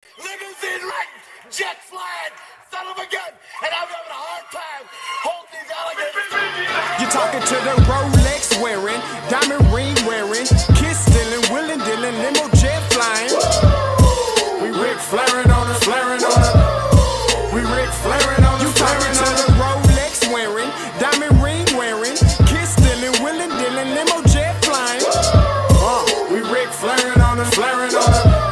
Limousine riding, jet flying, son of a gun, and I'm having a hard time holding these alligators. You're talking to the Rolex wearing, diamond ring wearing, kiss stealing, willing dealing, limo jet flying. We Ric Flairing on us, flaring on us. We Ric Flairing on us. You talking to the Rolex wearing, diamond ring wearing, kiss stealing, willing dealing, limo jet flying. We Ric Flairing on us, flaring on us.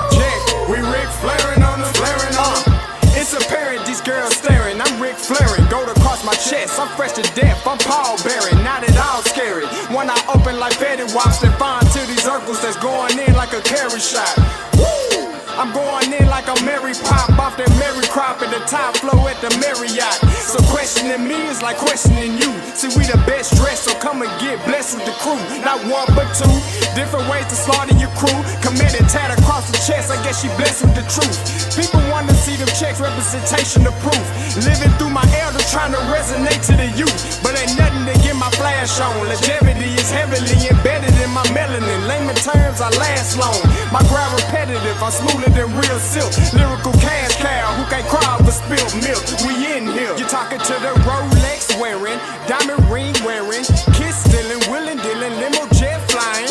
We Ric Flairing on us, flaring on us. It's apparent these girls staring. I'm Ric Flairing, gold across my chest. I'm fresh to death, I'm Paul Bearing, not at all scary. When I open like Betty Wops, then find to these circles that's going in like a carry shot. Woo! I'm going in like a Mary Pop off that Mary Crop at the top flow at the Marriott. So questioning me is like questioning you. See, we the best dressed, so come and get blessed with the crew. Not one but two, different ways to slaughter your crew. Committed tat across the chest, I guess she blessed with the truth. People want to see them checks, representation of proof. Living through my elders trying to resonate to the youth. But ain't nothing to get my flash on. Longevity is heavily embedded in my melanin. Layman terms, I last long. My grind repetitive, I'm smoother than real silk. Lyrical cash cow who can't cry over spilled milk. We in here. You're talking to the Rolex wearing, diamond ring wearing, kiss stealing, willing dealing, limo jet flying.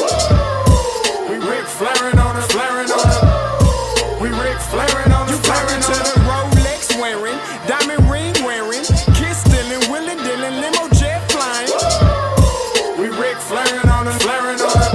We Ric Flairing on us, flaring on us. We Ric Flairing on us. You talking to the Rolex wearing, diamond ring wearing, kiss stealing, willing dealing, limo jet flying. We Ric Flairing on us, flaring on us.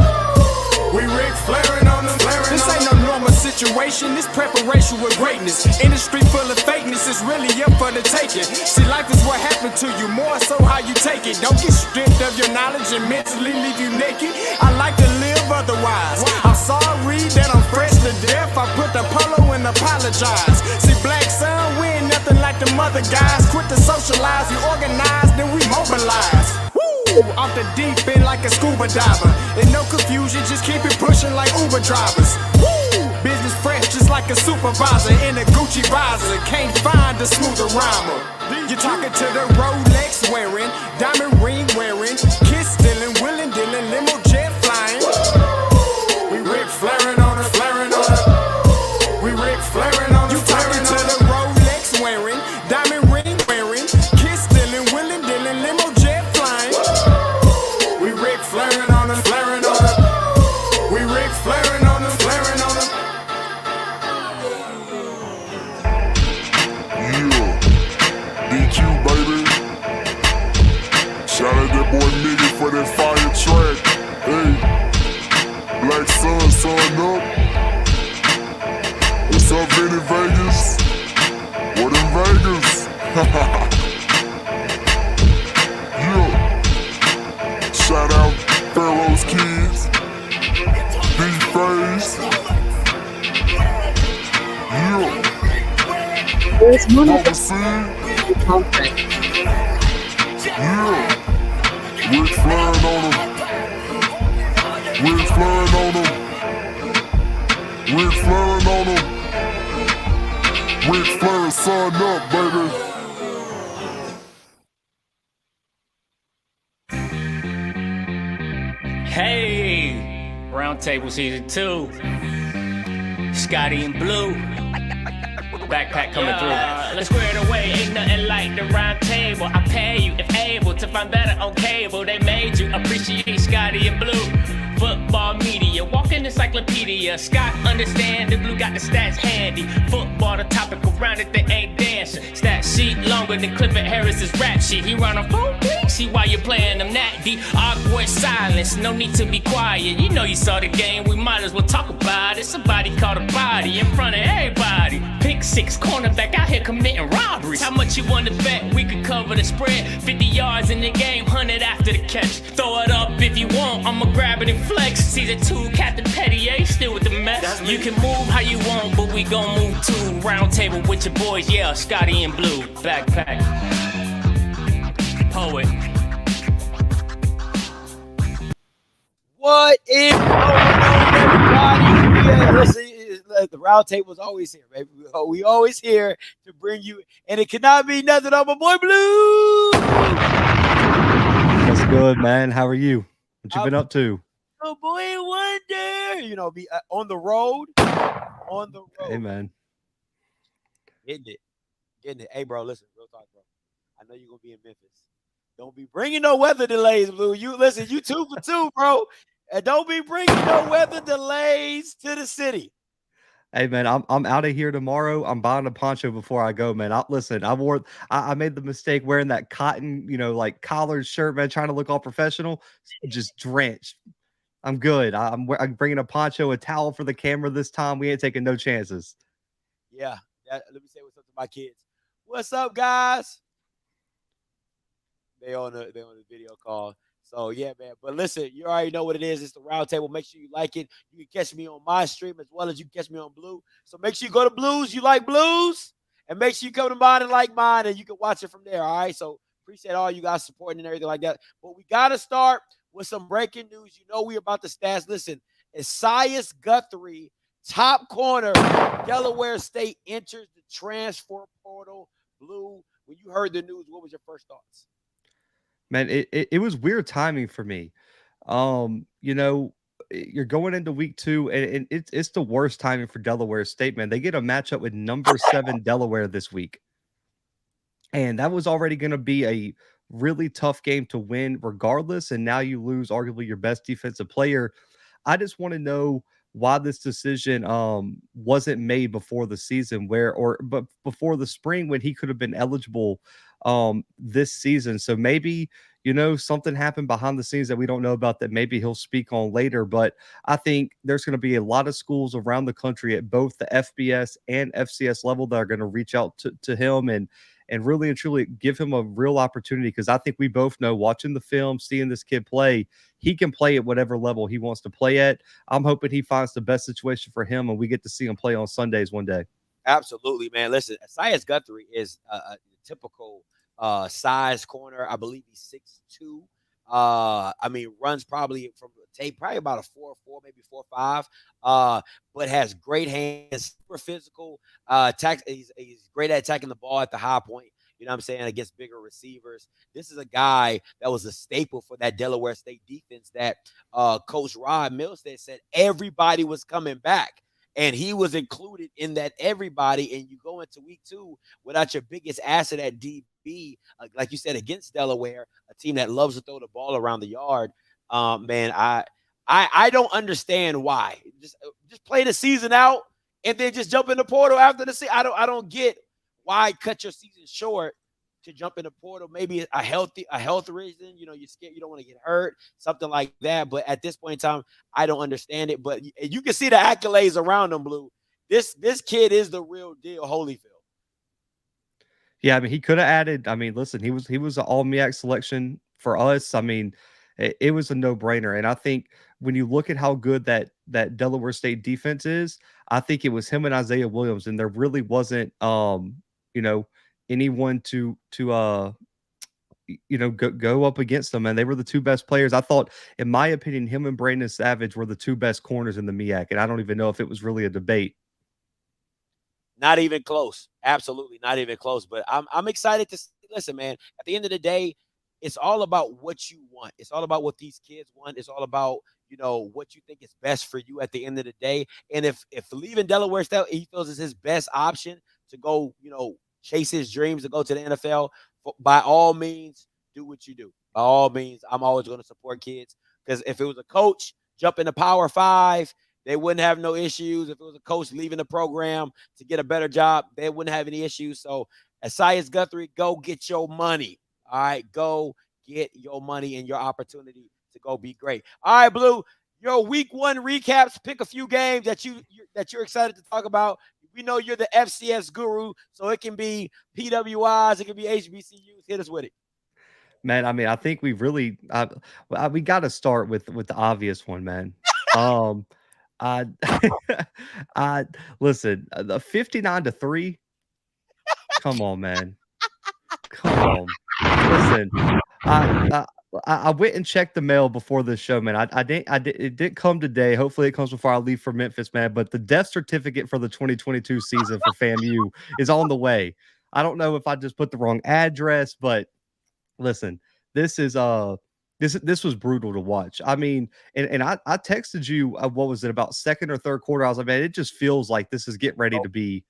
We Ric Flairing on us, flaring on us. This ain't no normal situation, this preparation with greatness. Industry full of fakeness, it's really up for the taking. See, life is what happened to you, more so how you take it. Don't get stripped of your knowledge and mentally leave you naked. I like to live otherwise. I'm sorry that I'm fresh to death. I put the polo and apologize. See, black son, we ain't nothing like them other guys. Quit to socialize, we organize, then we mobilize. Off the deep end like a scuba diver. And no confusion, just keep it pushing like Uber drivers. Woo! Business fresh just like a supervisor in a Gucci visor. Can't find a smoother rhymer. You're talking to the Rolex wearing, diamond ring wearing, kiss stealing, willing dealing, limo jet flying. We Ric Flairing on us, flaring on us. We Ric Flairing on us. You talking to the Rolex wearing, diamond ring wearing, kiss stealing, willing dealing, limo jet flying. We Ric Flairing on us, flaring on us. We Ric Flairing on us, flaring on us. Yeah, DQ baby. Shout out that boy Nigga for that fire track. Hey, Black Sun, sun up. What's up, Vinny Vegas? What in Vegas? Yeah. Shout out Pharaoh's Kids, D-Phase. Yeah. There's one of Overseas. the Yeah. Ric Flairing on them. Ric Flairing on them. Ric Flairing on them. Ric Flairing, son up, baby. Hey, Roundtable Season 2. Scotty and Blue. Backpack coming through. Let's square it away, ain't nothing like the round table. I pay you if able to find better on cable. They made you appreciate Scotty and Blue. Football media, walking encyclopedia. Scott understand the Blue got the stats handy. Football, the topic around it, they ain't dancing. Stat sheet longer than Clifford Harris's rap sheet. He run a phone, please. See why you playing them that deep. Awkward silence, no need to be quiet. You know you saw the game, we might as well talk about it. Somebody caught a body in front of everybody. Pick six, cornerback out here committing robberies. How much you want to bet we could cover the spread? 50 yards in the game, 100 after the catch. Throw it up if you want, I'ma grab it and flex. Season 2, Captain Pettier, still with the mess. You can move how you want, but we gon' move too. Round table with your boys, yeah, Scotty and Blue. Backpack. Poet. What is going on, everybody? Yeah, listen, the round table is always here, baby. We always here to bring you, and it cannot be nothing but my boy Blue. What's good, man? How are you? What you been up to? Oh boy, wonder. You know, be on the road. On the road. Hey, man. Getting it. Hey, bro, listen, real talk, bro. I know you're gonna be in Memphis. Don't be bringing no weather delays, Blue. You listen, you 2 for 2, bro. And don't be bringing no weather delays to the city. Hey man, I'm out of here tomorrow. I'm buying a poncho before I go, man. I made the mistake wearing that cotton, like collared shirt, man, trying to look all professional, just drenched. I'm good. I'm bringing a poncho, a towel for the camera this time. We ain't taking no chances. Yeah, let me say what's up to my kids. What's up, guys? They on the video call. So yeah, man. But listen, you already know what it is. It's the Roundtable. Make sure you like it. You can catch me on my stream as well as you can catch me on Blue. So make sure you go to Blues. You like Blues, and make sure you come to mine and like mine, and you can watch it from there. All right. So appreciate all you guys supporting and everything like that. But we gotta start with some breaking news. You know we about the stats. Listen, Esaias Guthrie, top corner, Delaware State enters the transfer portal. Blue, when you heard the news, what was your first thoughts? Man, it was weird timing for me. You're going into week 2, and it's the worst timing for Delaware State, man. They get a matchup with number 7 Delaware this week. And that was already going to be a really tough game to win regardless. And now you lose arguably your best defensive player. I just want to know why this decision wasn't made before the season but before the spring when he could have been eligible this season. So maybe, something happened behind the scenes that we don't know about that maybe he'll speak on later. But I think there's going to be a lot of schools around the country at both the FBS and FCS level that are going to reach out to him and really and truly give him a real opportunity, because I think we both know, watching the film, seeing this kid play, he can play at whatever level he wants to play at. I'm hoping he finds the best situation for him and we get to see him play on Sundays one day. Absolutely, man. Listen, Esaias Guthrie is a typical size corner. I believe he's 6'2". Runs probably from tape, probably about a 4'4", maybe 4'5", but has great hands, super physical. He's great at attacking the ball at the high point. You know what I'm saying? Against bigger receivers. This is a guy that was a staple for that Delaware State defense that Coach Rod Milstead said everybody was coming back. And he was included in that everybody. And you go into week 2 without your biggest asset at DB, like you said, against Delaware, a team that loves to throw the ball around the yard. Man, I don't understand why. Just play the season out and then just jump in the portal after the season. I don't get why cut your season short to jump in the portal. Maybe a health reason. You're scared, you don't want to get hurt, something like that. But at this point in time, I don't understand it. But you can see the accolades around him, Blue. This kid is the real deal, Holyfield. Yeah, he could have added. Listen, he was an all MEAC selection for us. It was a no-brainer. And I think when you look at how good that Delaware State defense is, I think it was him and Isaiah Williams, and there really wasn't anyone to go up against them, and they were the 2 best players. I thought, in my opinion, him and Brandon Savage were the 2 best corners in the MEAC, and I don't even know if it was really a debate. Not even close. Absolutely not even close. But I'm excited to listen, man. At the end of the day, it's all about what you want. It's all about what these kids want. It's all about, what you think is best for you at the end of the day. And if leaving Delaware State, he feels is his best option to go, chase his dreams to go to the NFL, by all means, do what you do. By all means, I'm always going to support kids, because if it was a coach, jump in the Power 5, they wouldn't have no issues. If it was a coach leaving the program to get a better job, they wouldn't have any issues. So, Esaias Guthrie, go get your money. All right, go get your money and your opportunity to go be great. All right, Blue, your week 1 recaps. Pick a few games that you're excited to talk about. We know you're the FCS guru, so it can be PWIs, it can be HBCUs. Hit us with it. Man, I think we really we got to start with the obvious one, man. Listen, the 59-3. Come on, man. Come on. Listen, I went and checked the mail before this show, man. It didn't come today. Hopefully it comes before I leave for Memphis, man. But the death certificate for the 2022 season for FAMU is on the way. I don't know if I just put the wrong address, but listen, this was brutal to watch. I texted you, what was it, about second or third quarter? I was like, man, it just feels like this is getting ready to be.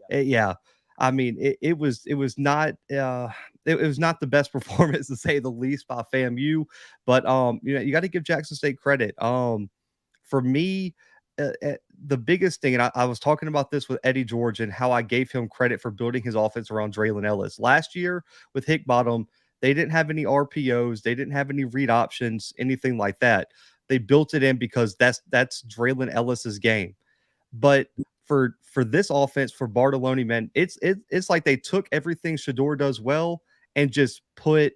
Yeah. I mean, it was not it was not the best performance to say the least by FAMU, but you got to give Jackson State credit. For me, the biggest thing, and I was talking about this with Eddie George and how I gave him credit for building his offense around Draylon Ellis. Last year with Hickbottom, they didn't have any RPOs, they didn't have any read options, anything like that. They built it in because that's Draylon Ellis's game. But for this offense, for Bartoloni, man, it's like they took everything Shador does well and just put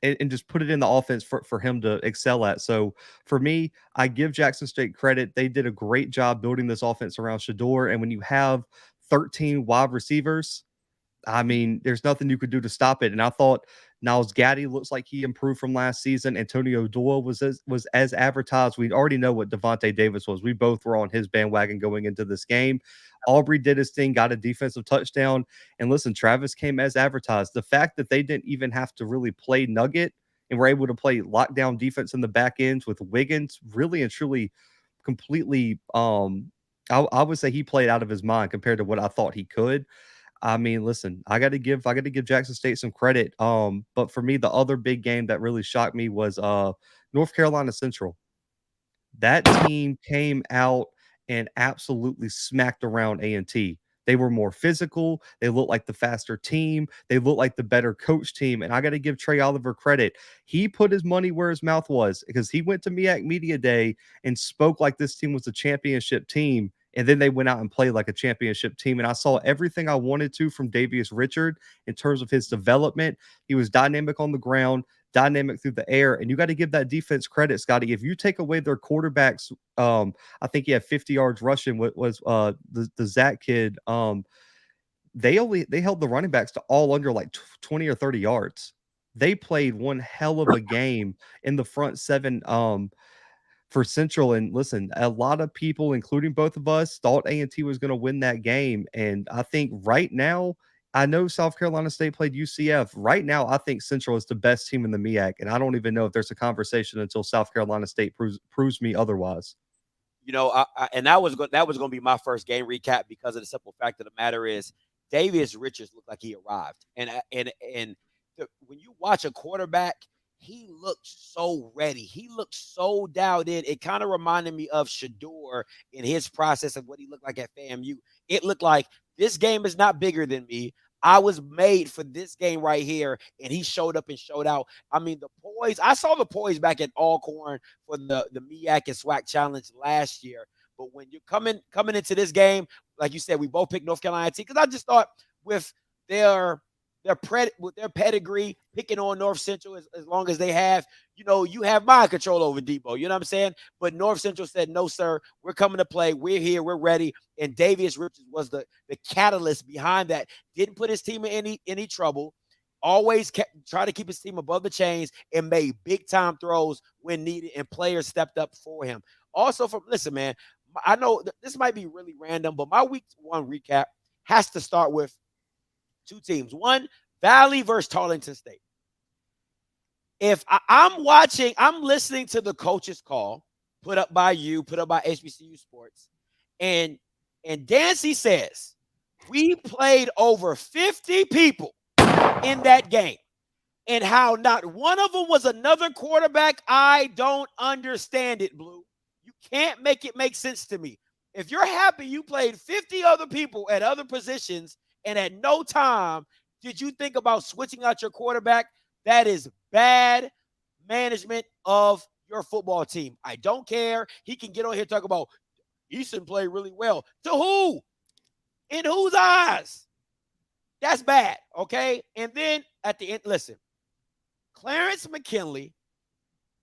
it in the offense for him to excel at. So for me, I give Jackson State credit. They did a great job building this offense around Shador. And when you have 13 wide receivers, I mean, there's nothing you could do to stop it. And I thought Niles Gaddy looks like he improved from last season. Antonio Doyle was as advertised. We already know what Devontae Davis was. We both were on his bandwagon going into this game. Aubrey did his thing, got a defensive touchdown. And listen, Travis came as advertised. The fact that they didn't even have to really play nugget and were able to play lockdown defense in the back ends with Wiggins really and truly completely I would say he played out of his mind compared to what I thought he could. I mean, listen, I got to give Jackson State some credit. But for me, the other big game that really shocked me was North Carolina Central. That team came out and absolutely smacked around A&T. They were more physical. They looked like the faster team. They looked like the better coach team. And I got to give Trey Oliver credit. He put his money where his mouth was because he went to MEAC Media Day and spoke like this team was a championship team. And then they went out and played like a championship team. And I saw everything I wanted to from Davius Richard in terms of his development. He was dynamic on the ground, dynamic through the air. And you got to give that defense credit, Scotty. If you take away their quarterbacks, I think he had 50 yards rushing. Was the Zach kid? They held the running backs to all under like 20 or 30 yards. They played one hell of a game in the front seven. For Central. And listen, a lot of people, including both of us, thought A&T was going to win that game. And I think right now, I know South Carolina State played UCF. Right now, I think Central is the best team in the MEAC. And I don't even know if there's a conversation until South Carolina State proves me otherwise. You know, and that was going to be my first game recap because of the simple fact of the matter is Davius Richards looked like he arrived. And when you watch a quarterback, he looked so ready. He looked so dialed in. It kind of reminded me of Shador in his process of what he looked like at FAMU. It looked like this game is not bigger than me. I was made for this game right here, and he showed up and showed out. I mean, the poise. I saw the poise back at Alcorn for the MEAC and SWAC Challenge last year. But when you're coming into this game, like you said, we both picked North Carolina because I just thought with their pedigree, picking on North Central as long as they have, you have mind control over Debo. You know what I'm saying? But North Central said, no, sir, we're coming to play. We're here. We're ready. And Davius Richards was the catalyst behind that. Didn't put his team in any trouble. Always try to keep his team above the chains and made big-time throws when needed, and players stepped up for him. Also, listen, man, I know this might be really random, but my week one recap has to start with two teams. One, Valley versus Tarleton State. If I'm listening to the coach's call put up by HBCU Sports, and Dancy says we played over 50 people in that game, and how not one of them was another quarterback. I don't understand it, Blue. You can't make it make sense to me. If you're happy you played 50 other people at other positions, and at no time did you think about switching out your quarterback, that is bad management of your football team. I don't care. He can get on here and talk about Easton played really well. To who? In whose eyes? That's bad, okay? And then at the end, listen, Clarence McKinley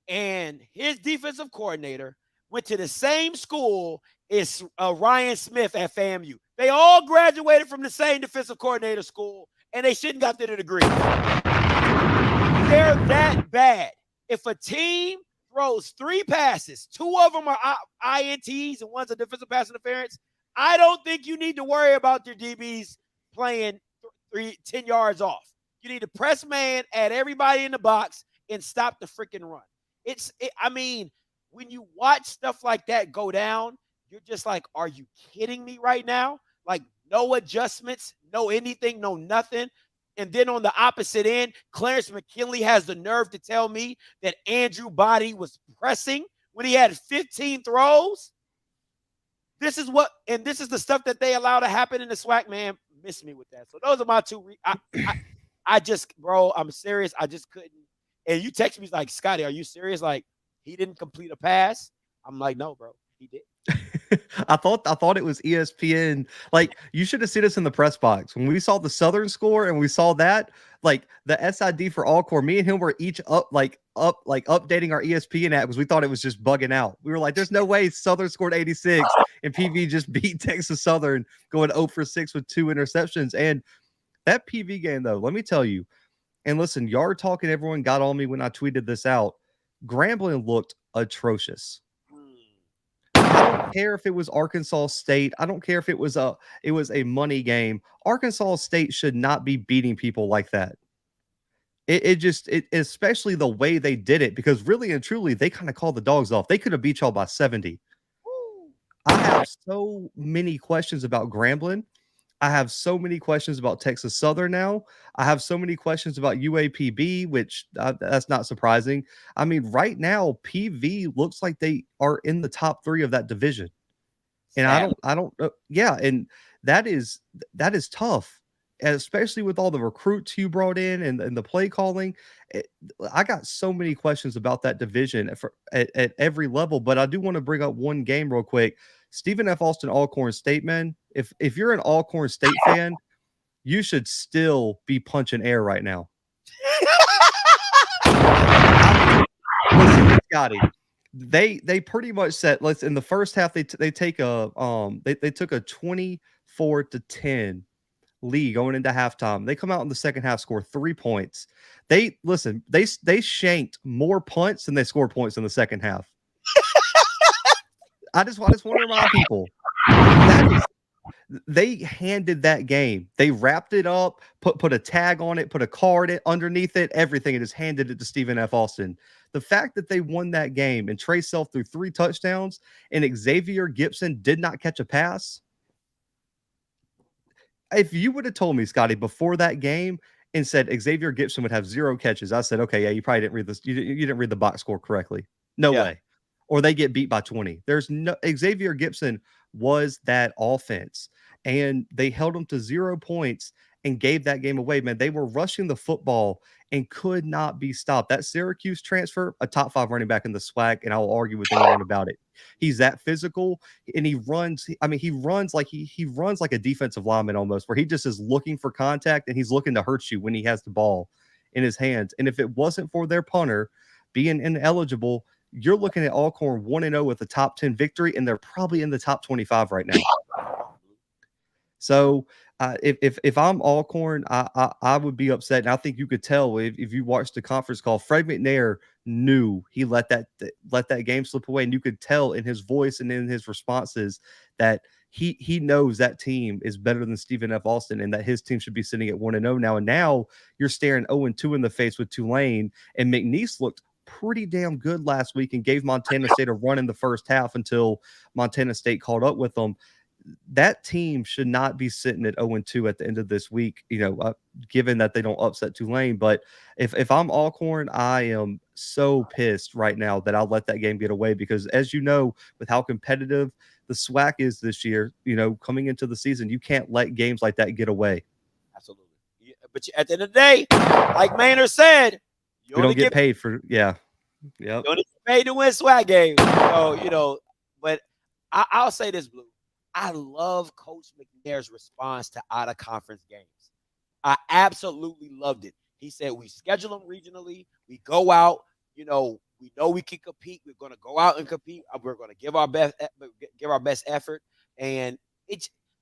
and his defensive coordinator went to the same school as Ryan Smith at FAMU. They all graduated from the same defensive coordinator school, and they shouldn't got their degree. They're that bad. If a team throws 3 passes, 2 of them are INTs and one's a defensive pass interference, I don't think you need to worry about your DBs playing 10 yards off. You need to press man at everybody in the box and stop the freaking run. I mean, when you watch stuff like that go down, you're just like, are you kidding me right now? Like, no adjustments, no anything, no nothing. And then on the opposite end, Clarence McKinley has the nerve to tell me that Andrew Body was pressing when he had 15 throws. This is the stuff that they allow to happen in the SWAC, man. Miss me with that. So those are my two. I just, bro, I'm serious. I just couldn't. And you text me like, Scotty, are you serious? Like, he didn't complete a pass? I'm like, no, bro, he did. I thought it was ESPN. Like, you should have seen us in the press box when we saw the Southern score and we saw that, like, the SID for Alcorn. Me and him were each updating our ESPN app because we thought it was just bugging out. We were like, "There's no way Southern scored 86 and PV just beat Texas Southern, going 0 for 6 with 2 interceptions." And that PV game, though, let me tell you. And listen, Yard Talking, everyone got on me when I tweeted this out. Grambling looked atrocious. I don't care if it was Arkansas State. I don't care if it was a money game. Arkansas State should not be beating people like that. It especially the way they did it, because really and truly they kind of called the dogs off. They could have beat y'all by 70. I have so many questions about Grambling. I have so many questions about Texas Southern now. I have so many questions about UAPB, which that's not surprising. I mean, right now, PV looks like they are in the top 3 of that division. And I don't, yeah. And that is tough, especially with all the recruits you brought in and the play calling. I got so many questions about that division at every level, but I do want to bring up one game real quick. Stephen F. Austin, Alcorn State, man. If you're an Alcorn State fan, you should still be punching air right now. Listen, Scotty, they pretty much said, let's in the first half they took a 24-10 lead going into halftime. They come out in the second half, score 3 points. They shanked more punts than they scored points in the second half. I just want to remind people they handed that game. They wrapped it up, put a tag on it, put a card underneath it, everything, and just handed it to Stephen F. Austin. The fact that they won that game and Trey Self threw 3 touchdowns and Xavier Gibson did not catch a pass. If you would have told me, Scotty, before that game and said Xavier Gibson would have 0 catches, I said, okay, yeah, you probably didn't read this. You didn't read the box score correctly. No way. Or they get beat by 20. There's no Xavier Gibson was that offense, and they held them to 0 points and gave that game away. Man, they were rushing the football and could not be stopped. That Syracuse transfer, a top 5 running back in the SWAC, and I'll argue with anyone about it. He's that physical, and he runs. I mean, he runs like he runs like a defensive lineman almost, where he just is looking for contact and he's looking to hurt you when he has the ball in his hands. And if it wasn't for their punter being ineligible, you're looking at Alcorn 1-0 with a top 10 victory, and they're probably in the top 25 right now. So if I'm Alcorn, I would be upset. And I think you could tell if you watched the conference call, Fred McNair knew he let that game slip away. And you could tell in his voice and in his responses that he knows that team is better than Stephen F. Austin and that his team should be sitting at 1-0 now. And now you're staring 0-2 in the face with Tulane, and McNeese looked pretty damn good last week and gave Montana State a run in the first half until Montana State caught up with them. That team should not be sitting at 0-2 at the end of this week, given that they don't upset Tulane. But if I'm Alcorn, I am so pissed right now that I'll let that game get away, because as you know, with how competitive the SWAC is this year, coming into the season, you can't let games like that get away. Absolutely. Yeah, but at the end of the day, like Maynard said, we don't get paid for, yeah. Yep. You don't get paid to win SWAC games. So, but I'll say this, Blue. I love Coach McNair's response to out-of-conference games. I absolutely loved it. He said, we schedule them regionally. We go out. We know we can compete. We're going to go out and compete. We're going to give our best effort. And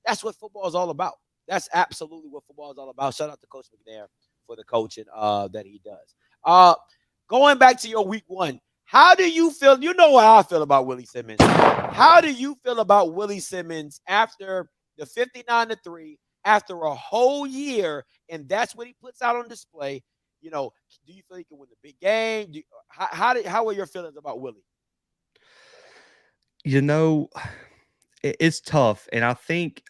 that's what football is all about. That's absolutely what football is all about. Shout out to Coach McNair for the coaching that he does. Going back to your week 1, how do you feel? You know how I feel about Willie Simmons. How do you feel about Willie Simmons after the 59-3, after a whole year, and that's what he puts out on display? Do you feel he can win the big game? How are your feelings about Willie? it's tough, and I think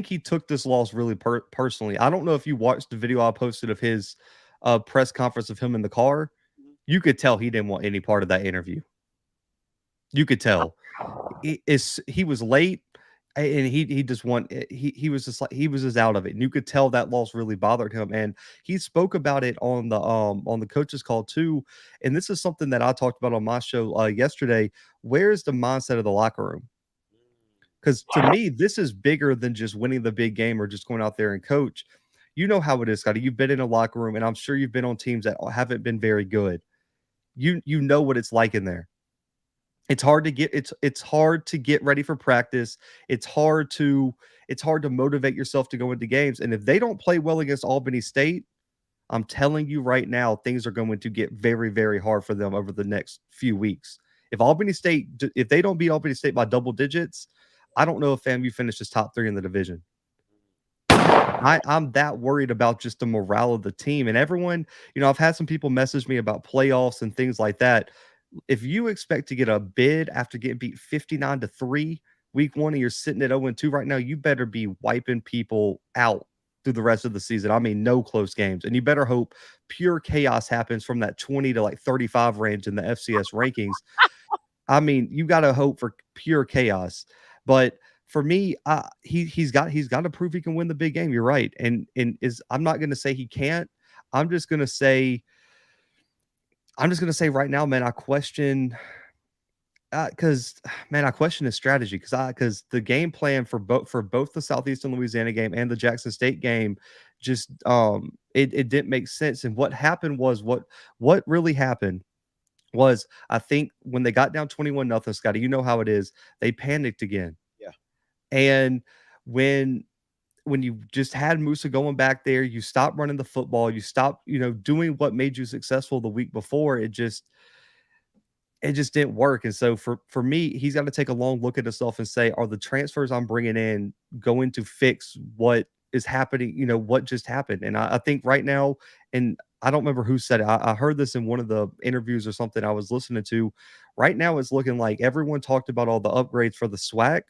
he took this loss really personally. I don't know if you watched the video I posted of his press conference of him in the car. You could tell he didn't want any part of that interview. You could tell. He was late, and he just he was just like he was just out of it, and you could tell that loss really bothered him. And he spoke about it on the coaches call too. And this is something that I talked about on my show yesterday. Where's the mindset of the locker room? Because to me, this is bigger than just winning the big game or just going out there and coach. You know how it is, Scotty. You've been in a locker room, and I'm sure you've been on teams that haven't been very good. You know what it's like in there. It's hard to get ready for practice. It's hard to motivate yourself to go into games. And if they don't play well against Albany State, I'm telling you right now, things are going to get very, very hard for them over the next few weeks. If they don't beat Albany State by double digits, I don't know if FAMU finishes top 3 in the division. I'm that worried about just the morale of the team. And everyone, I've had some people message me about playoffs and things like that. If you expect to get a bid after getting beat 59-3 week 1 and you're sitting at 0-2 right now, you better be wiping people out through the rest of the season. I mean, no close games. And you better hope pure chaos happens from that 20 to 35 range in the FCS rankings. I mean, you got to hope for pure chaos. But for me, he's got to prove he can win the big game. You're right. And I'm not going to say he can't. I'm just going to say right now, man, I question his strategy because the game plan for both the Southeastern Louisiana game and the Jackson State game just it didn't make sense. And what happened was what really happened was, I think when they got down 21-0, Scotty, you know how it is, they panicked again. Yeah. And when you just had Musa going back there, you stopped running the football, you stopped, doing what made you successful the week before, it just didn't work. And so for me, he's got to take a long look at himself and say, are the transfers I'm bringing in going to fix what is happening? What just happened? And I think right now, and I don't remember who said it. I heard this in one of the interviews or something I was listening to. Right now, it's looking like everyone talked about all the upgrades for the SWAC.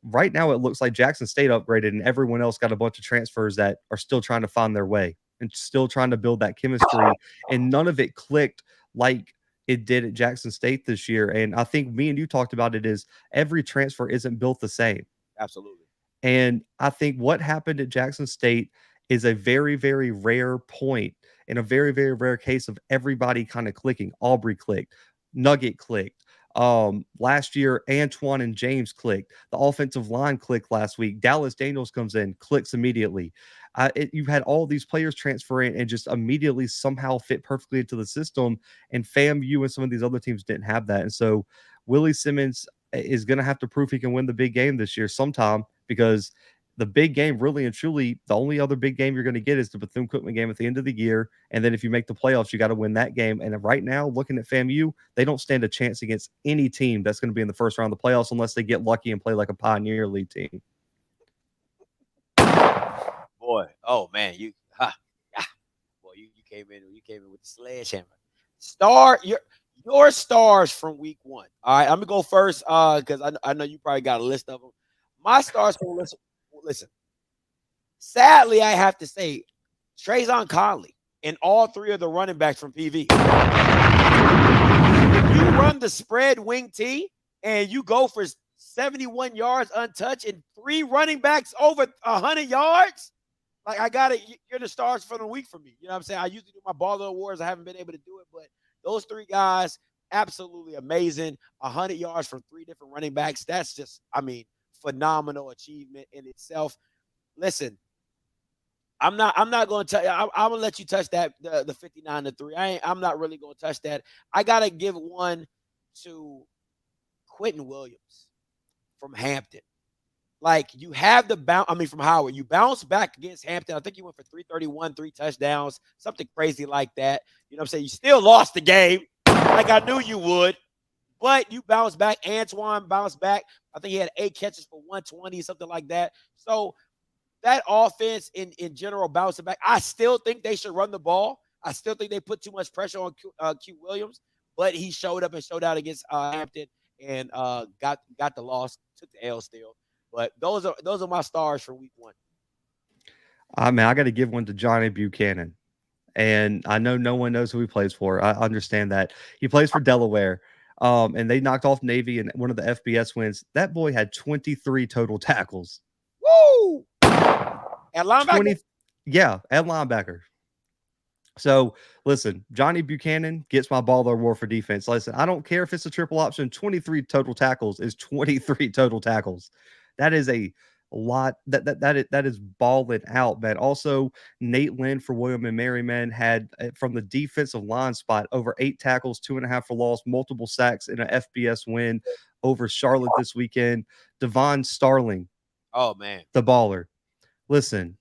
Right now, it looks like Jackson State upgraded and everyone else got a bunch of transfers that are still trying to find their way and still trying to build that chemistry. And none of it clicked like it did at Jackson State this year. And I think me and you talked about it is every transfer isn't built the same. Absolutely. And I think what happened at Jackson State is a very, very rare point in a very, very rare case of everybody kind of clicking. Aubrey clicked, Nugget clicked. Last year, Antoine and James clicked. The offensive line clicked last week. Dallas Daniels comes in, clicks immediately. You've had all these players transfer in and just immediately somehow fit perfectly into the system. And FAMU and some of these other teams didn't have that. And so Willie Simmons is going to have to prove he can win the big game this year sometime, because the big game, really and truly, the only other big game you're going to get is the Bethune-Cookman game at the end of the year. And then if you make the playoffs, you got to win that game. And right now, looking at FAMU, they don't stand a chance against any team that's going to be in the first round of the playoffs unless they get lucky and play like a Pioneer League team. Boy, oh man, you came in with the sledgehammer. Your stars from week 1. All right, I'm gonna go first because I know you probably got a list of them. My stars from listen. Sadly, I have to say, Trayvon Conley and all 3 of the running backs from PV. If you run the spread wing T and you go for 71 yards untouched and 3 running backs over 100 yards, like you're the stars for the week for me. You know what I'm saying? I usually do my baller awards. I haven't been able to do it, but those 3 guys, absolutely amazing. 100 yards from 3 different running backs. That's just, phenomenal achievement in itself. Listen, I'm not going to tell you. I'm going to let you touch that the 59-3. I'm not really going to touch that. I got to give one to Quentin Williams from Hampton. Like, you have from Howard. You bounce back against Hampton. I think you went for 331, 3 touchdowns, something crazy like that. You know what I'm saying? You still lost the game, like I knew you would. But you bounced back. Antoine bounced back. I think he had 8 catches for 120, something like that. So that offense in general bouncing back. I still think they should run the ball. I still think they put too much pressure on Q Williams. But he showed up and showed out against Hampton and got the loss. took the L still. But those are my stars for week 1. I mean, I got to give one to Johnny Buchanan. And I know no one knows who he plays for. I understand that. He plays for Delaware. And they knocked off Navy in one of the FBS wins. That boy had 23 total tackles. Woo! At linebacker? At linebacker. So, listen, Johnny Buchanan gets my baller award for defense. Listen, I don't care if it's a triple option. 23 total tackles is 23 total tackles. That is a lot. That is balling out, man. Also, Nate Lynn for William and Merriman had from the defensive line spot over 8 tackles, 2.5 for loss, multiple sacks in an FBS win over Charlotte this weekend. Devon Starling, oh man, the baller. Listen,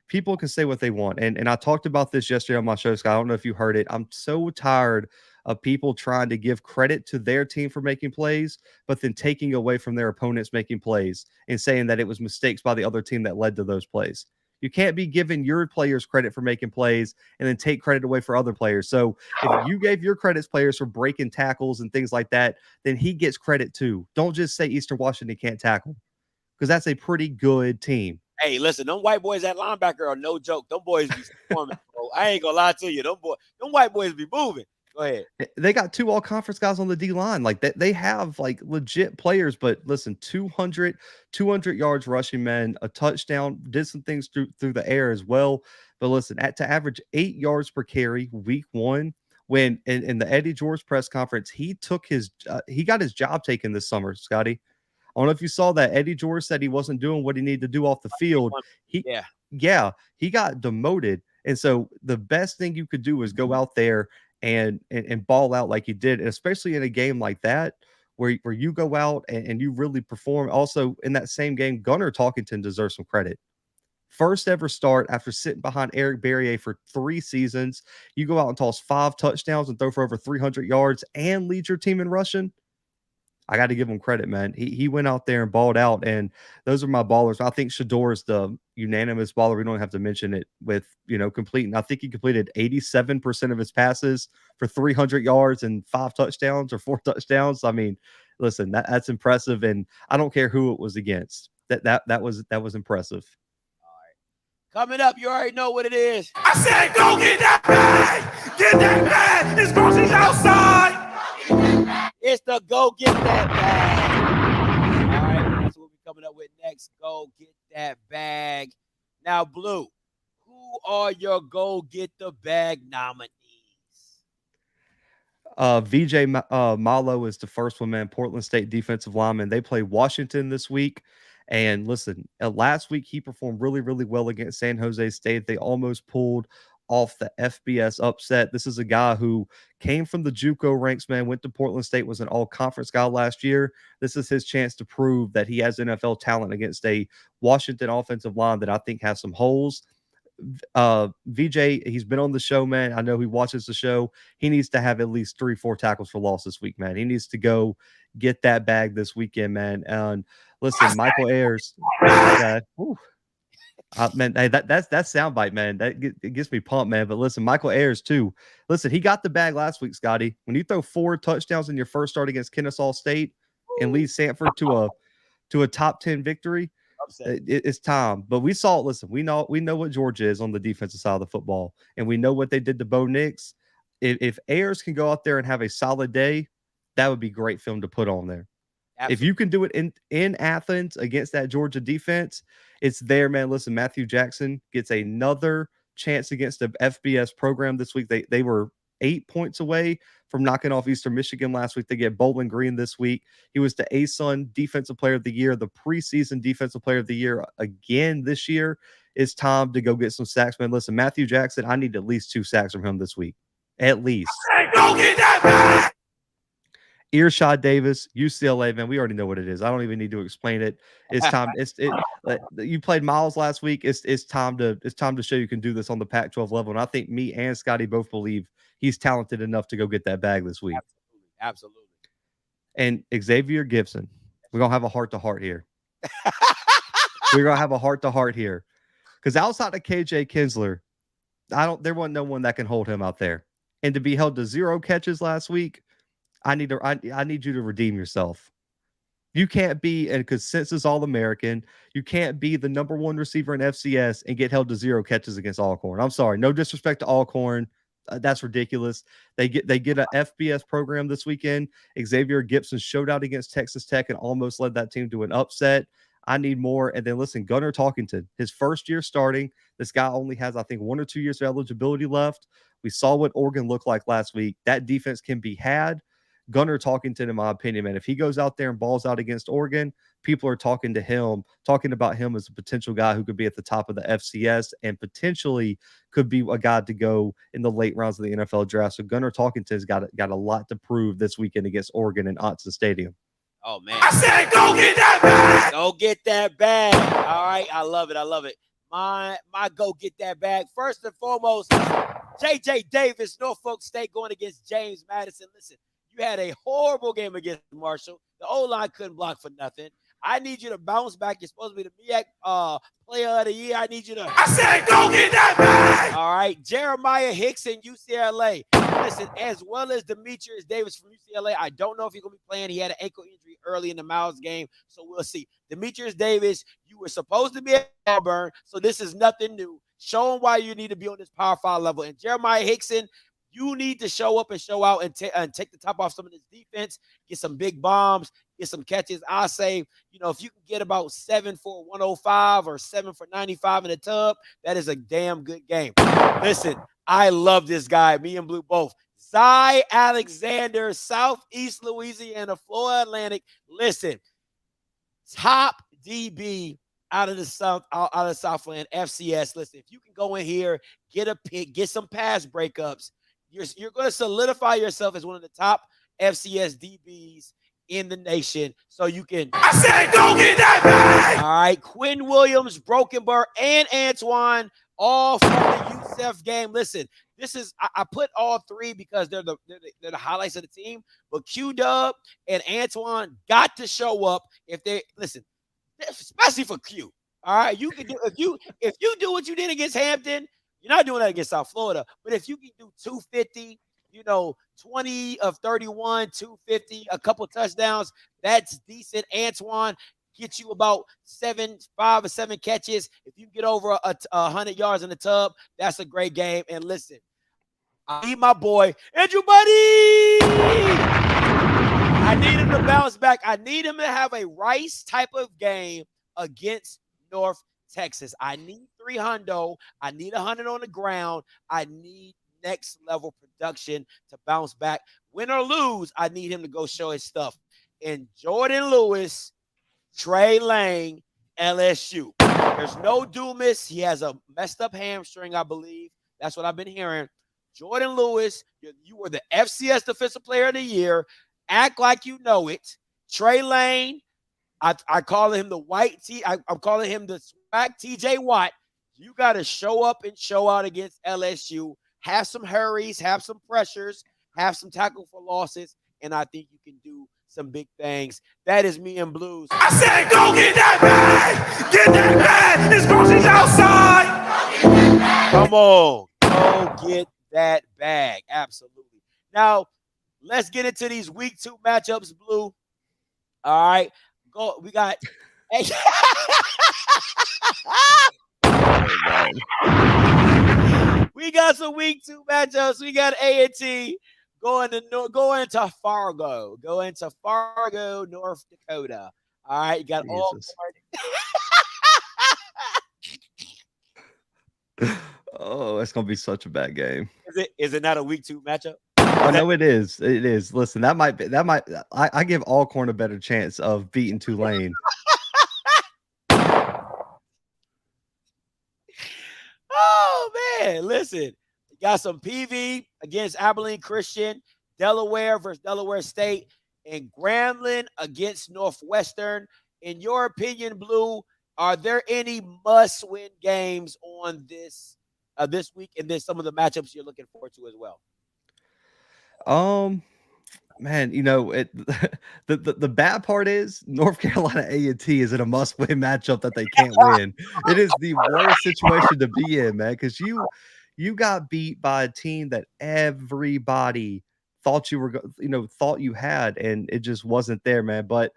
people can say what they want, and I talked about this yesterday on my show, Scott. I don't know if you heard it. I'm so tired of people trying to give credit to their team for making plays, but then taking away from their opponents making plays and saying that it was mistakes by the other team that led to those plays. You can't be giving your players credit for making plays and then take credit away for other players. So if you gave your credits players for breaking tackles and things like that, then he gets credit too. Don't just say Eastern Washington can't tackle, because that's a pretty good team. Hey, listen, them white boys at linebacker are no joke. Them boys be storming, bro. I ain't gonna lie to you. Them white boys be moving. Go ahead. They got 2 all-conference guys on the D-line. Like they have like legit players, but listen, 200 yards rushing, man, a touchdown, did some things through the air as well. But listen, to average 8 yards per carry week 1, when in the Eddie George press conference, he got his job taken this summer, Scotty. I don't know if you saw that. Eddie George said he wasn't doing what he needed to do off the field. He got demoted. And so the best thing you could do is go out there and ball out like you did, and especially in a game like that where you go out and you really perform. Also, in that same game, Gunnar Talkington deserves some credit. First ever start after sitting behind Eric Barrier for 3 seasons. You go out and toss 5 touchdowns and throw for over 300 yards and lead your team in rushing. I got to give him credit, man. He went out there and balled out, and those are my ballers. I think Shador is the unanimous baller. We don't have to mention it with, completing. I think he completed 87% of his passes for 300 yards and 5 touchdowns or 4 touchdowns. I mean, listen, that's impressive, and I don't care who it was against. That was impressive. All right. Coming up, you already know what it is. I said, go get that bag! Get that bag! There's groceries outside! It's the go get that bag. All right, that's what we're coming up with next. Go get that bag. Now, Blue, who are your go get the bag nominees? VJ Malo is the first one, man. Portland State defensive lineman. They play Washington this week. And listen, last week he performed really, really well against San Jose State. They almost pulled off the FBS upset. This is a guy who came from the JUCO ranks, man, went to Portland State, was an all-conference guy last year. This is his chance to prove that he has NFL talent against a Washington offensive line that I think has some holes. VJ, he's been on the show, man. I know he watches the show. He needs to have at least 3-4 tackles for loss this week, man. He needs to go get that bag this weekend, man. And listen, Michael Ayers, man, hey, that's soundbite, man. It gets me pumped, man. But listen, Michael Ayers too. Listen, he got the bag last week, Scotty. When you throw 4 touchdowns in your first start against Kennesaw State and lead Sanford to a top 10 victory, it's time. But we saw it. Listen, we know what Georgia is on the defensive side of the football, and we know what they did to Bo Nix. If Ayers can go out there and have a solid day, that would be great for him to put on there. Absolutely. If you can do it in Athens against that Georgia defense, it's there, man. Listen, Matthew Jackson gets another chance against the FBS program this week. They were 8 points away from knocking off Eastern Michigan last week. They get Bowling Green this week. He was the ASUN Defensive Player of the Year, the preseason Defensive Player of the Year again this year. It's time to go get some sacks, man. Listen, Matthew Jackson, I need at least 2 sacks from him this week. At least. Hey, go get that back! Earshot Davis, UCLA, man. We already know what it is. I don't even need to explain it. It's time. You played Miles last week. It's time to show you can do this on the Pac-12 level. And I think me and Scotty both believe he's talented enough to go get that bag this week. Absolutely. And Xavier Gibson, we're gonna have a heart-to-heart here. We're gonna have a heart-to-heart here, because outside of KJ Kinsler, there wasn't no one that can hold him out there. And to be held to 0 catches last week, I need you to redeem yourself. You can't be a consensus All-American. You can't be the #1 receiver in FCS and get held to 0 catches against Alcorn. I'm sorry. No disrespect to Alcorn. That's ridiculous. They get a FBS program this weekend. Xavier Gibson showed out against Texas Tech and almost led that team to an upset. I need more. And then listen, Gunnar Talkington, his first year starting. This guy only has, I think, 1 or 2 years of eligibility left. We saw what Oregon looked like last week. That defense can be had. Gunnar Talkington, in my opinion, man, if he goes out there and balls out against Oregon, people are talking about him as a potential guy who could be at the top of the FCS and potentially could be a guy to go in the late rounds of the NFL draft. So Gunnar Talkington's got a lot to prove this weekend against Oregon in Autzen Stadium. Oh, man. I said, go get that bag. Go get that bag. All right. I love it. I love it. My go get that bag. First and foremost, J.J. Davis, Norfolk State going against James Madison. Listen, you had a horrible game against Marshall. The O-line couldn't block for nothing. I need you to bounce back. You're supposed to be the MEAC player of the year. I need you to. I said, go get that bag. All right. Jeremiah Hickson, UCLA. Listen, as well as Demetrius Davis from UCLA, I don't know if he's going to be playing. He had an ankle injury early in the Miles game, so we'll see. Demetrius Davis, you were supposed to be at Auburn, so this is nothing new. Show him why you need to be on this Power 5 level. And Jeremiah Hickson, you need to show up and show out and take the top off some of this defense, get some big bombs, get some catches. I say, if you can get about 7 for 105 or 7 for 95 in the tub, that is a damn good game. Listen, I love this guy. Me and Blue both. Zy Alexander, Southeast Louisiana, Florida Atlantic. Listen, top DB out of the Southland FCS. Listen, if you can go in here, get a pick, get some pass breakups, you're going to solidify yourself as one of the top FCS DBs in the nation. So you can. I said, go get that bag. All right, Quinn Williams, Brokenberg, and Antoine, all from the UCF game. Listen, this is I put all three because they're the highlights of the team. But Q-Dub and Antoine got to show up if they listen, especially for Q. All right, you can do if you do what you did against Hampton. You're not doing that against South Florida, but if you can do 250, 20 of 31, 250, a couple touchdowns, that's decent. Antoine gets you about 5 or 7 catches. If you get over 100 yards in the tub, that's a great game. And listen, I need my boy, Andrew Buddy. I need him to bounce back. I need him to have a Rice type of game against North Texas. I need 300. I need 100 on the ground. I need next level production to bounce back. Win or lose, I need him to go show his stuff. And Jordan Lewis, Trey Lang, LSU. There's no Dumas. He has a messed up hamstring, I believe. That's what I've been hearing. Jordan Lewis, you were the FCS Defensive Player of the Year. Act like you know it. Trey Lang, I call him the I'm calling him the SWAC TJ Watt. You got to show up and show out against LSU. Have some hurries, have some pressures, have some tackle for losses, and I think you can do some big things. That is me and Blues. I said, go get that bag. Get that bag. This groceries outside. Come on. Go get that bag. Absolutely. Now, let's get into these week 2 matchups, Blue. All right. Go. We got. We got some week 2 matchups. We got A&T going to Fargo. Going to Fargo, North Dakota. All right. You got all. Oh, it's gonna be such a bad game. Is it not a week 2 matchup? I know it is. It is. Listen, I give Alcorn a better chance of beating Tulane. Oh man, listen. You got some PV against Abilene Christian, Delaware versus Delaware State, and Grambling against Northwestern. In your opinion, Blue, are there any must-win games on this week, and then some of the matchups you're looking forward to as well? Man, the bad part is North Carolina A&T is in a must-win matchup that they can't win. It is the worst situation to be in, man, because you got beat by a team that everybody thought you had, and it just wasn't there, man. But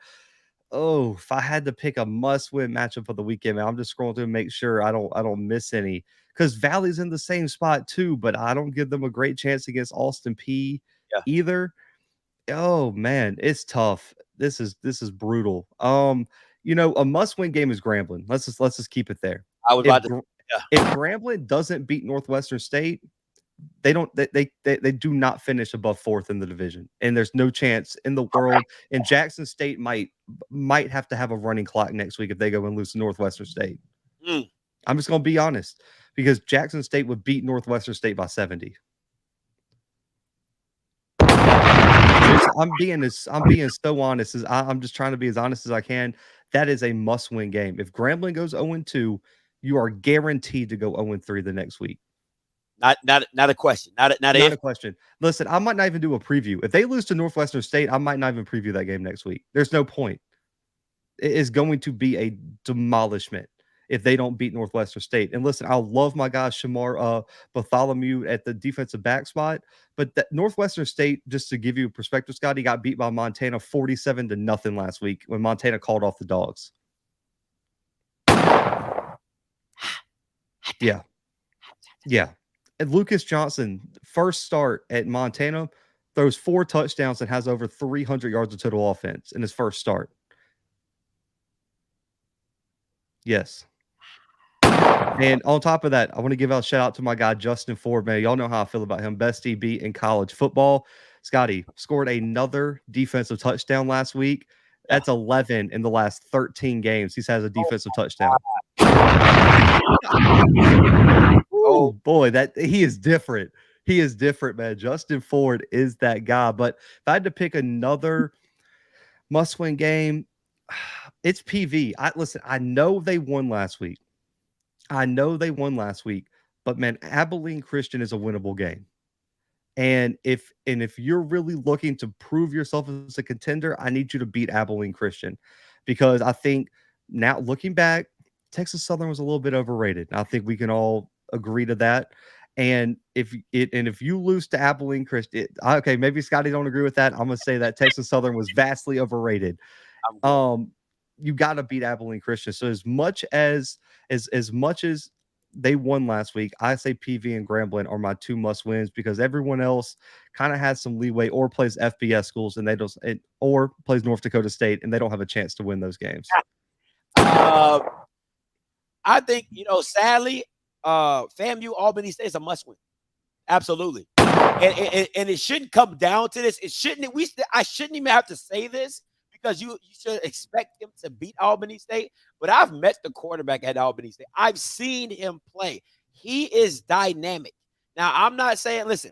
Oh, if I had to pick a must-win matchup for the weekend, man, I'm just scrolling through and make sure I don't miss any. Because Valley's in the same spot too, but I don't give them a great chance against Austin P Yeah. either. Oh man, it's tough. This is brutal. A must-win game is Grambling. Let's just keep it there. I was If about to. Gr- Yeah. if Grambling doesn't beat Northwestern State, they do not finish above fourth in the division, and there's no chance in the world. And Jackson State might have to have a running clock next week if they go and lose to Northwestern State. Mm. I'm just gonna be honest, because Jackson State would beat Northwestern State by 70. I'm being so honest. I'm just trying to be as honest as I can. That is a must-win game. If Grambling goes 0-2, you are guaranteed to go 0-3 the next week. Not a question. Not a question. Listen, I might not even do a preview. If they lose to Northwestern State, I might not even preview that game next week. There's no point. It is going to be a demolishment if they don't beat Northwestern State. And listen, I love my guy Shamar Bartholomew at the defensive back spot, but that Northwestern State, just to give you a perspective, Scott, he got beat by Montana 47-0 last week when Montana called off the dogs. Yeah. And Lucas Johnson, first start at Montana, throws 4 touchdowns and has over 300 yards of total offense in his first start. Yes. And on top of that, I want to give a shout out to my guy, Justin Ford, man. Y'all know how I feel about him. Best DB in college football. Scotty scored another defensive touchdown last week. That's 11 in the last 13 games. He's has a defensive touchdown. Oh boy, that he is different. He is different, man. Justin Ford is that guy. But if I had to pick another must-win game, it's PV. Listen, I know they won last week. But man, Abilene Christian is a winnable game. And if you're really looking to prove yourself as a contender, I need you to beat Abilene Christian, because I think now looking back, Texas Southern was a little bit overrated. I think we can all agree to that. And if you lose to Abilene Christian, okay, maybe Scotty don't agree with that. I'm gonna say that Texas Southern was vastly overrated. You got to beat Abilene Christian. So as much as they won last week, I say PV and Grambling are my 2 must wins, because everyone else kind of has some leeway or plays FBS schools and or plays North Dakota State and they don't have a chance to win those games. I think, sadly, FAMU Albany State is a must win. Absolutely. And it shouldn't come down to this. I shouldn't even have to say this, because you should expect him to beat Albany State. But I've met the quarterback at Albany State. I've seen him play. He is dynamic. Now, I'm not saying, listen,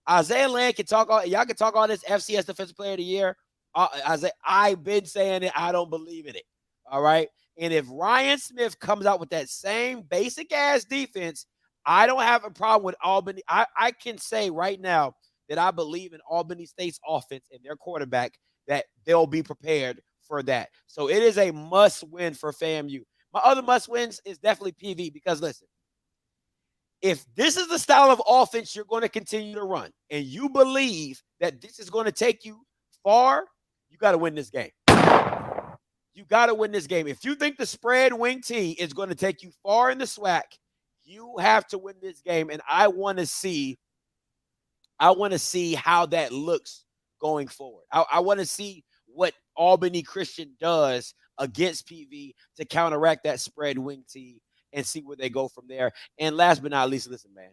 Isaiah Land can talk all, y'all can talk all this FCS Defensive Player of the Year. I've been saying it. I don't believe in it. All right. And if Ryan Smith comes out with that same basic ass defense, I don't have a problem with Albany. I can say right now that I believe in Albany State's offense and their quarterback, that they'll be prepared for that. So it is a must win for FAMU. My other must wins is definitely PV, because listen, if this is the style of offense you're going to continue to run and you believe that this is going to take you far, you got to win this game. You got to win this game. If you think the spread wing T is going to take you far in the SWAC, you have to win this game. And I want to see how that looks going forward. I want to see what Albany Christian does against PV to counteract that spread wing T and see where they go from there. And last but not least, listen, man,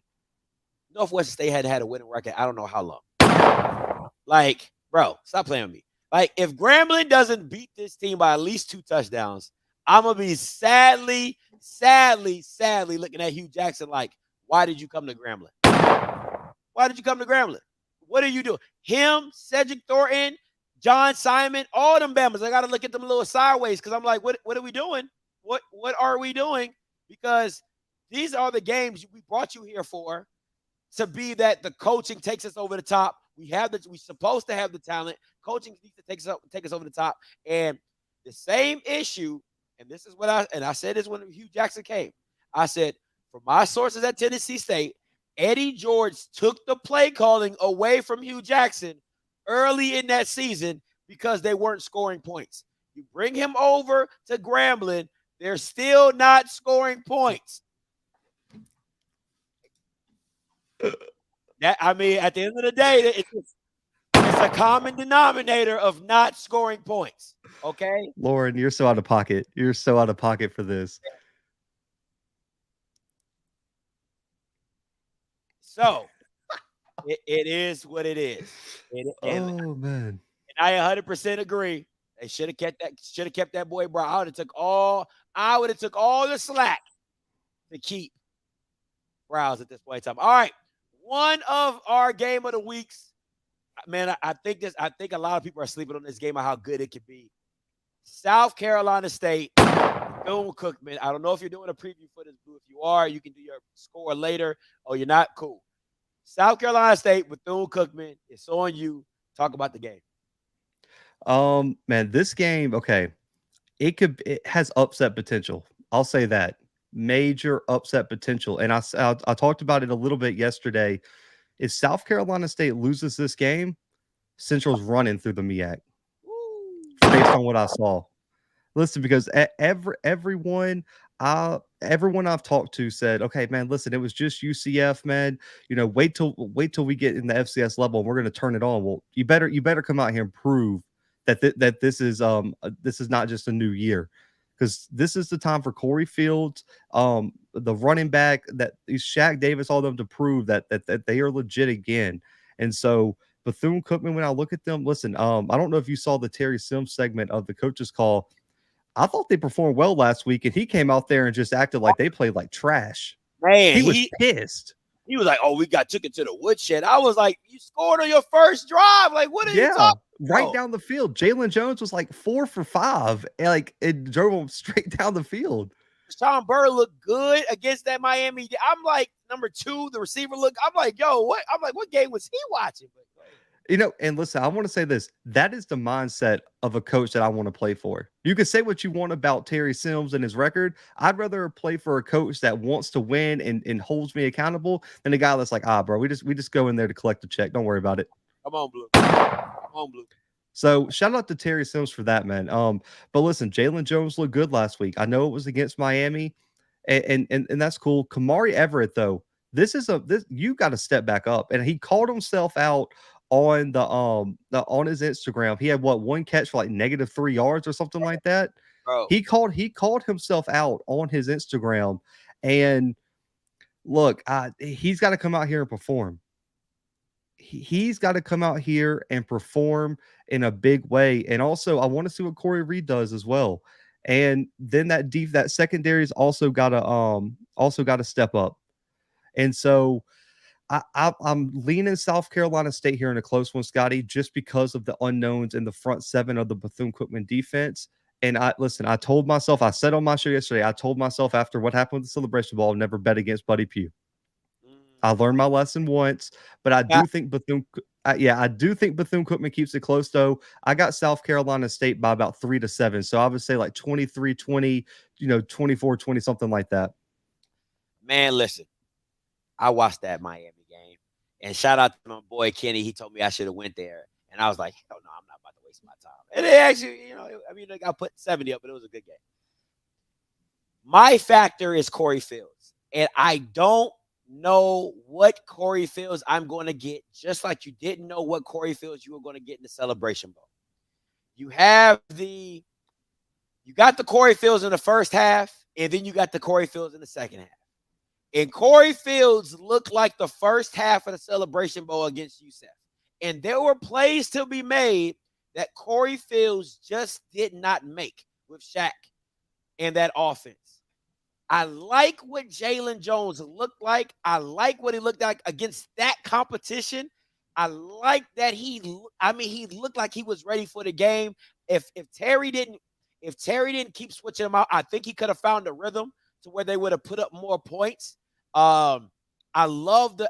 Northwestern State had a winning record. I don't know how long. Like, bro, stop playing with me. Like, if Grambling doesn't beat this team by at least 2 touchdowns, I'm going to be sadly looking at Hugh Jackson like, why did you come to Grambling? Why did you come to Grambling? What are you doing? Him, Cedric Thornton, John Simon, all them Bama's. I got to look at them a little sideways, because I'm like, what are we doing? What are we doing? Because these are the games we brought you here for, to be that the coaching takes us over the top. We're supposed to have the talent. Coaching needs to take us over the top. And the same issue, and this is what I said this when Hugh Jackson came. I said, from my sources at Tennessee State, Eddie George took the play calling away from Hugh Jackson early in that season because they weren't scoring points. You bring him over to Grambling, they're still not scoring points. At the end of the day, it's a common denominator of not scoring points. Okay, Lauren, you're so out of pocket. You're so out of pocket for this. So it is what it is. Oh man, And I 100% agree. They should have kept that boy Brown. I would have took all the slack to keep Browns at this point in time. All right, one of our game of the weeks. Man, I think a lot of people are sleeping on this game of how good it could be. South Carolina State, Bethune-Cookman. I don't know if you're doing a preview for this, Blue. If you are, you can do your score later. Oh, you're not? Cool. South Carolina State, Bethune-Cookman. It's on you. Talk about the game. Man, this game, okay, it has upset potential. I'll say that. Major upset potential. And I talked about it a little bit yesterday. If South Carolina State loses this game, Central's running through the MEAC. Based on what I saw. Listen, because everyone I've talked to said, okay, man, listen, it was just UCF, man. You know, wait till we get in the FCS level and we're going to turn it on. Well, you better come out here and prove that this is not just a new year, because this is the time for Corey Fields, the running back, that Shaq Davis, all of them, to prove that they are legit again. And so Bethune-Cookman, when I look at them, listen, I don't know if you saw the Terry Sims segment of the coach's call. I thought they performed well last week, and he came out there and just acted like they played like trash. Man, he was pissed. He was like, "Oh, we took it to the woodshed." I was like, "You scored on your first drive. Like, what are you talking right about?" Down the field. Jalen Jones was like 4 for 5, and it drove him straight down the field. Sean Burr looked good against that Miami. I'm like, number 2, the receiver look. I'm like, yo, what? I'm like, what game was he watching? You know, and listen, I want to say this. That is the mindset of a coach that I want to play for. You can say what you want about Terry Sims and his record. I'd rather play for a coach that wants to win and holds me accountable than a guy that's like, bro, we just go in there to collect a check. Don't worry about it. Come on, Blue. Come on, Blue. So shout out to Terry Sims for that, man. But listen, Jalen Jones looked good last week. I know it was against Miami, and that's cool. Kamari Everett, though, this you got to step back up. And he called himself out on on his Instagram. He had one catch for like -3 yards or something like that. Bro. He called himself out on his Instagram. And look, he's got to come out here and perform. He's got to come out here and perform in a big way. And also, I want to see what Corey Reed does as well. And then that secondary is also got to step up. And so I'm leaning South Carolina State here in a close one, Scotty, just because of the unknowns in the front 7 of the Bethune-Cookman defense. And I told myself, I said on my show yesterday, I told myself after what happened with the Celebration Bowl, never bet against Buddy Pugh. I learned my lesson once, but I do think Bethune-Cookman keeps it close, though. I got South Carolina State by about 3 to 7. So I would say like 23-20, 24-20, something like that. Man, listen, I watched that Miami game, and shout out to my boy Kenny. He told me I should have went there, and I was like, hell no, I'm not about to waste my time. And they actually, I put 70 up, but it was a good game. My factor is Corey Fields, and I don't know what Corey Fields I'm going to get, just like you didn't know what Corey Fields you were going to get in the Celebration Bowl. You got the Corey Fields in the first half, and then you got the Corey Fields in the second half. And Corey Fields looked like the first half of the Celebration Bowl against UCF. And there were plays to be made that Corey Fields just did not make with Shaq and that offense. I like what Jalen Jones looked like. I like what he looked like against that competition. I like that he looked like he was ready for the game. If Terry didn't keep switching him out, I think he could have found a rhythm to where they would have put up more points. I love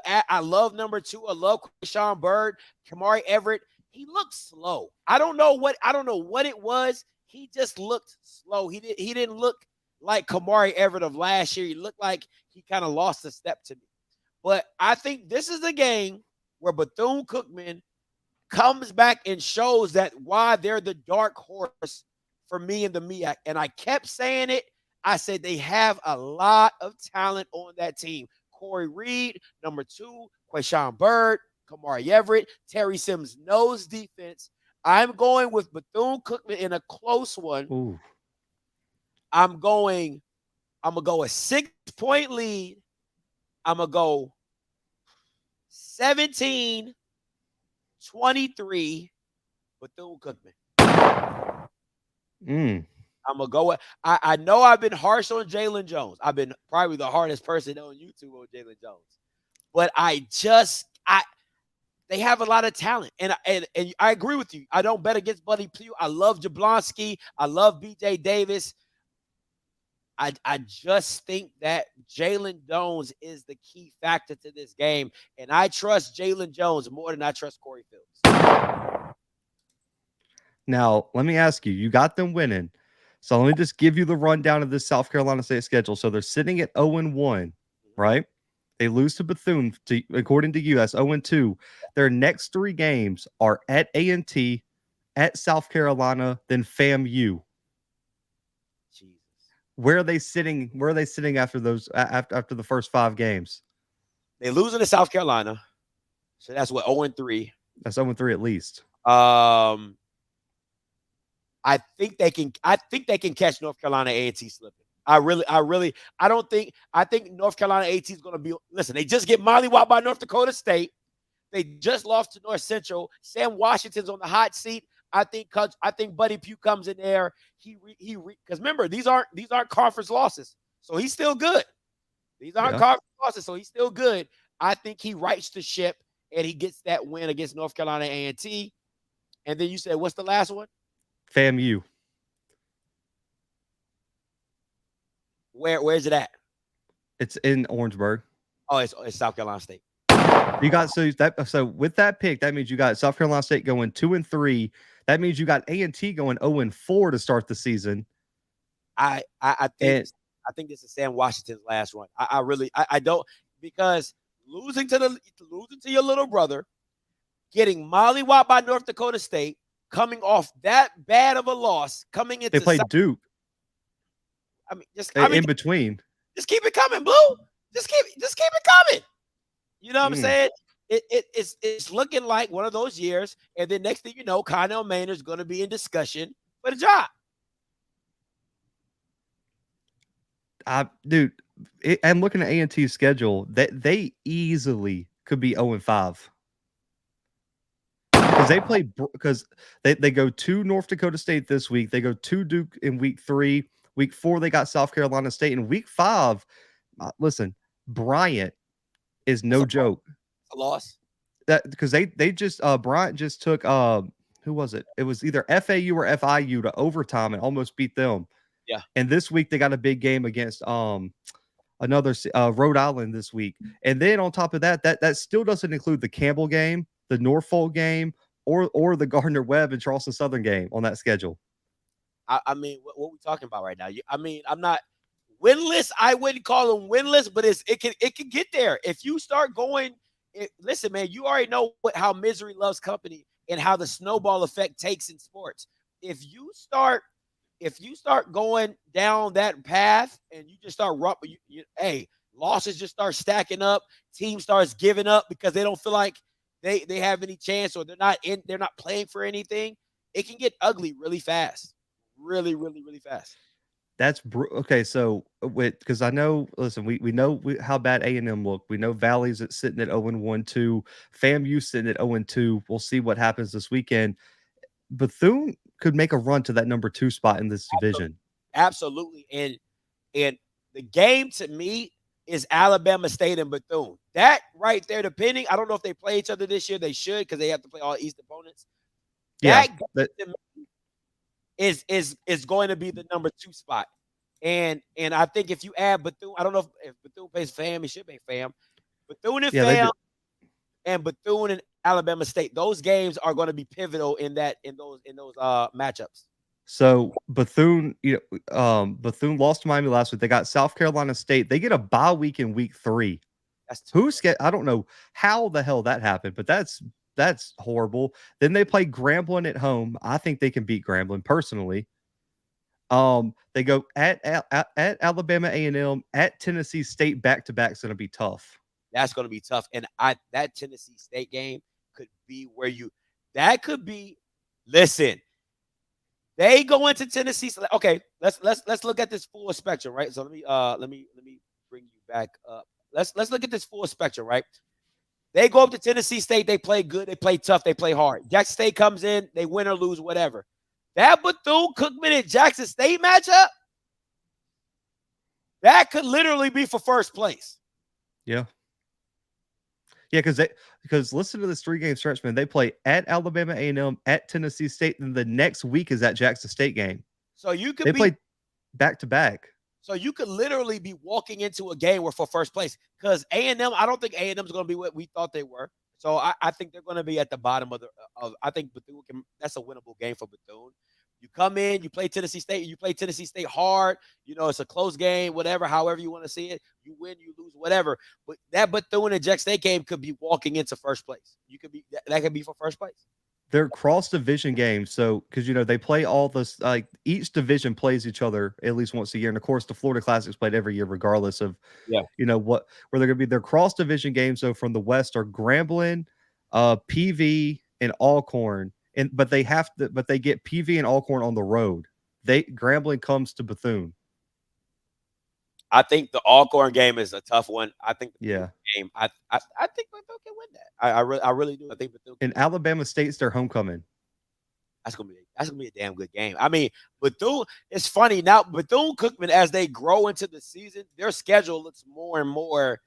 number 2. I love Sean Bird, Kamari Everett. He looked slow. I don't know what it was. He just looked slow. He didn't look like Kamari Everett of last year. He looked like he kind of lost a step to me. But I think this is a game where Bethune-Cookman comes back and shows that why they're the dark horse for me and the MEAC. And I kept saying it. I said they have a lot of talent on that team. Corey Reed, number 2, Quayshawn Bird, Kamari Everett, Terry Simmons knows defense. I'm going with Bethune-Cookman in a close one. Ooh. I'm going to go a 6-point lead. I'm going to go 17-23 Bethune-Cookman. I'm going to go. I know I've been harsh on Jalen Jones. I've been probably the hardest person on YouTube on Jalen Jones. But they have a lot of talent. And I agree with you. I don't bet against Buddy Pugh. I love Jablonski. I love BJ Davis. I just think that Jalen Jones is the key factor to this game. And I trust Jalen Jones more than I trust Corey Fields. Now, let me ask you, you got them winning. So let me just give you the rundown of this South Carolina State schedule. So they're sitting at 0-1, right? They lose to Bethune, according to US, 0-2. Their next 3 games are at A&T, at South Carolina, then FAMU. Jesus. Where are they sitting? Where are they sitting after those? After the first 5 games? They losing to South Carolina, so that's what 0-3. That's 0-3 at least. I think they can catch North Carolina A&T slipping. I think North Carolina A&T is going to be, listen, they just get mollywopped by North Dakota State. They just lost to North Central. Sam Washington's on the hot seat. I think Buddy Pugh comes in there. Because remember, these aren't conference losses. So he's still good. These aren't conference losses, so he's still good. I think he rights the ship and he gets that win against North Carolina A&T. And then you said, what's the last one? FAMU. Where is it at? It's in Orangeburg. Oh, it's South Carolina State. You got so with that pick, that means you got South Carolina State going 2-3. That means you got A&T going 0-4 to start the season. I think this is Sam Washington's last one. I don't, because losing to your little brother, getting mollywopped by North Dakota State, coming off that bad of a loss, coming into they played Duke. In between. Just keep it coming, Blue. Just keep it coming. You know what I'm saying? It's looking like one of those years, and then next thing you know, Connell Maynard's going to be in discussion for the job. Dude, I'm looking at A&T's schedule. That they easily could be 0-5 because they go to North Dakota State this week. They go to Duke in week 3. Week 4, they got South Carolina State. In week 5, listen, Bryant is no joke. A loss. That because they just Bryant just took who was it? It was either FAU or FIU to overtime and almost beat them. Yeah. And this week they got a big game against another Rhode Island this week. And then on top of that still doesn't include the Campbell game, the Norfolk game, or the Gardner Webb and Charleston Southern game on that schedule. I mean, what are we talking about right now? I'm not winless. I wouldn't call them winless, but it can get there. If you start going, listen, man, you already know how misery loves company and how the snowball effect takes in sports. If you start going down that path and you just start losses just start stacking up, team starts giving up because they don't feel like they have any chance or they're not playing for anything, it can get ugly really fast. Really, really, really fast. That's okay. So because I know, listen, we know how bad A&M look. We know Valley's sitting at 0-1 too. FAMU sitting at 0-2. We'll see what happens this weekend. Bethune could make a run to that number 2 spot in this division. Absolutely. And the game to me is Alabama State and Bethune. That right there, depending, I don't know if they play each other this year. They should, because they have to play all East opponents. Is going to be the number 2 spot. And I think if you add Bethune, I don't know if Bethune plays FAM, it should be FAM. Bethune and FAM and Bethune and Alabama State, those games are going to be pivotal in those matchups. So Bethune, Bethune lost to Miami last week. They got South Carolina State. They get a bye week in week 3. I don't know how the hell that happened, but that's horrible. Then they play Grambling at home. I think they can beat Grambling personally. They go at Alabama A&M, at Tennessee State back-to-back is going to be tough. That's going to be tough. And that Tennessee State game could be where that could be, listen, they go into Tennessee. Okay, let's look at this full spectrum, right? So let me bring you back up. Let's look at this full spectrum, right? They go up to Tennessee State, they play good, they play tough, they play hard. Jackson State comes in, they win or lose, whatever. That Bethune-Cookman and Jackson State matchup, that could literally be for first place. Yeah. Yeah, because listen to this 3-game stretch, man. They play at Alabama A&M, at Tennessee State, and the next week is that Jackson State game. So you could they play back to back. So you could literally be walking into a game where for first place, because A&M, I don't think A&M is going to be what we thought they were. So I think they're going to be at the bottom of I think Bethune that's a winnable game for Bethune. You come in, you play Tennessee State, you play Tennessee State hard. You know, it's a close game, whatever, however you want to see it. You win, you lose, whatever. But that Bethune and Jackson State game could be walking into first place. That could be for first place. They're cross-division games, so because they play all this, like each division plays each other at least once a year, and of course the Florida Classic's played every year, regardless of where they're going to be. Their cross-division games, so from the West are Grambling, PV, and Alcorn, but they get PV and Alcorn on the road. Grambling comes to Bethune. I think the Alcorn game is a tough one. I think the game. I think Bethune can win that. I really do. I think Bethune. And Alabama State's their homecoming. That's gonna be a damn good game. I mean, Bethune. It's funny now. Bethune-Cookman, as they grow into the season, their schedule looks more and more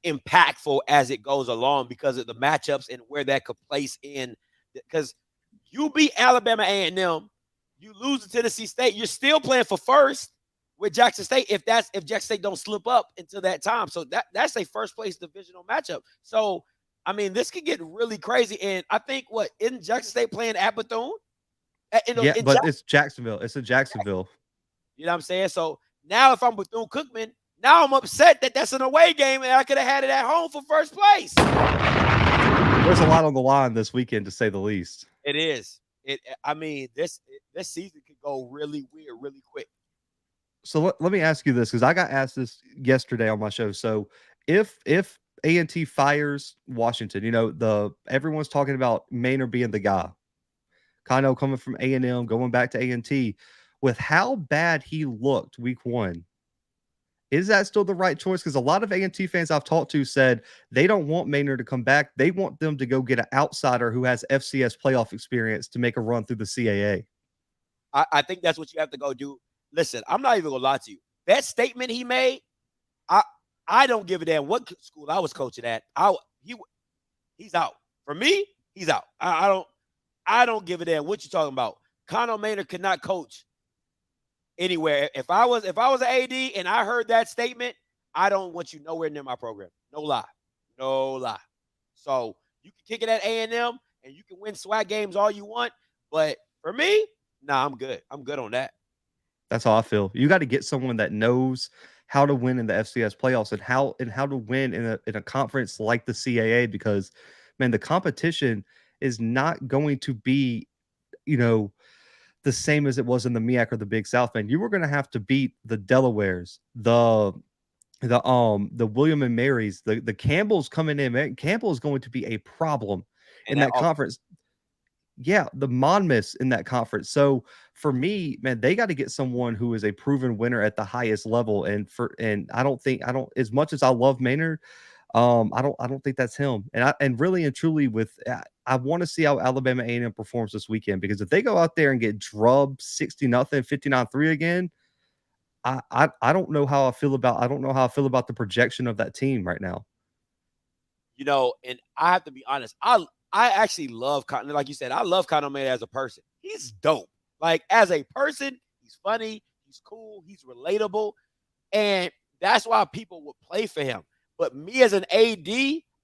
impactful as it goes along because of the matchups and where that could place in. Because you beat Alabama A&M, you lose to Tennessee State, you're still playing for first with Jackson State if Jackson State don't slip up until that time. So that's a first place divisional matchup. So I mean, this could get really crazy. And I think isn't Jackson State playing at Bethune? It's Jacksonville. It's in Jacksonville. You know what I'm saying? So now if I'm Bethune-Cookman, now I'm upset that that's an away game and I could have had it at home for first place. There's a lot on the line this weekend, to say the least. It is. I mean, this season could go really weird, really quick. So let me ask you this, because I got asked this yesterday on my show. So if A&T fires Washington, everyone's talking about Maynard being the guy. Kano coming from A&M, going back to A&T. With how bad he looked week 1, is that still the right choice? Because a lot of A&T fans I've talked to said they don't want Maynard to come back. They want them to go get an outsider who has FCS playoff experience to make a run through the CAA. I think that's what you have to go do. Listen, I'm not even going to lie to you. That statement he made, I don't give a damn what school I was coaching at. He's out. For me, he's out. I don't give a damn what you're talking about. Conor Maynard could not coach anywhere. If I was an AD and I heard that statement, I don't want you nowhere near my program. No lie. So you can kick it at A&M and you can win SWAC games all you want, but for me, nah, I'm good. I'm good on that. That's how I feel. You got to get someone that knows how to win in the FCS playoffs and how to win in a conference like the CAA, because man, the competition is not going to be, the same as it was in the MEAC or the Big South. Man, you were going to have to beat the Delawares, the William and Marys, the Campbells coming in. Man, Campbell is going to be a problem in that conference. Yeah, the Monmouths in that conference. So for me, man, they got to get someone who is a proven winner at the highest level. And I don't as much as I love Maynard, I don't think that's him. And really and truly I want to see how Alabama A&M performs this weekend, because if they go out there and get drubbed 60-0, 59-3 again, I don't know how I feel about the projection of that team right now. And I have to be honest, I actually love Cotton. Like you said, I love Cotton Maynard as a person. He's dope. Like, as a person, he's funny, he's cool, he's relatable, and that's why people would play for him. But me as an AD,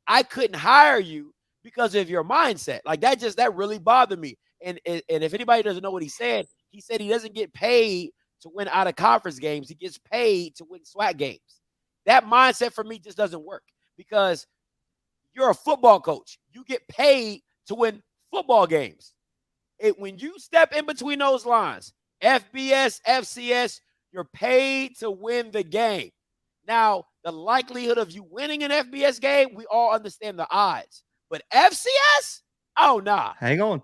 I couldn't hire you because of your mindset. Like, that really bothered me. And if anybody doesn't know what he said he doesn't get paid to win out of conference games. He gets paid to win SWAC games. That mindset for me just doesn't work, because you're a football coach. You get paid to win football games. When you step in between those lines, FBS, FCS, you're paid to win the game. Now, the likelihood of you winning an FBS game, we all understand the odds. But FCS? Oh, nah. Hang on.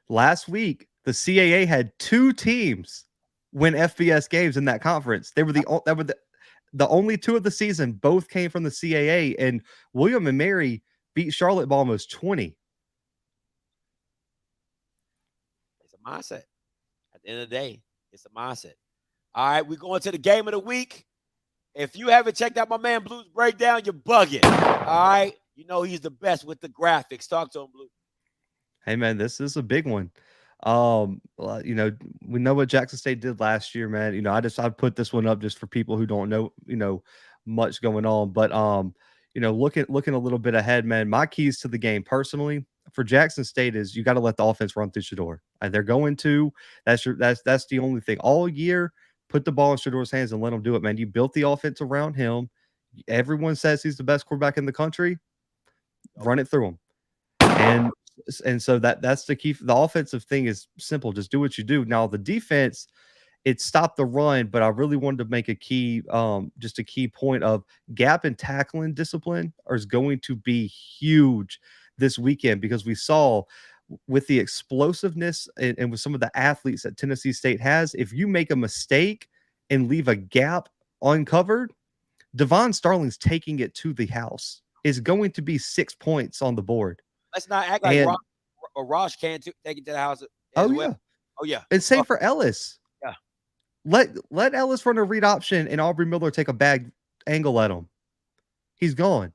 Last week, the CAA had 2 teams win FBS games in that conference. They were the only 2 of the season. Both came from the CAA, and William and Mary beat Charlotte by almost 20. It's a mindset. At the end of the day, it's a mindset. All right, we're going to the game of the week. If you haven't checked out my man Blue's breakdown, you're bugging. All right, you know he's the best with the graphics. Talk to him, Blue. Hey man, this is a big one. We know what Jackson State did last year, man. I put this one up just for people who don't know, much going on. But looking a little bit ahead, man. My keys to the game personally for Jackson State is you got to let the offense run through Shedeur. They're going to. That's the only thing all year. Put the ball in Shedeur's hands and let him do it, man. You built the offense around him. Everyone says he's the best quarterback in the country. Run it through him. And so that's the key. The offensive thing is simple. Just do what you do. Now the defense, it stopped the run, but I really wanted to make a key point of gap and tackling discipline is going to be huge this weekend, because we saw with the explosiveness and with some of the athletes that Tennessee State has, if you make a mistake and leave a gap uncovered, Devon Starling's taking it to the house. Is going to be 6 points on the board. Let's not act like Rosh can't take it to the house as well. Oh, yeah. And same for Ellis. Yeah. Let Ellis run a read option and Aubrey Miller take a bag angle at him. He's gone.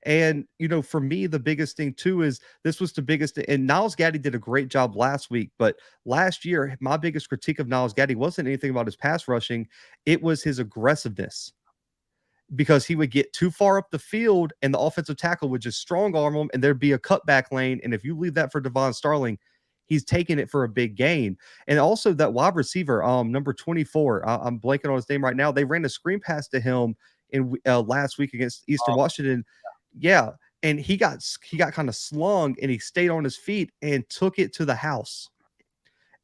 And, for me, the biggest thing, too, is this was the biggest. And Niles Gaddy did a great job last week. But last year, my biggest critique of Niles Gaddy wasn't anything about his pass rushing. It was his aggressiveness. Because he would get too far up the field and the offensive tackle would just strong arm him and there'd be a cutback lane. And if you leave that for Devon Starling, he's taking it for a big gain. And also that wide receiver, number 24, I'm blanking on his name right now. They ran a screen pass to him in last week against Eastern Washington. Yeah. And he got kind of slung and he stayed on his feet and took it to the house.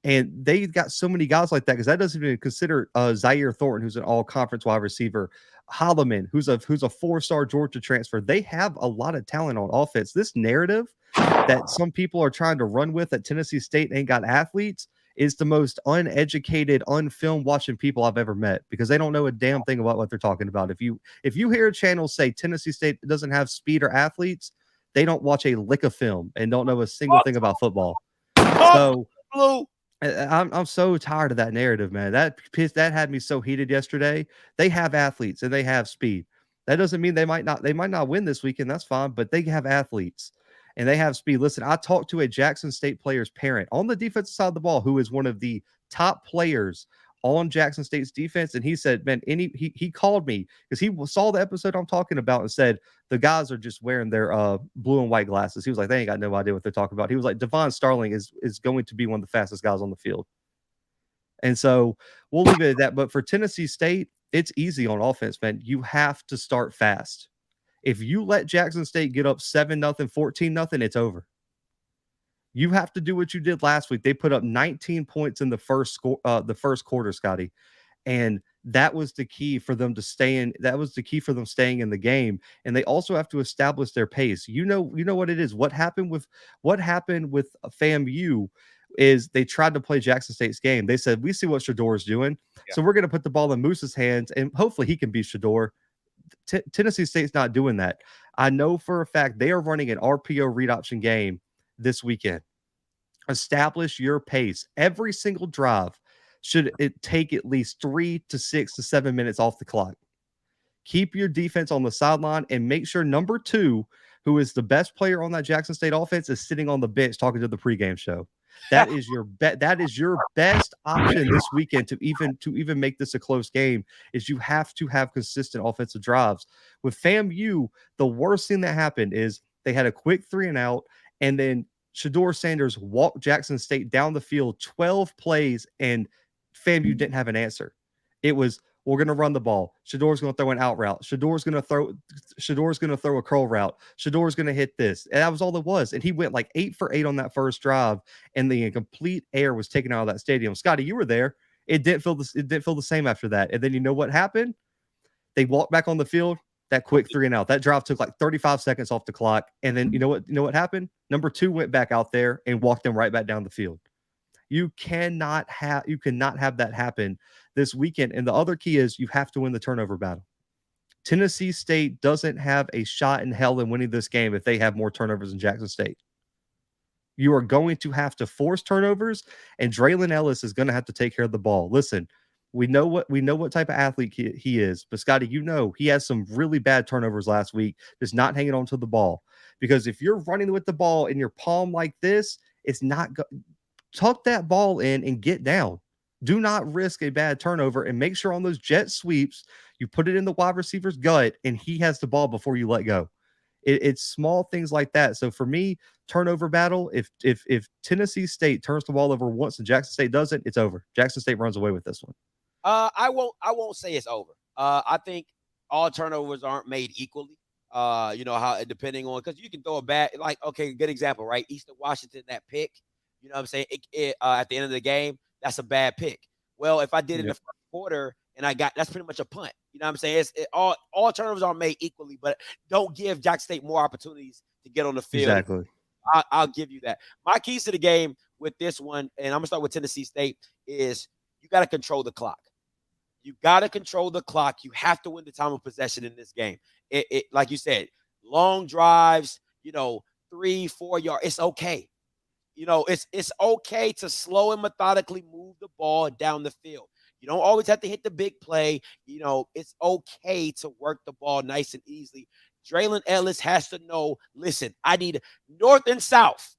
And they got so many guys like that, because that doesn't even consider Zaire Thornton, who's an all-conference wide receiver, Holloman, who's a 4-star Georgia transfer. They have a lot of talent on offense. This narrative that some people are trying to run with that Tennessee State ain't got athletes is the most uneducated, unfilmed watching people I've ever met, because they don't know a damn thing about what they're talking about. If you hear a channel say Tennessee State doesn't have speed or athletes, they don't watch a lick of film and don't know a single thing about football. So I'm so tired of that narrative, man. That had me so heated yesterday. They have athletes and they have speed. That doesn't mean they might not win this weekend. That's fine, but they have athletes and they have speed. Listen, I talked to a Jackson State player's parent on the defensive side of the ball, who is one of the top players on Jackson State's defense, and he said, man, he called me because he saw the episode I'm talking about and said the guys are just wearing their blue and white glasses. He was like, they ain't got no idea what they're talking about. He was like, Devon Starling is going to be one of the fastest guys on the field. And so we'll leave it at that. But for Tennessee State, it's easy on offense, man. You have to start fast. If you let Jackson State get up 7-0, 14-0, it's over. You have to do what you did last week. They put up 19 points in the first quarter, Scotty. And that was the key for them to stay in. That was the key for them staying in the game. And they also have to establish their pace. You know what it is. What happened with FAMU is they tried to play Jackson State's game. They said, we see what Shedeur's doing. Yeah. So we're going to put the ball in Moose's hands and hopefully he can beat Shedeur. Tennessee State's not doing that. I know for a fact they are running an RPO read option game this weekend. Establish your pace. Every single drive should it take at least 3 to 6 to 7 minutes off the clock. Keep your defense on the sideline and make sure number 2, who is the best player on that Jackson State offense, is sitting on the bench talking to the pregame show. That is your that is your best option this weekend to even make this a close game. Is you have to have consistent offensive drives. With FAMU, the worst thing that happened is they had a quick 3 and out, and then Shedeur Sanders walked Jackson State down the field 12 plays, and FAMU didn't have an answer. It was We're going to run the ball. Shador's going to throw an out route. Shador's going to throw a curl route. Shador's going to hit this. And that was all it was. And he went like 8 for 8 on that first drive, and the complete air was taken out of that stadium. Scotty, you were there. It didn't feel the same after that. And then you know what happened? They walked back on the field. That quick 3 and out. That drive took like 35 seconds off the clock. And then you know what happened? Number 2 went back out there and walked them right back down the field. You cannot have that happen this weekend. And the other key is you have to win the turnover battle. Tennessee State doesn't have a shot in hell in winning this game if they have more turnovers than Jackson State. You are going to have to force turnovers, and Draylon Ellis is going to have to take care of the ball. Listen, we know what type of athlete he is, but Scotty, he has some really bad turnovers last week, just not hanging on to the ball. Because if you're running with the ball in your palm like this, it's not tuck that ball in and get down. Do not risk a bad turnover, and make sure on those jet sweeps, you put it in the wide receiver's gut and he has the ball before you let go. It's small things like that. So for me, turnover battle, if Tennessee State turns the ball over once and Jackson State doesn't, it's over. Jackson State runs away with this one. I won't say it's over. I think all turnovers aren't made equally. How depending on, because you can throw a bad, like, okay, good example, right? Eastern Washington, that pick, you know what I'm saying? At the end of the game, that's a bad pick. Well, if I did it in the first quarter and that's pretty much a punt. You know what I'm saying? All turnovers aren't made equally, but don't give Jackson State more opportunities to get on the field. Exactly. I'll give you that. My keys to the game with this one, and I'm going to start with Tennessee State, is you got to control the clock. You got to control the clock. You have to win the time of possession in this game. It like you said, long drives, 3-4 yards. It's okay. It's okay to slow and methodically move the ball down the field. You don't always have to hit the big play. It's okay to work the ball nice and easily. Draylon Ellis has to know, listen, I need north and south.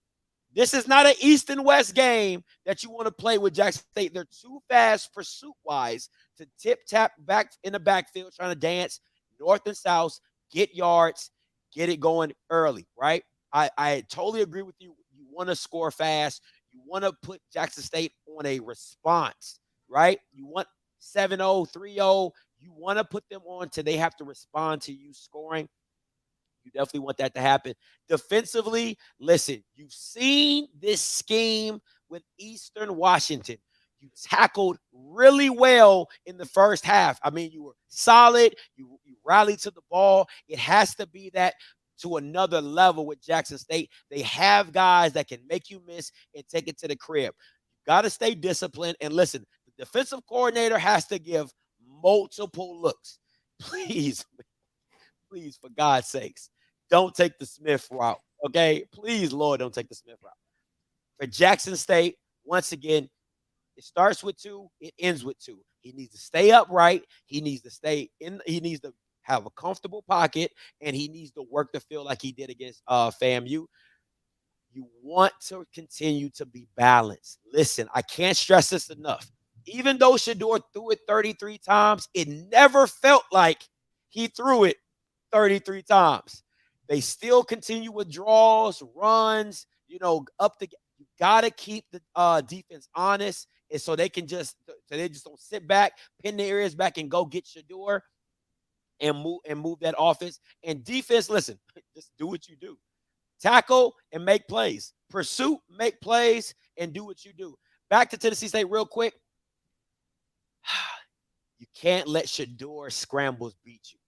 This is not an east and west game that you want to play with Jackson State. They're too fast pursuit-wise to tip-tap back in the backfield trying to dance north and south, get yards, get it going early, right? I totally agree with you. You want to score fast. You want to put Jackson State on a response, right? You want 7-0, 3-0. You want to put them on till they have to respond to you scoring. You definitely want that to happen. Defensively, listen, you've seen this scheme with Eastern Washington. You tackled really well in the first half. I mean, you were solid. You rallied to the ball. It has to be that to another level with Jackson State. They have guys that can make you miss and take it to the crib. You got to stay disciplined. And listen, the defensive coordinator has to give multiple looks. Please, for God's sakes, don't take the Smith route, okay? Please, Lord, don't take the Smith route. For Jackson State, once again, it starts with 2, it ends with 2. He needs to stay upright. He needs to stay in. He needs to have a comfortable pocket, and he needs to work the field like he did against FAMU. You want to continue to be balanced. Listen, I can't stress this enough. Even though Shador threw it 33 times, it never felt like he threw it 33 times. They still continue with draws, runs, up the. You got to keep the defense honest, and so they just don't sit back, pin their ears back, and go get Shador and move that offense. And defense, listen, just do what you do. Tackle and make plays. Pursuit, make plays, and do what you do. Back to Tennessee State real quick. You can't let Shador scrambles beat you.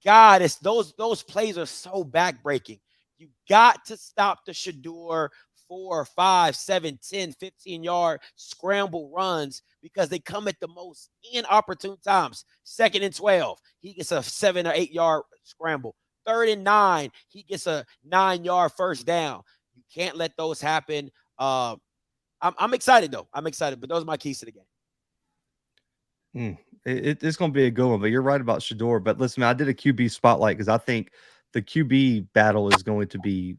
God, it's those plays are so backbreaking. You got to stop the Shador 4, 5, 7, 10, 15-yard scramble runs because they come at the most inopportune times. 2nd and 12, he gets a 7 or 8-yard scramble. 3rd and 9, he gets a 9-yard first down. You can't let those happen. I'm excited, though. I'm excited, but those are my keys to the game. It's going to be a good one, but you're right about Shador. But listen, man, I did a QB spotlight because I think the QB battle is going to be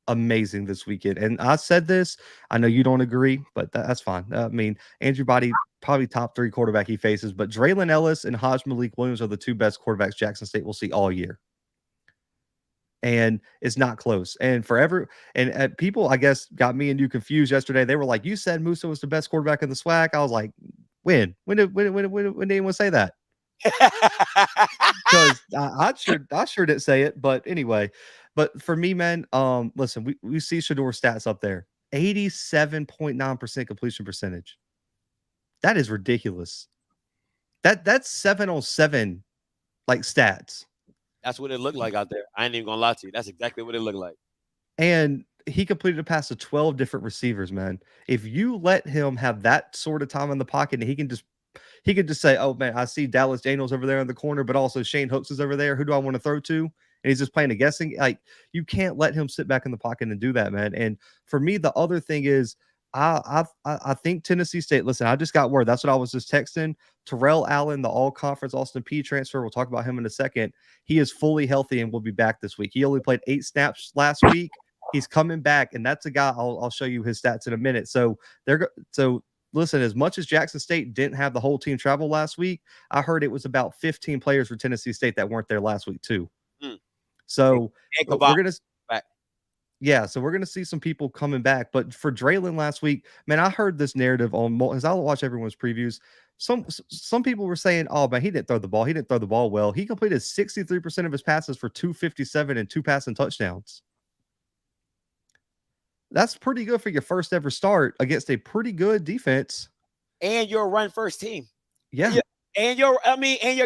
amazing this weekend. And I said this, I know you don't agree, but that's fine. I mean, Andrew Body, probably top 3 quarterback he faces, but Draylon Ellis and Hajj Malik Williams are the 2 best quarterbacks Jackson State will see all year. And it's not close. And people, I guess, got me and you confused yesterday. They were like, you said Musa was the best quarterback in the SWAC. I was like, When did anyone say that? Because I sure didn't say it, but anyway. But for me, man, listen, we see Shador's stats up there. 87.9% completion percentage. That is ridiculous. That's 7 on 7 like stats. That's what it looked like out there. I ain't even gonna lie to you. That's exactly what it looked like. And he completed a pass to 12 different receivers, man. If you let him have that sort of time in the pocket, and he could just say, "Oh man, I see Dallas Daniels over there in the corner, but also Shane Hooks is over there. Who do I want to throw to?" And he's just playing a guessing. Like, you can't let him sit back in the pocket and do that, man. And for me, the other thing is, I think Tennessee State. Listen, I just got word. That's what I was just texting. Terrell Allen, the all-conference Austin Peay transfer. We'll talk about him in a second. He is fully healthy and will be back this week. He only played 8 snaps last week. He's coming back, and that's a guy. I'll show you his stats in a minute. So listen, as much as Jackson State didn't have the whole team travel last week, I heard it was about 15 players for Tennessee State that weren't there last week too. So we're gonna, so we're gonna see some people coming back. But for Draylon last week, man, I heard this narrative on as I watch everyone's previews. Some people were saying, "Oh man, he didn't throw the ball. He didn't throw the ball well. He completed 63% of his passes for 257 and 2 passing touchdowns." That's pretty good for your first ever start against a pretty good defense. And your run first team. Yeah. And your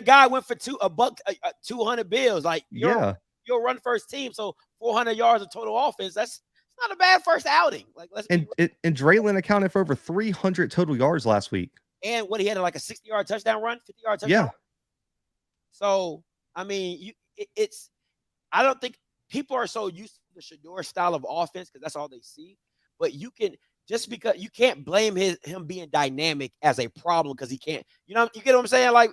guy went for $200 bills. Like your run first team. So 400 yards of total offense. That's not a bad first outing. Like and Draylon accounted for over 300 total yards last week. And what he had like a 60-yard touchdown run, 50-yard touchdown. Yeah. So I mean, I don't think people are so used to the Shador style of offense because that's all they see. But you can't blame him being dynamic as a problem because he can't. You get what I'm saying? Like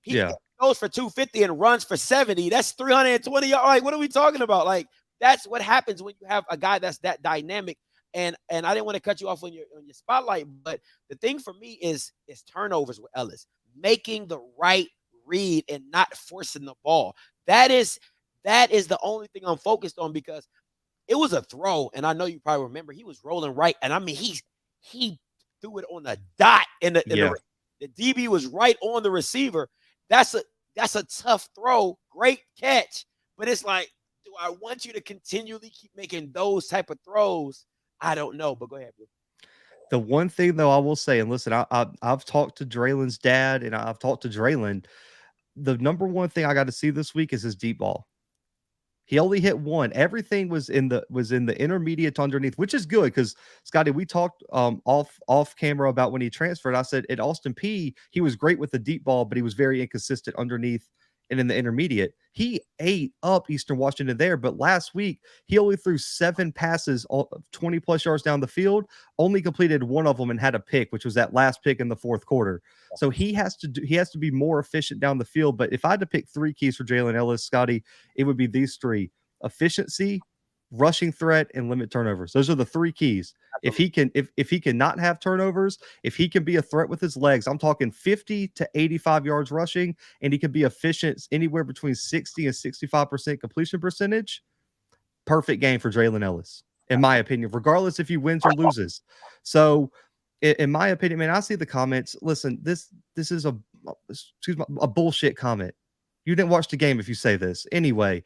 he goes for 250 and runs for 70. That's 320 yards. Like, what are we talking about? Like, that's what happens when you have a guy that's that dynamic. And I didn't want to cut you off on your spotlight, but the thing for me is turnovers with Ellis, making the right read and not forcing the ball. That is the only thing I'm focused on because it was a throw, and I know you probably remember he was rolling right, and I mean he threw it on the dot, and the DB was right on the receiver. That's a tough throw, great catch, but it's like, do I want you to continually keep making those type of throws? I don't know, but go ahead, bro. The one thing though I will say, and listen, I've talked to Draylon's dad, and I've talked to Draylon. The number one thing I got to see this week is his deep ball. He only hit one. Everything was in the intermediate to underneath, which is good because Scotty, we talked off camera about when he transferred. I said at Austin Peay, he was great with the deep ball, but he was very inconsistent underneath and in the intermediate. He ate up Eastern Washington there, but last week he only threw 7 passes 20 plus yards down the field, only completed one of them and had a pick, which was that last pick in the 4th quarter. So he has to be more efficient down the field. But if I had to pick 3 keys for Jalen Ellis, Scotty, it would be these 3: efficiency, rushing threat, and limit turnovers. Those are the 3 keys. If he can not have turnovers, if he can be a threat with his legs, I'm talking 50 to 85 yards rushing, and he can be efficient anywhere between 60 and 65% completion percentage. Perfect game for Jalen Ellis, in my opinion, regardless if he wins or loses. So, in my opinion, man, I see the comments. Listen, this is a bullshit comment. You didn't watch the game if you say this. Anyway,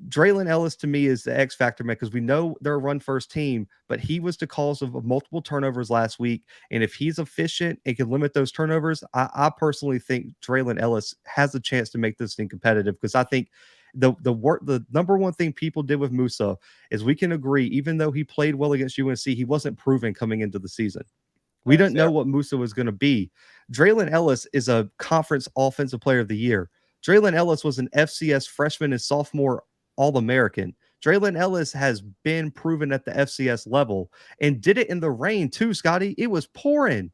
Draylon Ellis to me is the X factor, man, because we know they're a run first team, but he was the cause of multiple turnovers last week. And if he's efficient and can limit those turnovers, I personally think Draylon Ellis has a chance to make this thing competitive, because I think the number one thing people did with Musa is, we can agree, even though he played well against UNC, he wasn't proven coming into the season. We didn't know what Musa was going to be. Draylon Ellis is a conference offensive player of the year. Draylon Ellis was an FCS freshman and sophomore All-American. Draylon Ellis has been proven at the FCS level and did it in the rain too, Scotty. It was pouring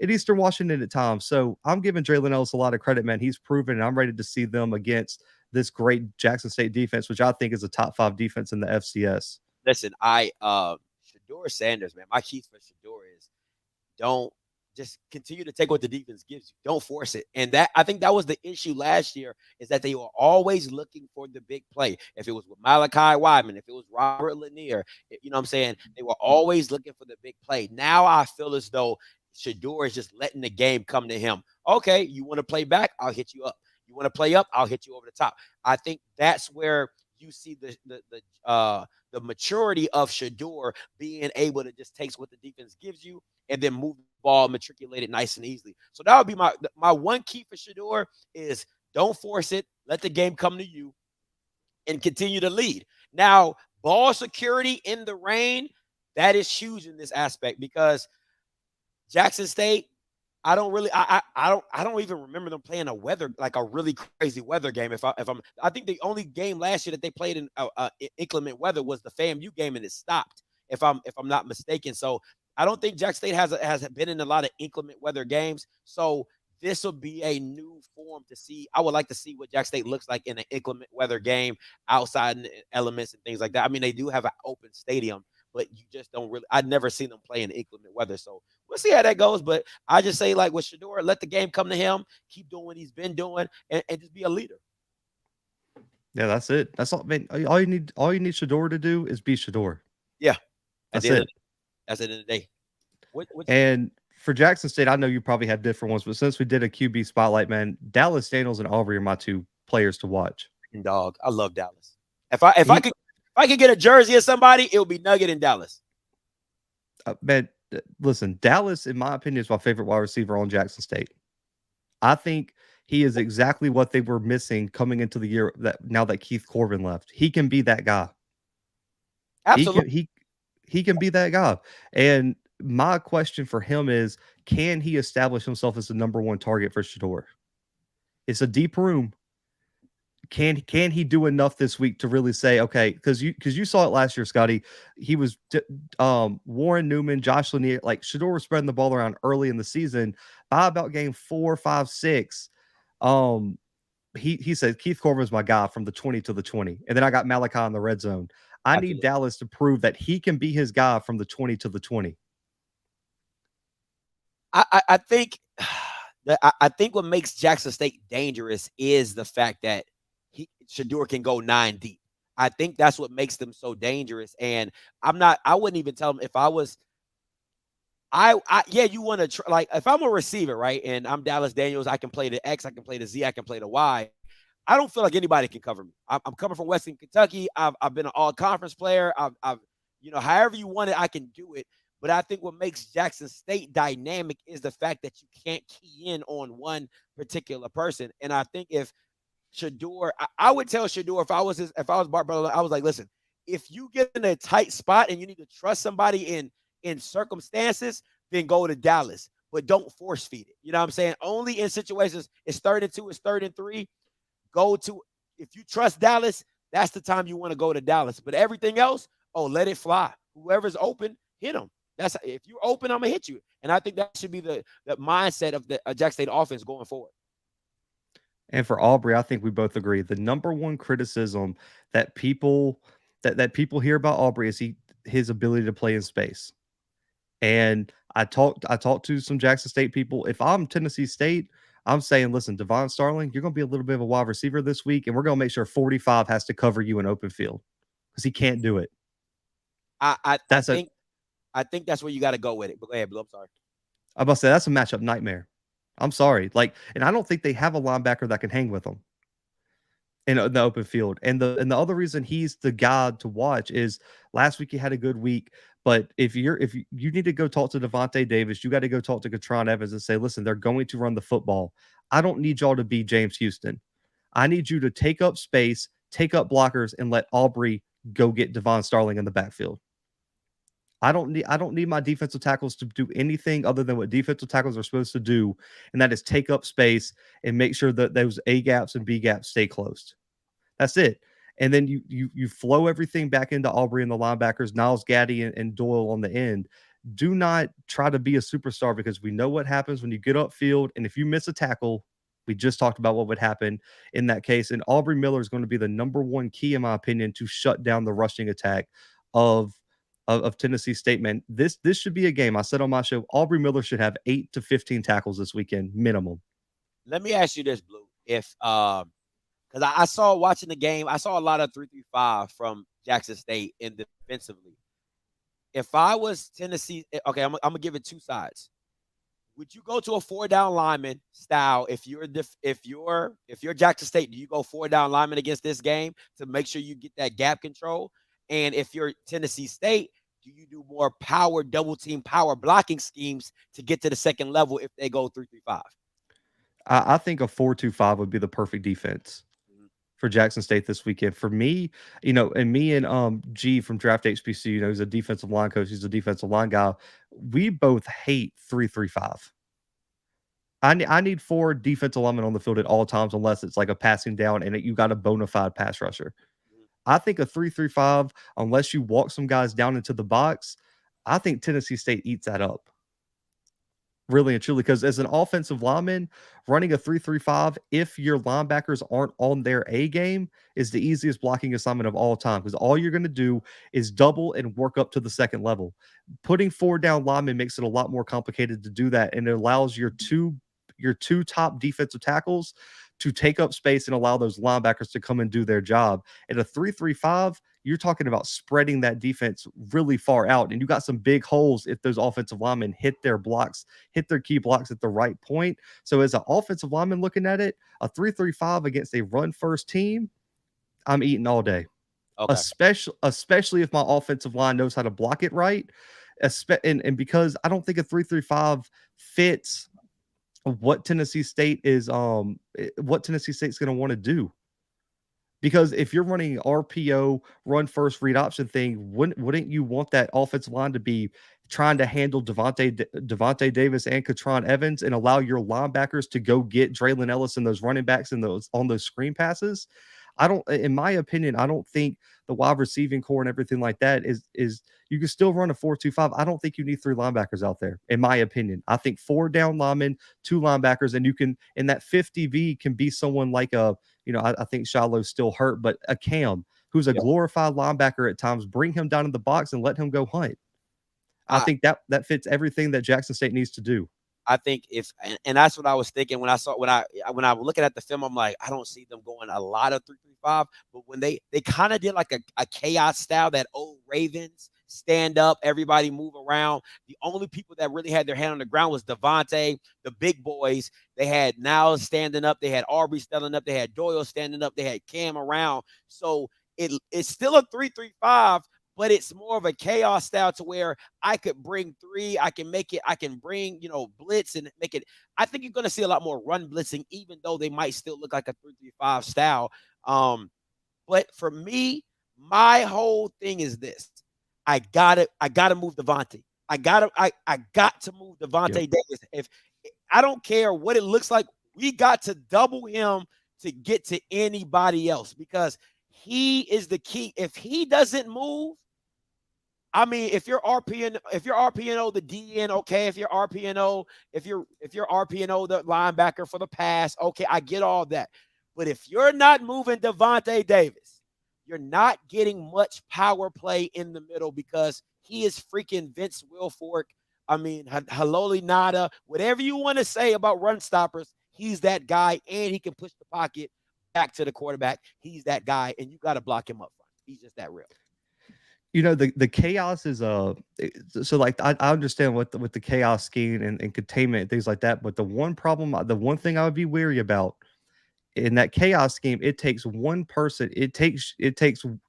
at Eastern Washington at times. So I'm giving Draylon Ellis a lot of credit, man. He's proven, and I'm ready to see them against this great Jackson State defense, which I think is a top 5 defense in the FCS. Listen, Shador Sanders, man, my keys for Shador is, don't just continue to take what the defense gives you. Don't force it. And that, I think that was the issue last year, is that they were always looking for the big play. If it was with Malachi Wideman, if it was Robert Lanier, you know what I'm saying? They were always looking for the big play. Now I feel as though Shador is just letting the game come to him. Okay, you want to play back? I'll hit you up. You want to play up? I'll hit you over the top. I think that's where you see the maturity of Shador being able to just take what the defense gives you and then move the ball, matriculate it nice and easily. So that would be my one key for Shador is don't force it. Let the game come to you and continue to lead. Now, ball security in the rain, that is huge in this aspect because Jackson State, I don't even remember them playing a really crazy weather game. I think the only game last year that they played in inclement weather was the FAMU game, and it stopped. If I'm not mistaken, so I don't think Jackson State has been in a lot of inclement weather games. So this will be a new form to see. I would like to see what Jackson State looks like in an inclement weather game, outside elements and things like that. I mean, they do have an open stadium, but you just don't really. I've never seen them play in inclement weather, so we'll see how that goes. But I just say, like with Shador, let the game come to him, keep doing what he's been doing, and just be a leader. Yeah, that's it. That's all. Man, all you need Shador to do is be Shador. Yeah, that's it. That's the end of the day. And for Jackson State, I know you probably have different ones, but since we did a QB spotlight, man, Dallas Daniels and Aubrey are my two players to watch. Dog, I love Dallas. If I could get a jersey of somebody, it would be Nugget in Dallas. Man, listen, Dallas, in my opinion, is my favorite wide receiver on Jackson State. I think he is exactly what they were missing coming into the year now that Keith Corbin left. He can be that guy. Absolutely. He can be that guy. And my question for him is, can he establish himself as the number one target for Shador? It's a deep room. Can he do enough this week to really say, okay, because you saw it last year, Scotty. He was Warren Newman, Josh Lanier, like Shador was spreading the ball around early in the season. By about game 4, 5, 6, he said Keith Corbin was my guy from the 20 to the 20, and then I got Malachi in the red zone. I need Dallas to prove that he can be his guy from the 20 to the 20. I think what makes Jackson State dangerous is the fact that Shador can go 9 deep. I think that's what makes them so dangerous. And I wouldn't even tell them if I was, you want to try, like if I'm a receiver, right? And I'm Dallas Daniels, I can play the X, I can play the Z, I can play the Y. I don't feel like anybody can cover me. I'm coming from Western Kentucky. I've been an all-conference player. I've however you want it, I can do it. But I think what makes Jackson State dynamic is the fact that you can't key in on one particular person. And I think if Shador, I would tell Shador if I was Bart Butler, I was like, listen, if you get in a tight spot and you need to trust somebody in circumstances, then go to Dallas. But don't force feed it. You know what I'm saying? Only in situations it's 3rd and 2, it's 3rd and 3. If you trust Dallas, that's the time you want to go to Dallas. But everything else, let it fly. Whoever's open, hit them. If you're open, I'm gonna hit you. And I think that should be the mindset of the Jackson State offense going forward. And for Aubrey, I think we both agree. The number one criticism that people hear about Aubrey is his ability to play in space. And I talked to some Jackson State people. If I'm Tennessee State, I'm saying, listen, Devon Starling, you're going to be a little bit of a wide receiver this week, and we're going to make sure 45 has to cover you in open field because he can't do it. I think that's where you got to go with it. But go ahead, Blue. I'm sorry. I must say that's a matchup nightmare. I'm sorry. And I don't think they have a linebacker that can hang with them in the open field. And the other reason he's the guy to watch is last week he had a good week. But if you need to go talk to Devontae Davis, you got to go talk to Katron Evans and say, listen, they're going to run the football. I don't need y'all to be James Houston. I need you to take up space, take up blockers, and let Aubrey go get Devon Starling in the backfield. I don't need my defensive tackles to do anything other than what defensive tackles are supposed to do, and that is take up space and make sure that those A gaps and B gaps stay closed. That's it. And then you flow everything back into Aubrey and the linebackers, Niles Gaddy and Doyle on the end. Do not try to be a superstar because we know what happens when you get upfield, and if you miss a tackle, we just talked about what would happen in that case. And Aubrey Miller is going to be the number one key, in my opinion, to shut down the rushing attack of Tennessee State. Man, this should be a game. I said on my show, Aubrey Miller should have 8 to 15 tackles this weekend, minimum. Let me ask you this, Blue. If because I saw watching the game, I saw a lot of 3-3-5 from Jackson State in defensively. If I was Tennessee, okay, I'm gonna give it two sides. would you go to a 4-down lineman style if you're Jackson State? Do you go 4-down lineman against this game to make sure you get that gap control? And if you're Tennessee State, do you do more power double team power blocking schemes to get to the second level if they go 3-3-5? I think a 4-2-5 would be the perfect defense for Jackson State this weekend. For me, and me and G from Draft HBC, he's a defensive line coach, he's a defensive line guy. We both hate 3-3-5. I need 4 defensive linemen on the field at all times, unless it's like a passing down and you got a bona fide pass rusher. I think a 3-3-5, unless you walk some guys down into the box, I think Tennessee State eats that up. Really and truly, because as an offensive lineman, running a 3-3-5, if your linebackers aren't on their A game, is the easiest blocking assignment of all time, because all you're going to do is double and work up to the second level. Putting 4 down linemen makes it a lot more complicated to do that, and it allows your two top defensive tackles to take up space and allow those linebackers to come and do their job. At a 3-3-5, you're talking about spreading that defense really far out, and you got some big holes if those offensive linemen hit their key blocks at the right point. So as an offensive lineman looking at it, a 3-3-5 against a run-first team, I'm eating all day. Okay. Especially if my offensive line knows how to block it right, and because I don't think a 3-3-5 fits what Tennessee State is going to want to do. Because if you're running RPO, run first, read option thing, wouldn't you want that offensive line to be trying to handle Devontae Davis and Katron Evans and allow your linebackers to go get Draylon Ellis and those running backs and on those screen passes? In my opinion, I don't think the wide receiving core and everything like that is you can still run a 4-2-5. I don't think you need 3 linebackers out there, in my opinion. I think 4 down linemen, 2 linebackers, and you can, in that 50V can be someone like I think Shiloh's still hurt, but a Cam who's a glorified linebacker at times, bring him down in the box and let him go hunt. I think that fits everything that Jackson State needs to do. I think and that's what I was thinking when I was looking at the film. I'm like, I don't see them going a lot of 3-3-5, but when they kind of did like a chaos style, that old Ravens stand up, everybody move around. The only people that really had their hand on the ground was Devontae, the big boys. They had Niles standing up, they had Aubrey standing up, they had Doyle standing up, they had Cam around. So it's still a 3-3-5. But it's more of a chaos style to where I could bring 3. I can bring, blitz and make it. I think you're going to see a lot more run blitzing, even though they might still look like a 3-3-5 style. But for me, my whole thing is this. I gotta move Devontae. I got to move Devontae Davis. If I don't care what it looks like, we got to double him to get to anybody else, because he is the key. If he doesn't move, I mean, if you're RPNO the DN, okay. If you're RPNO the linebacker for the pass, okay, I get all that. But if you're not moving Devontae Davis, you're not getting much power play in the middle, because he is freaking Vince Wilfork. I mean, Haloli Nada, whatever you want to say about run stoppers, he's that guy, and he can push the pocket back to the quarterback. He's that guy, and you got to block him up front. He's just that real. The chaos is so like I understand what the chaos scheme and containment and things like that, but the one thing I would be weary about in that chaos scheme, it takes one person. It takes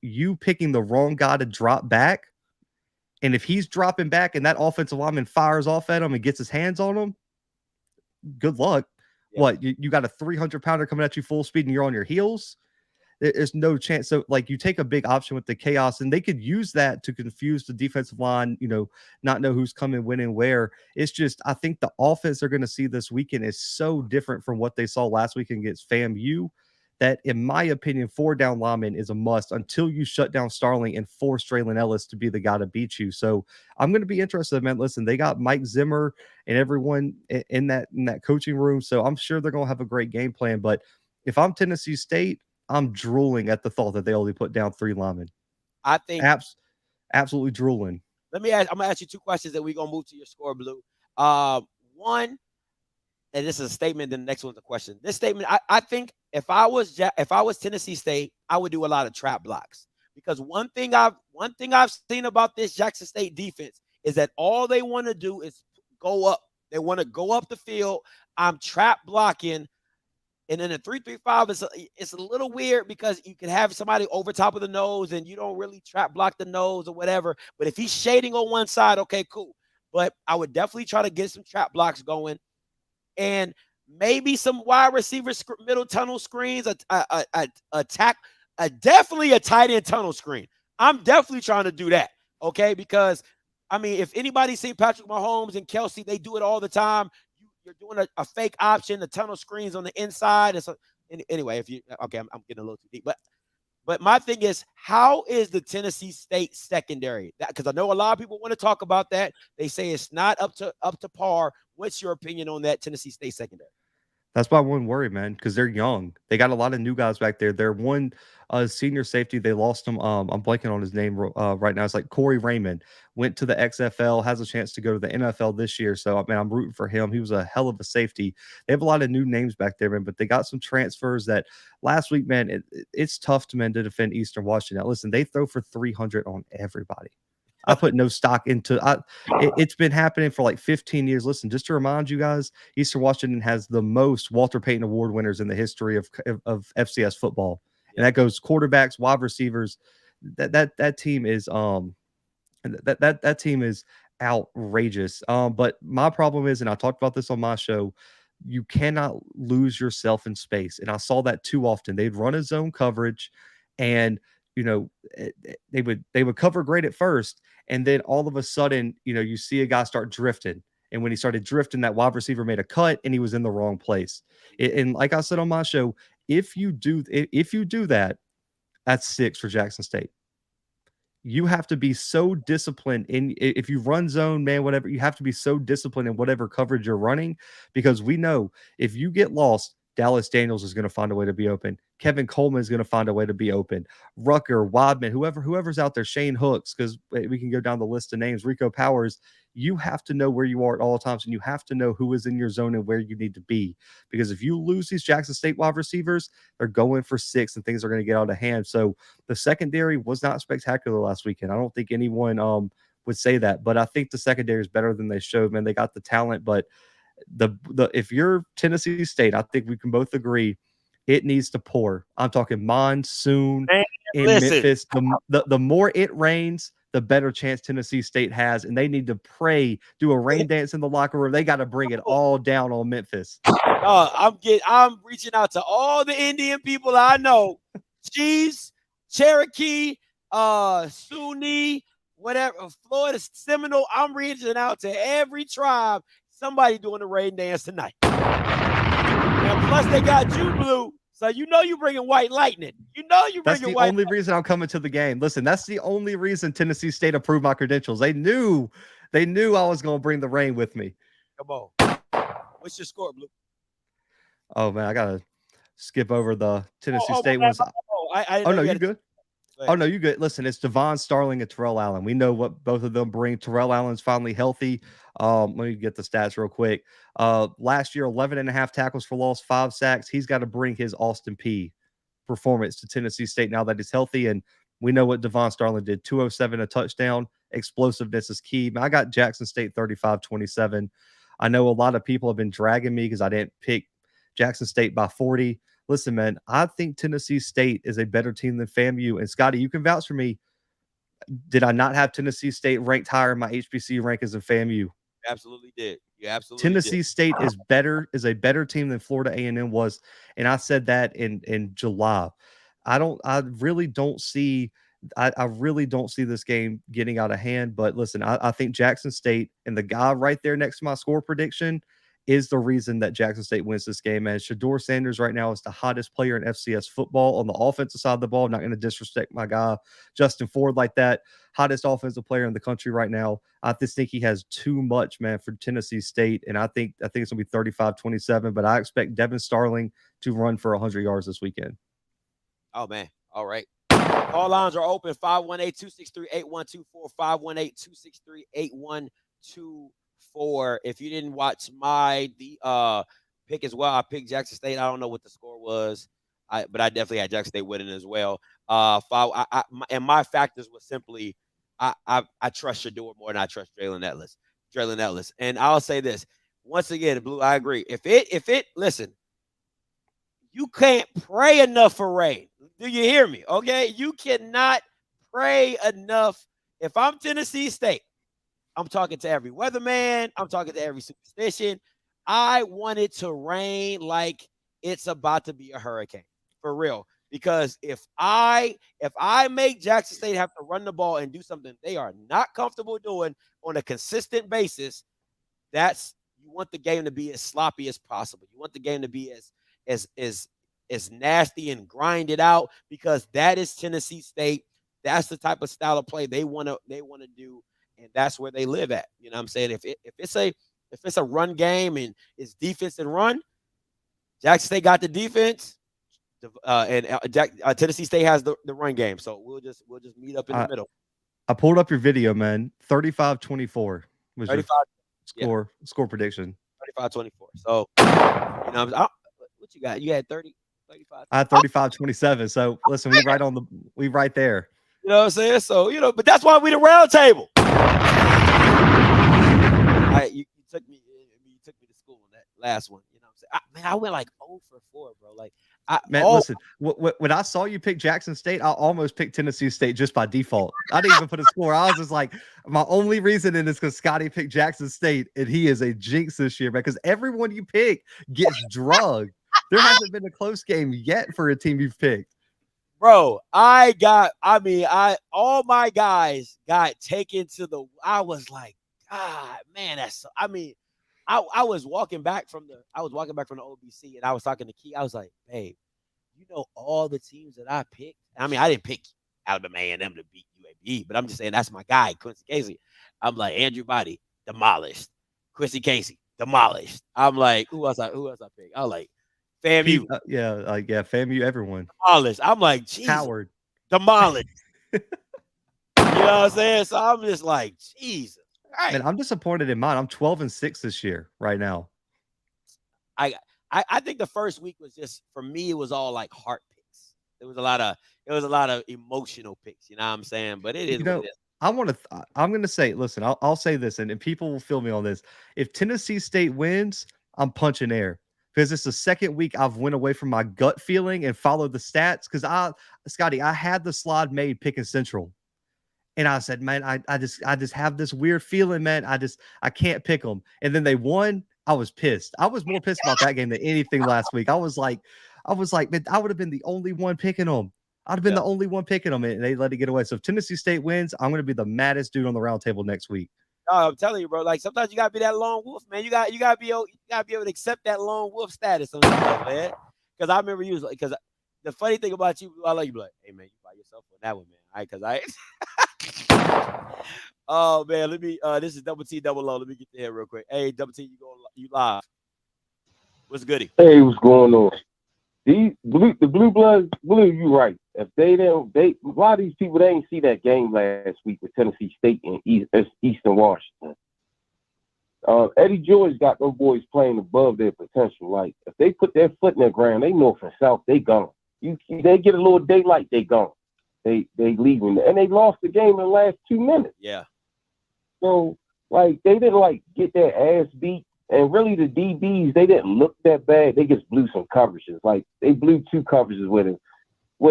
you picking the wrong guy to drop back, and if he's dropping back and that offensive lineman fires off at him and gets his hands on him, good luck. Yeah. What, you got a 300-pounder coming at you full speed and you're on your heels? There's no chance. So like, you take a big option with the chaos, and they could use that to confuse the defensive line, not know who's coming, when, and where. It's just, I think the offense they're going to see this weekend is so different from what they saw last weekend against FAMU that, in my opinion, 4 down linemen is a must until you shut down Starling and force Draylon Ellis to be the guy to beat you. So I'm going to be interested, man. Listen, they got Mike Zimmer and everyone in that coaching room, so I'm sure they're going to have a great game plan. But if I'm Tennessee State, I'm drooling at the thought that they only put down 3 linemen. I think absolutely drooling. I'm going to ask you 2 questions, that we're going to move to your score, Blue. One, and this is a statement, then the next one's a question. This statement, I think if I was Tennessee State, I would do a lot of trap blocks, because one thing I've seen about this Jackson State defense is that all they want to do is go up They want to go up the field. I'm trap blocking. And then the 3-3-5 it's a little weird because you can have somebody over top of the nose and you don't really trap block the nose or whatever. But if he's shading on one side, okay, cool. But I would definitely try to get some trap blocks going, and maybe some wide receiver middle tunnel screens, definitely a tight end tunnel screen. I'm definitely trying to do that, okay? Because I mean, if anybody's seen Patrick Mahomes and Kelsey, they do it all the time. You're doing a fake option, the tunnel screens on the inside. And so, anyway, I'm getting a little too deep, but my thing is, how is the Tennessee State secondary? Because I know a lot of people want to talk about that. They say it's not up to par. What's your opinion on that Tennessee State secondary? That's why I wouldn't worry, man, because they're young. They got a lot of new guys back there. They're one senior safety. They lost him. I'm blanking on his name right now. It's like Corey Raymond went to the XFL, has a chance to go to the NFL this year. So, I mean, I'm rooting for him. He was a hell of a safety. They have a lot of new names back there, man, but they got some transfers that last week, man, it's tough to defend Eastern Washington. Now, listen, they throw for 300 on everybody. I put no stock into it's been happening for like 15 years. Listen, just to remind you guys, Eastern Washington has the most Walter Payton Award winners in the history of FCS football. And that goes quarterbacks, wide receivers. That team is that team is outrageous. But my problem is, and I talked about this on my show, you cannot lose yourself in space. And I saw that too often. They'd run a zone coverage, and they would cover great at first, and then all of a sudden, you see a guy start drifting. And when he started drifting, that wide receiver made a cut and he was in the wrong place. And like I said on my show, if you do that, that's 6 for Jackson State. You have to be so disciplined if you run zone, man, whatever, you have to be so disciplined in whatever coverage you're running, because we know if you get lost, Dallas Daniels is going to find a way to be open. Kevin Coleman is going to find a way to be open. Rucker, Wadman, whoever's out there, Shane Hooks, because we can go down the list of names, Rico Powers. You have to know where you are at all times, and you have to know who is in your zone and where you need to be. Because if you lose these Jackson State wide receivers, they're going for 6, and things are going to get out of hand. So the secondary was not spectacular last weekend. I don't think anyone would say that, but I think the secondary is better than they showed. Man, they got the talent, but if you're Tennessee State, I think we can both agree it needs to pour. I'm talking monsoon in Memphis. The more it rains, the better chance Tennessee State has, and they need to do a rain dance in the locker room. They got to bring it all down on Memphis. I'm reaching out to all the Indian people I know, Chiefs, Cherokee, Sunni, whatever, Florida Seminole. I'm reaching out to every tribe. Somebody doing the rain dance tonight. And plus, they got you, Blue. So you're bringing white lightning. That's the only reason I'm coming to the game. Listen, that's the only reason Tennessee State approved my credentials. They knew I was going to bring the rain with me. Come on. What's your score, Blue? Oh, man, I got to skip over the Tennessee State ones. No, you good? Oh, no, you good. Listen, it's Devon Starling and Terrell Allen. We know what both of them bring. Terrell Allen's finally healthy. Let me get the stats real quick. Last year, 11.5 tackles for loss, 5 sacks. He's got to bring his Austin Peay performance to Tennessee State now that he's healthy. And we know what Devon Starling did. 207, a touchdown. Explosiveness is key. I got Jackson State 35-27. I know a lot of people have been dragging me because I didn't pick Jackson State by 40. Listen, man, I think Tennessee State is a better team than FAMU. And Scotty, you can vouch for me. Did I not have Tennessee State ranked higher in my HBC rankings than FAMU? Absolutely did. You absolutely Tennessee State is a better team than Florida A&M was, and I said that in July. I really don't see this game getting out of hand. But listen, I think Jackson State, and the guy right there next to my score prediction is the reason that Jackson State wins this game. And Shedeur Sanders right now is the hottest player in FCS football on the offensive side of the ball. I'm not going to disrespect my guy, Justin Ford, like that. Hottest offensive player in the country right now. I just think he has too much, man, for Tennessee State. And I think it's going to be 35-27, but I expect Devin Starling to run for 100 yards this weekend. Oh, man. All right. All lines are open. 518-263-8124, 518-263-8124. If you didn't watch the pick as well, I picked Jackson State. I don't know what the score was, but I definitely had Jackson State winning as well. And my factors were simply I trust Shedeur more than I trust Draylen Ellis. And I'll say this: once again, Blue, I agree. If it, listen, you can't pray enough for rain. Do you hear me? Okay, you cannot pray enough. If I'm Tennessee State, I'm talking to every weatherman. I'm talking to every superstition. I want it to rain like it's about to be a hurricane, for real. Because if I make Jackson State have to run the ball and do something they are not comfortable doing on a consistent basis, you want the game to be as sloppy as possible. You want the game to be as nasty and grinded out, because that is Tennessee State. That's the type of style of play they want to do, and that's where they live at. You know what I'm saying? If it's a run game and it's defense and run, Jackson State got the defense, and Tennessee State has the run game. So we'll just meet up in the middle. I pulled up your video, man. 35-24 was 35 your score prediction. 35-24. So what you got? You had 30, 35. I had 35-27. So listen, we right there. You know what I'm saying? So but that's why we the round table. You took me to school on that last one. You know what I'm saying? I went like 0 for 4, bro. Like, listen, when I saw you pick Jackson State, I almost picked Tennessee State just by default. I didn't even put a score. I was just like, my only reason in this because Scotty picked Jackson State, and he is a jinx this year, man. Because everyone you pick gets drugged. There hasn't been a close game yet for a team you've picked. Bro, all my guys got taken to the. I was like, God, man, I was walking back from the OBC, and I was talking to Key. I was like, babe, all the teams that I picked. I mean, I didn't pick Alabama A&M to beat UAB, but I'm just saying that's my guy, Quincy Casey. I'm like, Andrew Body, demolished. Quincy Casey, demolished. I'm like, who else I picked? I was like, FAMU. FAMU, everyone. Demolished. I'm like, Jesus. Howard. Demolished. You know what I'm saying? So I'm just like, Jesus. Right. Man, I'm disappointed in mine. I'm 12-6 this year right now. I think the first week was just, for me, it was all like heart picks. There was a lot of emotional picks, you know what I'm saying? But it is what it is. I'm going to say, listen, I'll say this, and people will feel me on this. If Tennessee State wins, I'm punching air, because it's the second week I've went away from my gut feeling and followed the stats. Because I had the slide made picking Central. And I said, man, I just have this weird feeling, man. I can't pick them. And then they won. I was pissed. I was more pissed about that game than anything last week. I was like, man, I would have been the only one picking them. I'd have been the only one picking them, and they let it get away. So if Tennessee State wins, I'm going to be the maddest dude on the round table next week. No, I'm telling you, bro. Like, sometimes you gotta be that lone wolf, man. You gotta be able to accept that lone wolf status sometimes, man. Because I remember you was like, because the funny thing about you, I like you, like, hey man, you by yourself on that one, man. All right, because oh man, let me. This is Double T Double O. Let me get the head real quick. Hey, Double T, you live? What's goody? Hey, what's going on? The Bluebloods, you right. If a lot of these people, they didn't see that game last week with Tennessee State and Eastern Washington. Eddie George got those boys playing above their potential. Like, if they put their foot in the ground, they north and south, they gone. They get a little daylight, they gone. They leaving, and they lost the game in the last 2 minutes. Yeah. So, like, they didn't get their ass beat. And really, the DBs, they didn't look that bad. They just blew some coverages. Like, they blew 2 coverages where the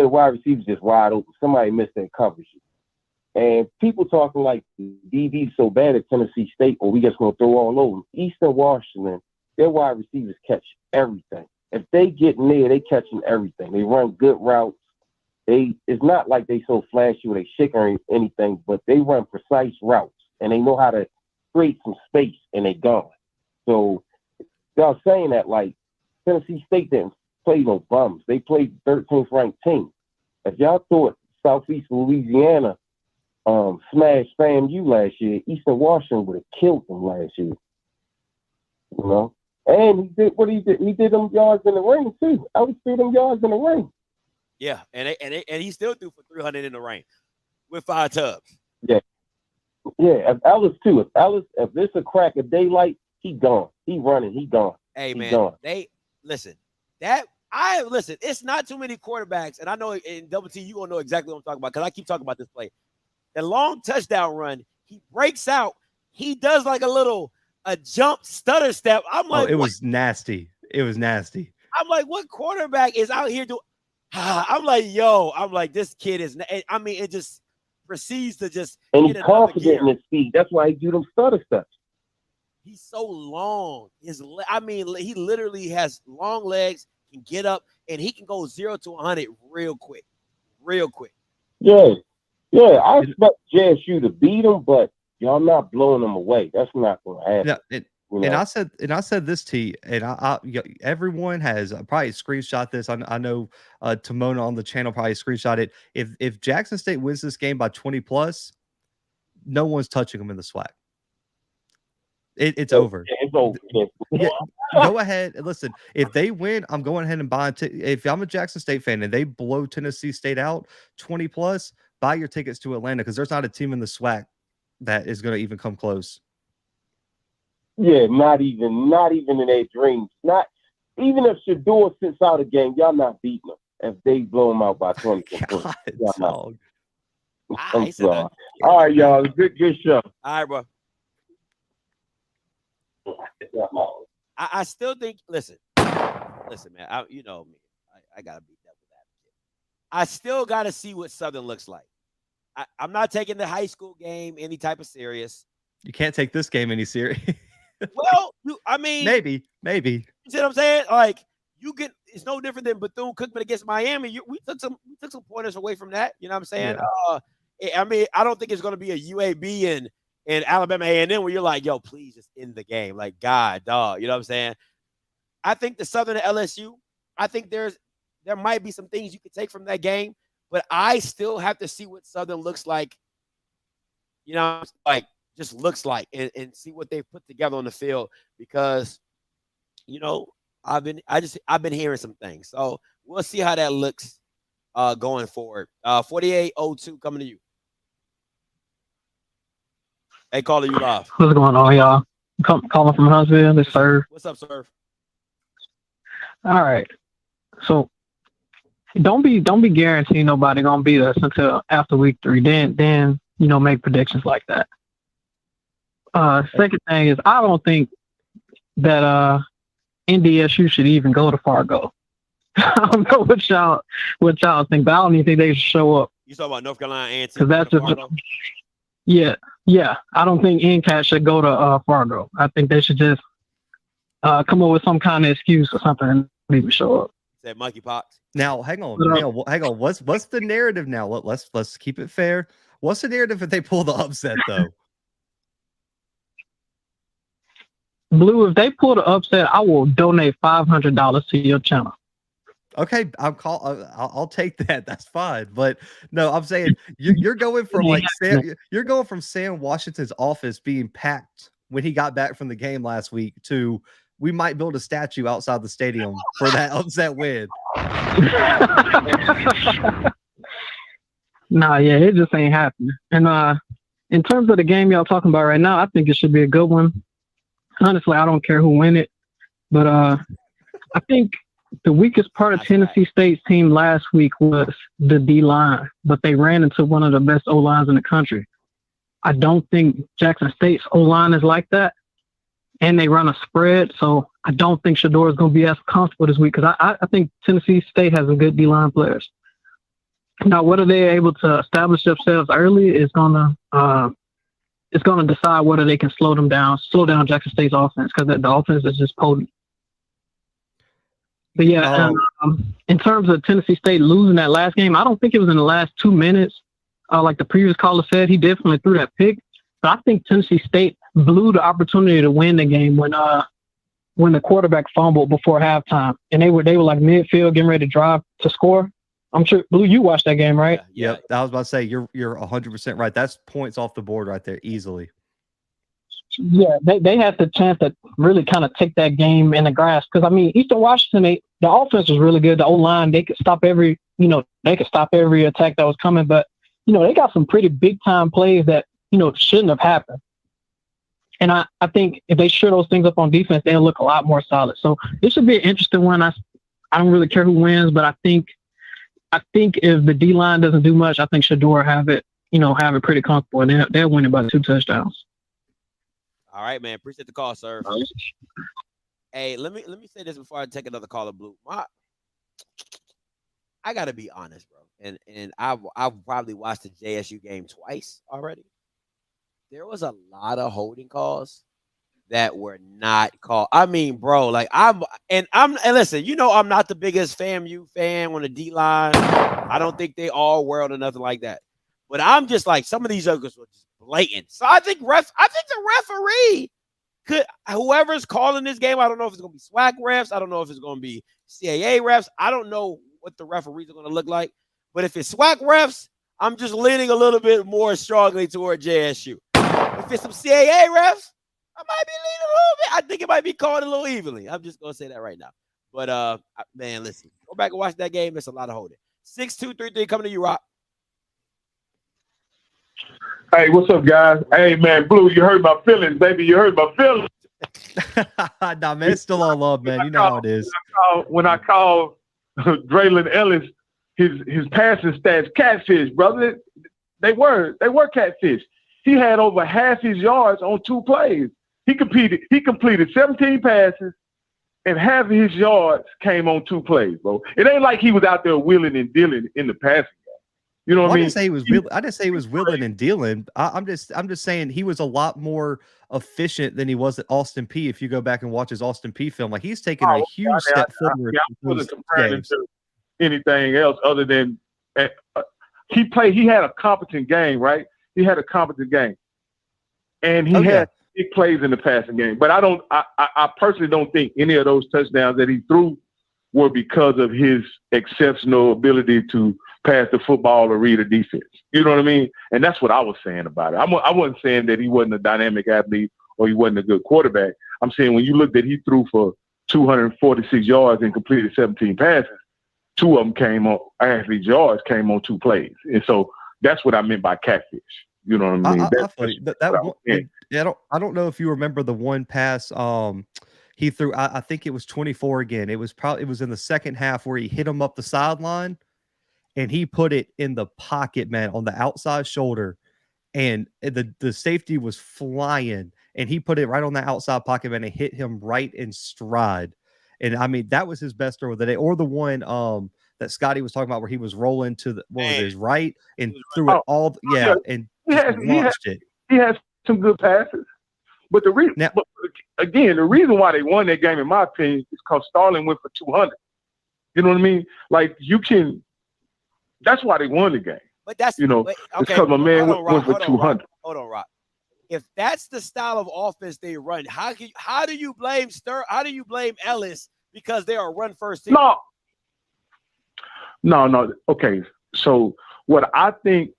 wide receivers just wide open. Somebody missed their coverages. And people talking like the DBs so bad at Tennessee State, or we just going to throw all over them. Eastern Washington, their wide receivers catch everything. If they get in there, they catching everything. They run good routes. It's not like they so flashy or they shake or anything, but they run precise routes. And they know how to create some space, and they gone. So y'all saying that, like, Tennessee State didn't play no bums. They played 13th ranked team. If y'all thought Southeast Louisiana smashed FAMU last year, Eastern Washington would have killed them last year. You know? And he did what he did. He did them yards in the ring too. I would see them yards in the ring. Yeah, and he still threw for 300 in the rain with 5 tubs. Yeah. Yeah, if Ellis too. If this a crack of daylight, he gone. He running. He gone. Hey, man, gone. Listen. It's not too many quarterbacks, and I know in Double T, you gonna know exactly what I'm talking about because I keep talking about this play. The long touchdown run, he breaks out. He does like a little a jump stutter step. I'm like, it was nasty. It was nasty. I'm like, what quarterback is out here doing? I'm like, this kid is. I mean, it just proceeds to just. And he's confident in his feet. That's why he do them stutter steps. He's so long. He literally has long legs, can get up, and he can go 0 to 100 real quick. Yeah. I expect JSU to beat him, but y'all not blowing them away. That's not going to happen. Yeah, and I said this to you, and everyone has probably screenshot this. I know Timona on the channel probably screenshot it. If Jackson State wins this game by 20 plus, no one's touching them in the SWAC. It's over. It's over. Yeah, go ahead and listen. If they win, I'm going ahead and buying. If I'm a Jackson State fan and they blow Tennessee State out 20 plus, buy your tickets to Atlanta because there's not a team in the SWAC that is going to even come close. Yeah, not even in their dreams. Not even if Shador sits out a game, y'all not beating them. If they blow them out by 20 points, y'all not. I'm sorry. All right, y'all. Good show. All right, bro. I still think. Listen, man. You know me. I gotta beat that with that. I still gotta see what Southern looks like. I'm not taking the high school game any type of serious. You can't take this game any serious. Well, maybe. You see what I'm saying? Like it's no different than Bethune-Cookman against Miami. We took some pointers away from that. You know what I'm saying? Yeah. I don't think it's going to be a UAB and Alabama A&M where you're like, yo, please just end the game. Like, God, dog. You know what I'm saying? I think the Southern and LSU, I think there might be some things you could take from that game, but I still have to see what Southern looks like. You know, like just looks like and see what they've put together on the field because, you know, I've been hearing some things. So we'll see how that looks going forward. 4802 coming to you. Hey, caller, you live. What's going on, y'all? Calling from Huntsville. This Serve. What's up, Serve? All right. So don't be guaranteeing nobody gonna beat us until after week 3. Then make predictions like that. Second thing is I don't think that NDSU should even go to Fargo. I don't know what y'all think, but I don't even think they should show up. You talking about North Carolina A&T? Because that's just yeah. I don't think NCAT should go to Fargo. I think they should just come up with some kind of excuse or something and even show up. Said monkeypox. Now, hang on. What's the narrative now? Let's keep it fair. What's the narrative if they pull the upset though? Blue, if they pull the upset, I will donate $500 to your channel. Okay, I'll take that. That's fine. But no, I'm saying you're going from you're going from Sam Washington's office being packed when he got back from the game last week to we might build a statue outside the stadium for that upset win. Nah, yeah, it just ain't happening. And in terms of the game y'all talking about right now, I think it should be a good one. Honestly, I don't care who win it, but I think the weakest part of Tennessee State's team last week was the D-line, but they ran into one of the best O-lines in the country. I don't think Jackson State's O-line is like that, and they run a spread, so I don't think Shador is going to be as comfortable this week because I think Tennessee State has a good D-line players. Now, whether they're able to establish themselves early is going to decide whether they can slow down Jackson State's offense because the offense is just potent. But yeah, in terms of Tennessee State losing that last game, I don't think it was in the last 2 minutes. Like the previous caller said, he definitely threw that pick. But I think Tennessee State blew the opportunity to win the game when the quarterback fumbled before halftime, and they were like midfield getting ready to drive to score. I'm sure, Blue, you watched that game, right? Yeah. I was about to say you're 100% right. That's points off the board right there, easily. Yeah, they had the chance to really kind of take that game in the grasp because Eastern Washington, the offense was really good. The O-line, they could stop every attack that was coming, but they got some pretty big time plays that shouldn't have happened. And I think if they shore those things up on defense, they'll look a lot more solid. So it should be an interesting one. I don't really care who wins, but I think if the D-line doesn't do much, I think Shador have it pretty comfortable, and they'll win it by 2 touchdowns. All right, man. Appreciate the call, sir. Hey, let me say this before I take another call of Blue. I gotta be honest, bro. And I've probably watched the JSU game twice already. There was a lot of holding calls that were not called. I mean, bro, like and listen, you know, I'm not the biggest FAMU fan on the D line. I don't think they all world or nothing like that. But I'm just like, some of these jokers were just blatant. So I think the referee could, whoever's calling this game, I don't know if it's gonna be SWAC refs, I don't know if it's gonna be CAA refs, I don't know what the referees are gonna look like. But if it's SWAC refs, I'm just leaning a little bit more strongly toward JSU. If it's some CAA refs, I might be leaning a little bit. I think it might be called a little evenly. I'm just gonna say that right now. But man, listen, go back and watch that game. It's a lot of holding. 6-2-3-3 coming to you, Rock. Hey, what's up, guys? Hey, man, Blue, you hurt my feelings, baby. You hurt my feelings. Nah, man, it's still all love, man. You know how it is. When I called Draylon Ellis, his passing stats, catfish, brother. They were catfish. He had over half his yards on 2 plays. He completed 17 passes, and half of his yards came on 2 plays, bro. It ain't like he was out there wheeling and dealing in the passing game. You know what I mean? I didn't say he was wheeling and dealing. I'm just saying he was a lot more efficient than he was at Austin P. If you go back and watch his Austin P film, like he's taken a huge step forward. I wasn't comparing him to anything else other than he had a competent game, right? He had a competent game, and he had big plays in the passing game. But I personally don't think any of those touchdowns that he threw were because of his exceptional ability to pass the football or read a defense. You know what I mean? And that's what I was saying about it. I wasn't saying that he wasn't a dynamic athlete or he wasn't a good quarterback. I'm saying when you look that he threw for 246 yards and completed 17 passes, 2 of them came on, his yards came on 2 plays. And so that's what I meant by catfish. You know what I mean? I don't know if you remember the one pass he threw. I think it was 24 again. It was in the second half where he hit him up the sideline and he put it in the pocket, man, on the outside shoulder, and the safety was flying and he put it right on the outside pocket, man, and hit him right in stride. And I mean, that was his best throw of the day. Or the one that Scotty was talking about where he was rolling to his right and threw it all. Yeah. And launched it. He has some good passes. But the reason why they won that game, in my opinion, is because Starling went for 200. You know what I mean? Like that's why they won the game. But that's it's because my man went for 200. Hold on, Rock. If that's the style of offense they run, how do you blame How do you blame Ellis because they are a run first team? No. Okay. So what I think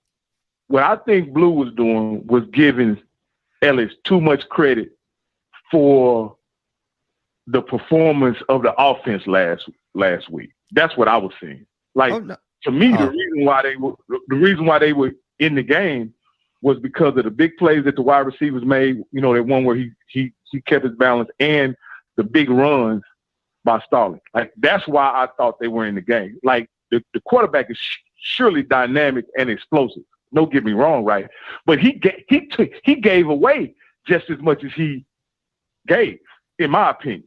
Blue was doing was giving Ellis too much credit for the performance of the offense last week. That's what I was saying. Like to me, the reason why they were in the game was because of the big plays that the wide receivers made. You know, that one where he kept his balance, and the big runs by Starling. Like that's why I thought they were in the game. Like the quarterback is surely dynamic and explosive. Don't get me wrong, right? But he gave away just as much as he gave, in my opinion.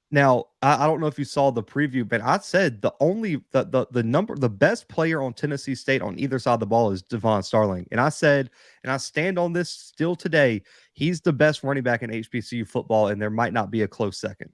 Now, I don't know if you saw the preview, but I said the best player on Tennessee State on either side of the ball is Devon Starling. And I said, and I stand on this still today, he's the best running back in HBCU football, and there might not be a close second.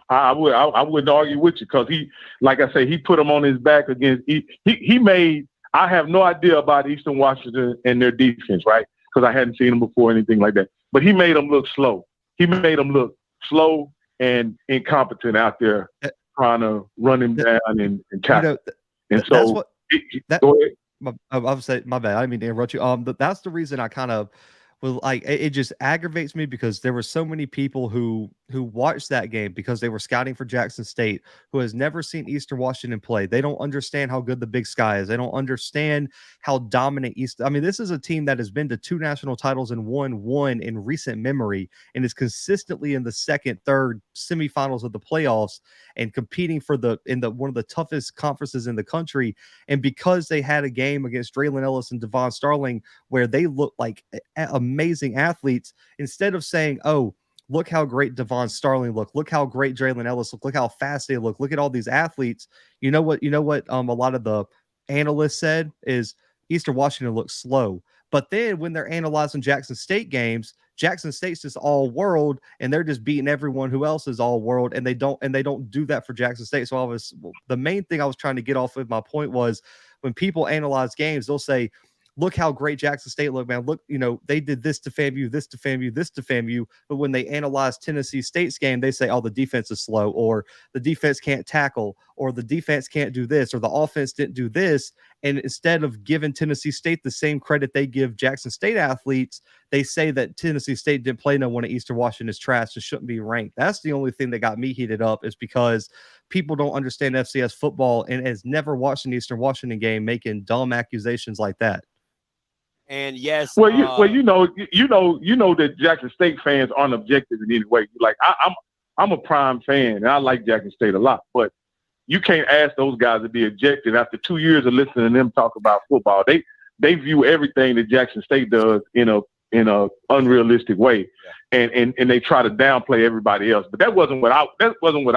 I wouldn't argue with you because he, like I say, he put him on his back against he made. I have no idea about Eastern Washington and their defense, right? Because I hadn't seen them before, anything like that. But he made them look slow. He made them look slow and incompetent out there trying to run him down and tackle. Go ahead. I would say, my bad. I didn't mean to interrupt you. But that's the reason I kind of was like, it just aggravates me because there were so many people who who watched that game because they were scouting for Jackson State, who has never seen Eastern Washington play. They don't understand how good the Big Sky is. They don't understand how dominant I mean, this is a team that has been to 2 national titles and won one in recent memory and is consistently in the second, third semifinals of the playoffs and competing for one of the toughest conferences in the country. And because they had a game against Draylon Ellis and Devon Starling where they look like amazing athletes, instead of saying, oh, look how great Devon Starling looked. Look how great Draylon Ellis looked. Look how fast they look. Look at all these athletes. You know what? A lot of the analysts said is Eastern Washington looks slow. But then when they're analyzing Jackson State games, Jackson State's just all world, and they're just beating everyone who else is all world, and they don't do that for Jackson State. So the main thing I was trying to get off of my point was when people analyze games, they'll say, look how great Jackson State looked, man. Look, they did this to FAMU, this to FAMU, this to FAMU. But when they analyze Tennessee State's game, they say, oh, the defense is slow, or the defense can't tackle, or the defense can't do this, or the offense didn't do this. And instead of giving Tennessee State the same credit they give Jackson State athletes, they say that Tennessee State didn't play no one at Eastern Washington is trash and shouldn't be ranked. That's the only thing that got me heated up, is because people don't understand FCS football and has never watched an Eastern Washington game making dumb accusations like that. And yes, you know that Jackson State fans aren't objective in any way. Like I'm a prime fan and I like Jackson State a lot, but you can't ask those guys to be objective after 2 years of listening to them talk about football. They view everything that Jackson State does in a unrealistic way, and they try to downplay everybody else. But that wasn't what I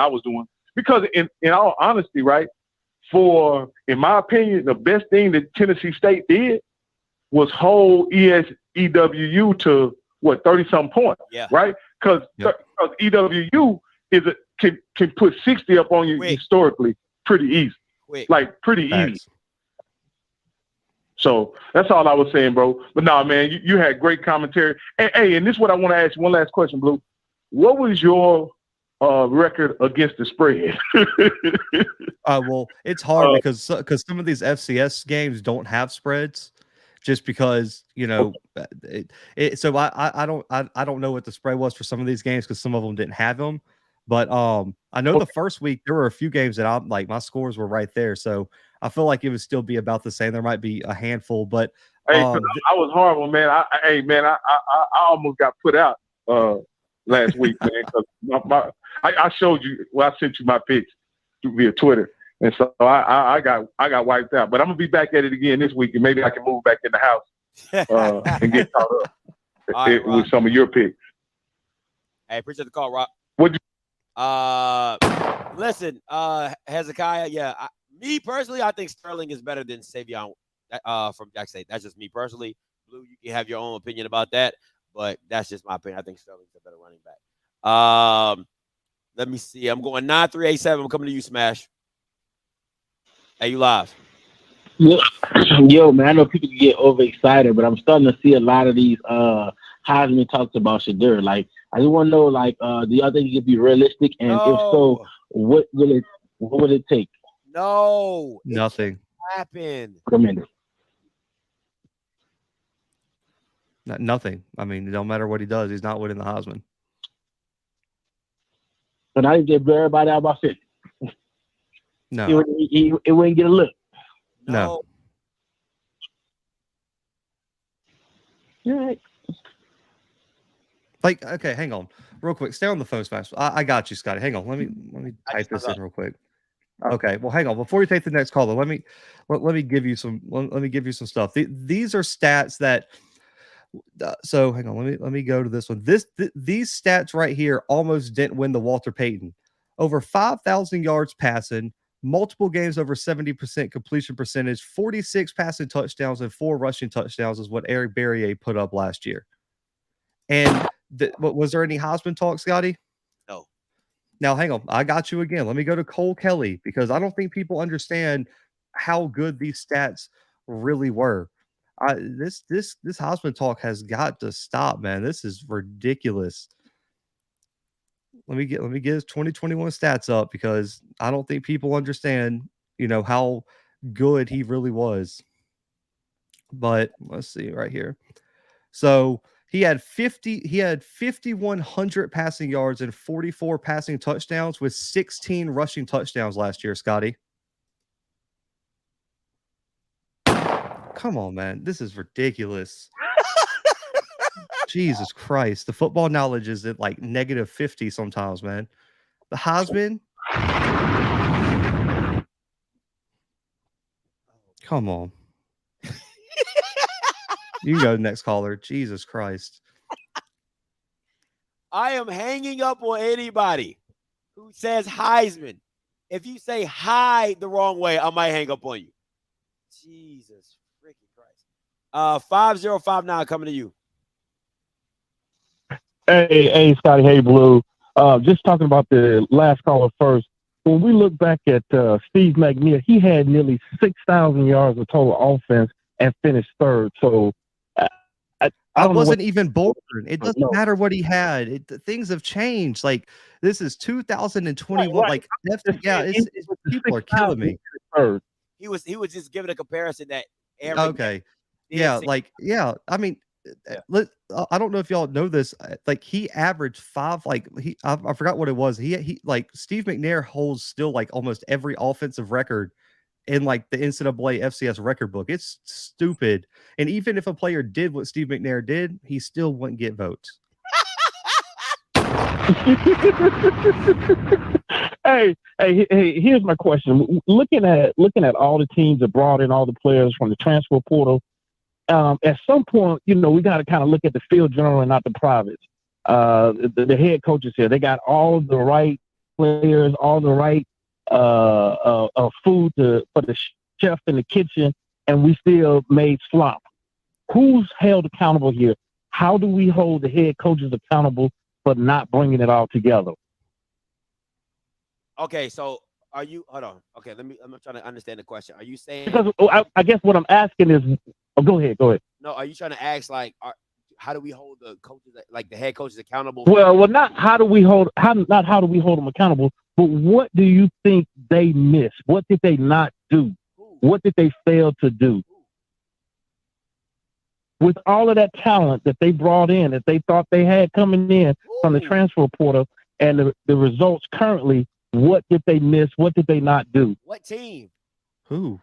was doing, because in all honesty, right? In my opinion, the best thing that Tennessee State did was hold EWU to 30-something points, right? Because EWU can put 60 up on you historically pretty easy, easy. So that's all I was saying, bro. But nah, man, you had great commentary. And this is what I want to ask you. One last question, Blue. What was your record against the spread? Well, it's hard because some of these FCS games don't have spreads. Just because so I don't know what the spread was for some of these games because some of them didn't have them, but I know the first week there were a few games that I'm like my scores were right there, so I feel like it would still be about the same. There might be a handful, but I was horrible, man. I almost got put out last week, man. Because I showed you. Well, I sent you my pics via Twitter. And so I got wiped out, but I'm gonna be back at it again this week, and maybe I can move back in the house and get caught up with some of your picks. Hey, appreciate the call, Rob. Listen, Hezekiah. Me personally, I think Sterling is better than Savion from Jackson State. That's just me personally. Blue, you can have your own opinion about that, but that's just my opinion. I think Sterling's a better running back. Let me see. I'm going 9387. I'm coming to you, Smash. Hey, you live? Yo, man, I know people get overexcited, but I'm starting to see a lot of these Heisman talks about Shadur. Like, I just want to know, like, do y'all think it could be realistic? And if so, what would it take? No, nothing happened. Nothing. I mean, no matter what he does, he's not winning the Heisman. But I get everybody out by 50. No, it wouldn't get a look. No. All right. Like, okay, hang on, real quick. Stay on the phone, Smash. I got you, Scotty. Hang on. Let me type this in real quick. Okay. Well, hang on. Before you take the next caller, let me give you some. Let me give you some stuff. These are stats that. So hang on. Let me go to this one. These stats right here almost didn't win the Walter Payton. Over 5,000 yards passing. Multiple games over 70% completion percentage, 46 passing touchdowns, and 4 rushing touchdowns is what Eric Berrier put up last year. And was there any Heisman talk, Scotty? No. Now, hang on. I got you again. Let me go to Cole Kelly because I don't think people understand how good these stats really were. This Heisman talk has got to stop, man. This is ridiculous. Let me get his 2021 stats up because I don't think people understand, how good he really was. But let's see right here. So He had 5,100 passing yards and 44 passing touchdowns with 16 rushing touchdowns last year, Scotty. Come on, man. This is ridiculous. Jesus Christ. The football knowledge is at like negative 50 sometimes, man. The Heisman. Come on. You can go to the next caller. Jesus Christ. I am hanging up on anybody who says Heisman. If you say hi the wrong way, I might hang up on you. Jesus freaking Christ. 5059 coming to you. Hey, Scotty. Hey, Blue. Just talking about the last caller first. When we look back at Steve McNair, he had nearly 6,000 yards of total offense and finished third. So I wasn't even born. It doesn't matter what he had. Things have changed. Like, this is 2021. Right. Like, people are killing me. He was just giving a comparison that Aaron. Okay. Yeah. Like, yeah. I mean, I don't know if y'all know this. Like, he averaged 5. Like, I forgot what it was. He like Steve McNair holds still like almost every offensive record in like the NCAA FCS record book. It's stupid. And even if a player did what Steve McNair did, he still wouldn't get votes. Hey, here's my question. Looking at all the teams that brought in all the players from the transfer portal, at some point, we got to kind of look at the field general and not the privates. The head coaches here, they got all the right players, all the right food for the chef in the kitchen, and we still made slop. Who's held accountable here? How do we hold the head coaches accountable for not bringing it all together? Okay, so are you? Hold on. Okay, I'm trying to understand the question. Are you saying? Because I guess what I'm asking is, go ahead. No, are you trying to ask like, how do we hold the coaches, like the head coaches, accountable? Well, not how do we hold them accountable, but what do you think they missed? What did they not do? What did they fail to do? With all of that talent that they brought in, that they thought they had coming in from the transfer portal, and the results currently, what did they miss? What did they not do? What team? Who?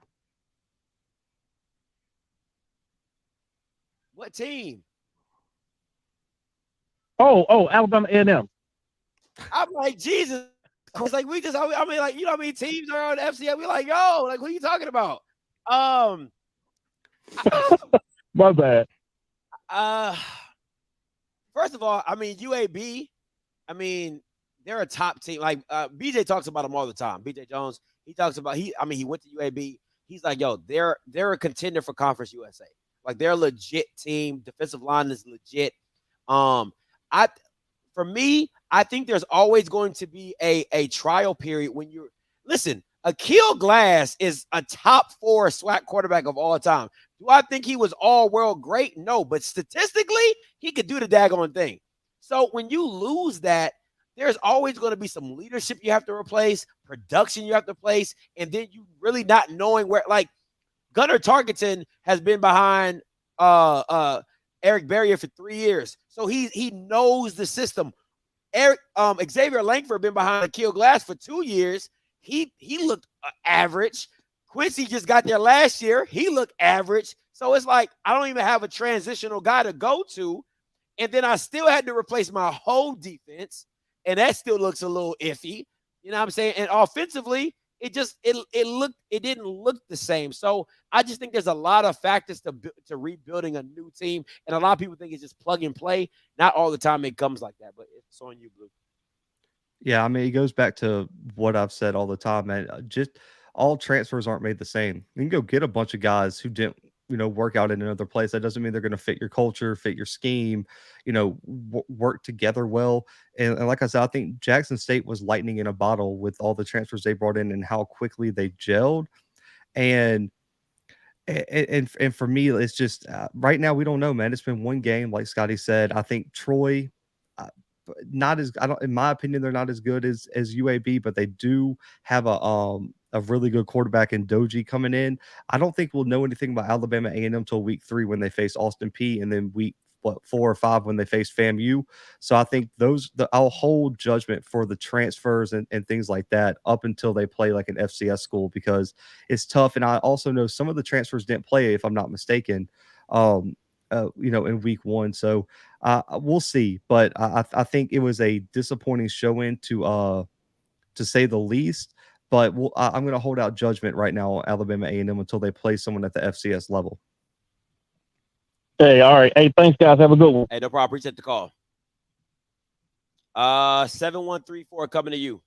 What team? Oh, Alabama A&M. I'm like, Jesus. Cause like we just, I mean, like, you know how many teams are on the FCS? We're like, yo, like, what are you talking about? My bad. First of all, I mean, UAB, I mean, they're a top team. Like BJ talks about them all the time. BJ Jones, he talks about he went to UAB. He's like, yo, they're a contender for Conference USA. Like, they're a legit team. Defensive line is legit. For me, I think there's always going to be a trial period when you're listen. Akil Glass is a top 4 SWAC quarterback of all time. Do I think he was all world great? No, but statistically, he could do the daggone thing. So when you lose that, there's always going to be some leadership you have to replace, production you have to replace, and then you really not knowing where. Like, Gunnar Tarkenton has been behind Eric Berrier for 3 years, so he knows the system. Xavier Langford been behind Akil Glass for 2 years. He looked average. Quincy just got there last year. He looked average. So it's like I don't even have a transitional guy to go to, and then I still had to replace my whole defense, and that still looks a little iffy. You know what I'm saying? And offensively, it didn't look the same. So I just think there's a lot of factors to rebuilding a new team, and a lot of people think it's just plug and play. Not all the time it comes like that, but it's on you, Blue. Yeah, I mean, it goes back to what I've said all the time, man. Just all transfers aren't made the same. You can go get a bunch of guys who didn't, work out in another place. That doesn't mean they're going to fit your culture, fit your scheme, work together well. And like I said, I think Jackson State was lightning in a bottle with all the transfers they brought in and how quickly they gelled. And for me, it's just right now we don't know, man. It's been one game, like Scotty said. I think Troy. In my opinion, they're not as good as UAB, but they do have a really good quarterback in Doji coming in. I don't think we'll know anything about Alabama A&M until week 3 when they face Austin Peay, and then week 4 or 5 when they faced FAMU. So I think I'll hold judgment for the transfers and things like that up until they play like an FCS school, because it's tough. And I also know some of the transfers didn't play, if I'm not mistaken, in week 1. So we'll see. But I think it was a disappointing showing to say the least. But I'm going to hold out judgment right now on Alabama A&M until they play someone at the FCS level. Hey, all right. Hey, thanks, guys. Have a good one. Hey, no problem. Appreciate the call. 7134 coming to you.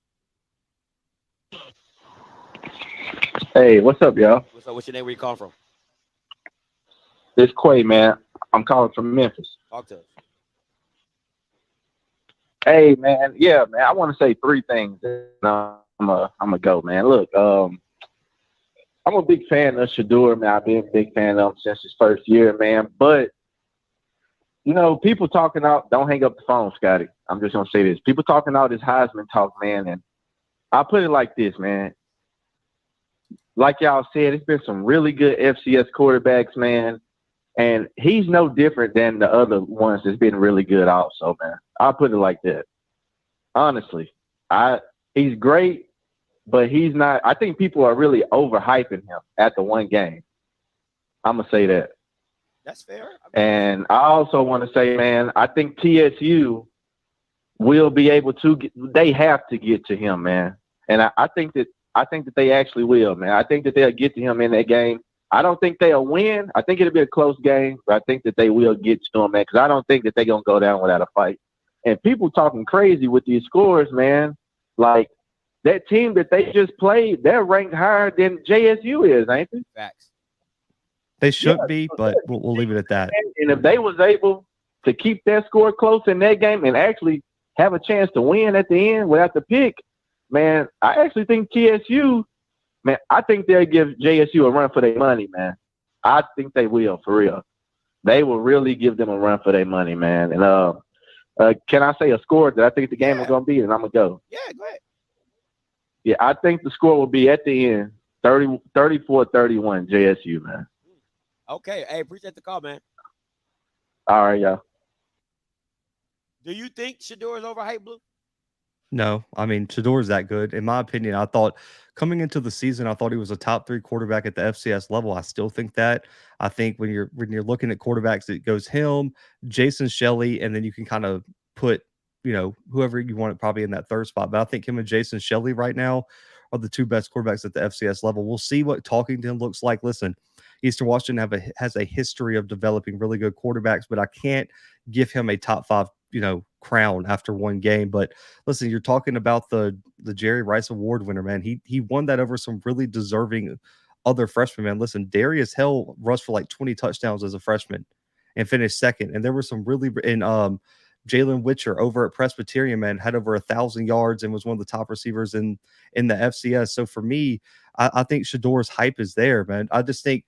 Hey, what's up, y'all? What's up? What's your name? Where you calling from? This Quay, man. I'm calling from Memphis. Talk to us. Hey, man. Yeah, man. I want to say 3 things. I'm a go, man. Look, I'm a big fan of Shedeur, man. I've been a big fan of him since his first year, man. But, people talking out, don't hang up the phone, Scotty. I'm just going to say this. People talking out this Heisman talk, man. And I'll put it like this, man. Like y'all said, it's been some really good FCS quarterbacks, man. And he's no different than the other ones that's been really good also, man. I'll put it like that. Honestly, he's great. But he's not. I think people are really overhyping him at the one game. I'm going to say that. That's fair. And I also want to say, man, I think TSU will be able to they have to get to him, man. And I think that they actually will, man. I think that they'll get to him in that game. I don't think they'll win. I think it'll be a close game, but I think that they will get to him, man, because I don't think that they're going to go down without a fight. And people talking crazy with these scores, man. Like, that team that they just played, they're ranked higher than JSU is, ain't they? Facts. They should be, but we'll leave it at that. And if they was able to keep that score close in that game and actually have a chance to win at the end without the pick, man, I actually think TSU, man, I think they'll give JSU a run for their money, man. I think they will, for real. They will really give them a run for their money, man. And can I say a score that I think the game is going to be, and I'm going to go? Yeah, go ahead. Yeah, I think the score will be at the end, 34-31 JSU, man. Okay. Hey, appreciate the call, man. All right, y'all. Do you think Shedeur is overhyped, Blue? No, I mean, Shedeur's that good. In my opinion, I thought coming into the season, I thought he was a top 3 quarterback at the FCS level. I still think that. I think when you're looking at quarterbacks, it goes him, Jason Shelley, and then you can kind of put whoever you want, probably in that 3rd spot. But I think him and Jason Shelley right now are the 2 best quarterbacks at the FCS level. We'll see what talking to him looks like. Listen, Eastern Washington has a history of developing really good quarterbacks, but I can't give him a top 5, crown after one game. But listen, you're talking about the Jerry Rice Award winner, man. He won that over some really deserving other freshmen, man. Listen, Darius Hell rushed for like 20 touchdowns as a freshman and finished 2nd. And there were some really Jalen Witcher over at Presbyterian, man, had over 1,000 yards and was one of the top receivers in the FCS. So for me, I think Shedeur's hype is there, man. I just think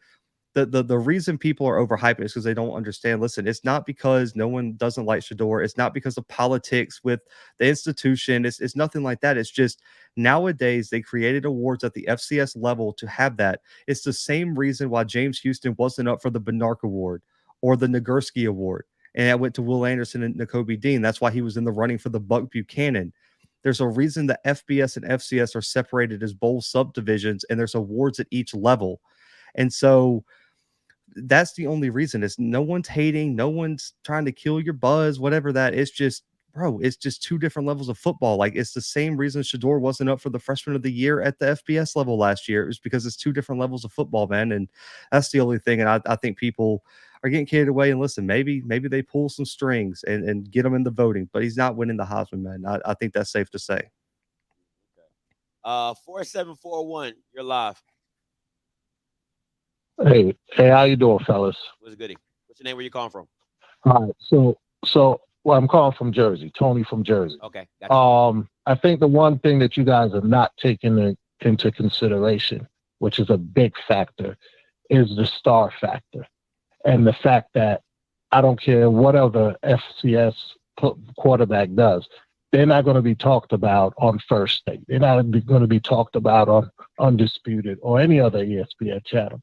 the reason people are overhyping is because they don't understand. Listen, it's not because no one doesn't like Shedeur. It's not because of politics with the institution. It's nothing like that. It's just nowadays they created awards at the FCS level to have that. It's the same reason why James Houston wasn't up for the Benark Award or the Nagurski Award. And I went to Will Anderson and Nakobe Dean. That's why he was in the running for the Buck Buchanan. There's a reason the FBS and FCS are separated as bowl subdivisions, and there's awards at each level. And so that's the only reason. It's no one's hating, no one's trying to kill your buzz, whatever that. It's just, bro, it's just 2 different levels of football. Like, it's the same reason Shedeur wasn't up for the freshman of the year at the FBS level last year. It was because it's 2 different levels of football, man. And that's the only thing. And I think people are getting carried away. And listen, maybe they pull some strings and get him in the voting, but he's not winning the Heisman, man. I think that's safe to say. 4741, you're live. Hey, how you doing, fellas? What's goody? What's your name? Where you calling from? All right, so I'm calling from Jersey, Tony from Jersey. Okay. Gotcha. I think the one thing that you guys are not taking into consideration, which is a big factor, is the star factor, and the fact that I don't care what other FCS quarterback does, they're not going to be talked about on First State. They're not going to be talked about on Undisputed or any other ESPN channel.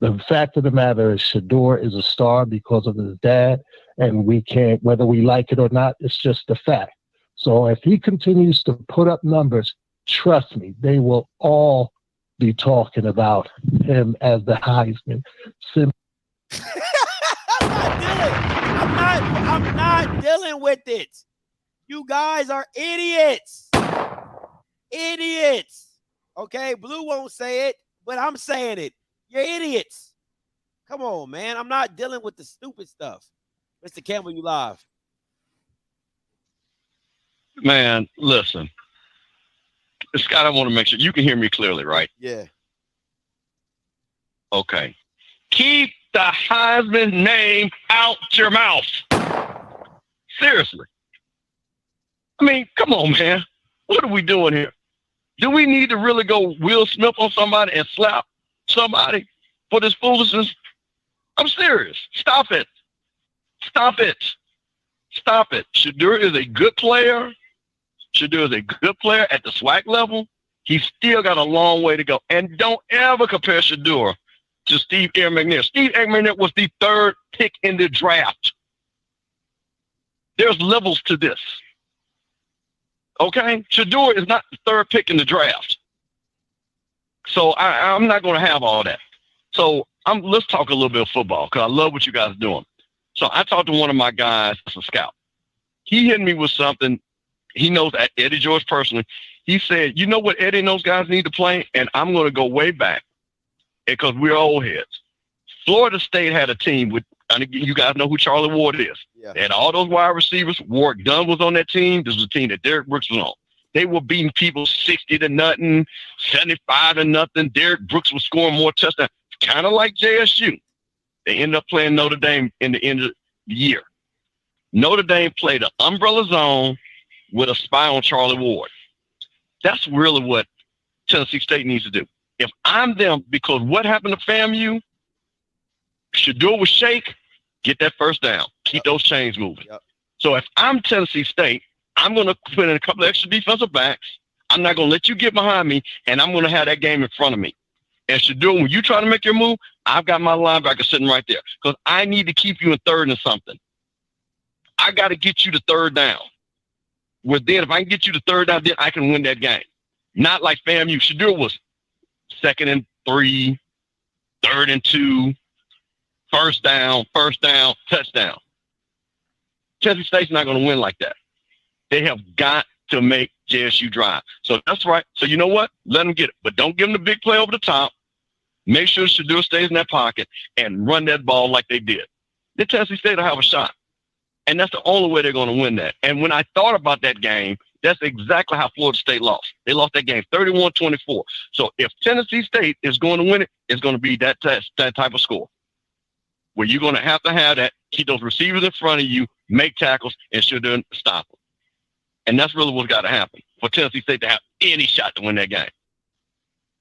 The fact of the matter is Shador is a star because of his dad, and we can't, whether we like it or not, it's just a fact. So if he continues to put up numbers, trust me, they will all be talking about him as the Heisman. I'm not dealing with it. You guys are idiots. Idiots. Okay, Blue won't say it, but I'm saying it. You're idiots. Come on, man. I'm not dealing with the stupid stuff. Mr. Campbell, you live. Man, listen. Scott, I want to make sure you can hear me clearly, right? Yeah. Okay. Keep the Heisman name out your mouth. Seriously. I mean, come on, man. What are we doing here? Do we need to really go Will Smith on somebody and slap somebody for this foolishness? I'm serious. Stop it. Stop it. Stop it. Shador is a good player. Shador is a good player at the SWAC level. He's still got a long way to go. And don't ever compare Shador to Steve McNair. Steve McNair was the 3rd pick in the draft. There's levels to this. Okay? Shador is not the 3rd pick in the draft. So I'm not going to have all that. So let's talk a little bit of football because I love what you guys are doing. So I talked to one of my guys as a scout. He hit me with something. He knows Eddie George personally. He said, you know what Eddie and those guys need to play? And I'm going to go way back because we're old heads. Florida State had a team with, you guys know who Charlie Ward is. Yeah. They had all those wide receivers. Ward Dunn was on that team. This was a team that Derek Brooks was on. They were beating people 60-0, 75-0. Derek Brooks was scoring more touchdowns, kind of like JSU. They ended up playing Notre Dame in the end of the year. Notre Dame played an umbrella zone with a spy on Charlie Ward. That's really what Tennessee State needs to do. If I'm them, because what happened to FAMU, Shador was shake, get that first down. Keep those chains moving. So if I'm Tennessee State, I'm going to put in a couple of extra defensive backs. I'm not going to let you get behind me, and I'm going to have that game in front of me. And Shador, when you try to make your move, I've got my linebacker sitting right there because I need to keep you in 3rd and something. I got to get you to 3rd down. Where then, if I can get you to 3rd down, then I can win that game. Not like FAMU. Shador was 2nd and 3, 3rd and 2, first down, touchdown. Tennessee State's not going to win like that. They have got to make JSU drive. So that's right. So you know what? Let them get it. But don't give them the big play over the top. Make sure Shador stays in that pocket and run that ball like they did. Then Tennessee State will have a shot. And that's the only way they're going to win that. And when I thought about that game, that's exactly how Florida State lost. They lost that game 31-24. So if Tennessee State is going to win it, it's going to be that type of score where you're going to have that, keep those receivers in front of you, make tackles, and Shador stop them. And that's really what's got to happen for Tennessee State to have any shot to win that game.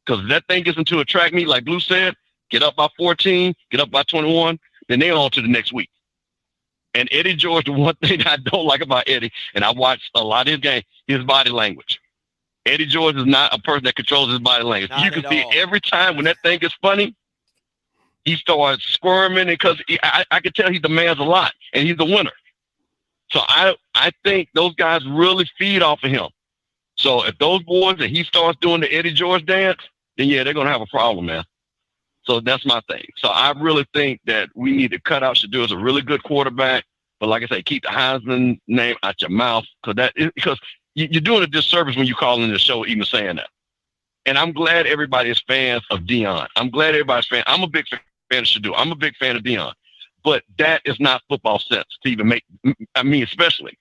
Because if that thing gets into a track meet, like Blue said, get up by 14, get up by 21, then they're on to the next week. And Eddie George, the one thing I don't like about Eddie, and I watched a lot of his game, his body language. Eddie George is not a person that controls his body language. You can see every time when that thing gets funny, he starts squirming because I can tell he demands a lot, and he's the winner. So I think those guys really feed off of him. So if those boys and he starts doing the Eddie George dance, then yeah, they're going to have a problem, man. So that's my thing. So I really think that we need to cut out Shador as a really good quarterback. But like I say, keep the Heisman name out your mouth because you're doing a disservice when you call in the show even saying that. And I'm glad everybody is fans of Deion. I'm glad everybody's fan. I'm a big fan of Shador. I'm a big fan of Deion. But that is not football sense to even make. Especially.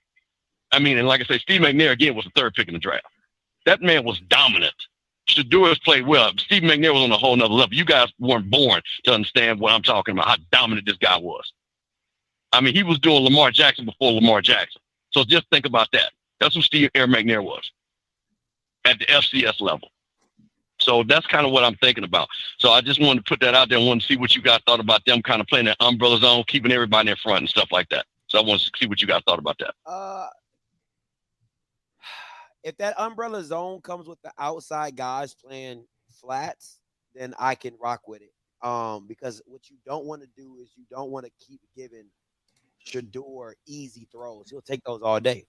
And like I say, Steve McNair, again, was the 3rd pick in the draft. That man was dominant. Shador has played well. Steve McNair was on a whole nother level. You guys weren't born to understand what I'm talking about, how dominant this guy was. He was doing Lamar Jackson before Lamar Jackson. So just think about that. That's who Steve McNair was at the FCS level. So that's kind of what I'm thinking about. So I just wanted to put that out there and wanted to see what you guys thought about them kind of playing that umbrella zone, keeping everybody in front and stuff like that. So I wanted to see what you guys thought about that. If that umbrella zone comes with the outside guys playing flats, then I can rock with it. Because what you don't want to do is you don't want to keep giving Shador easy throws. He'll take those all day.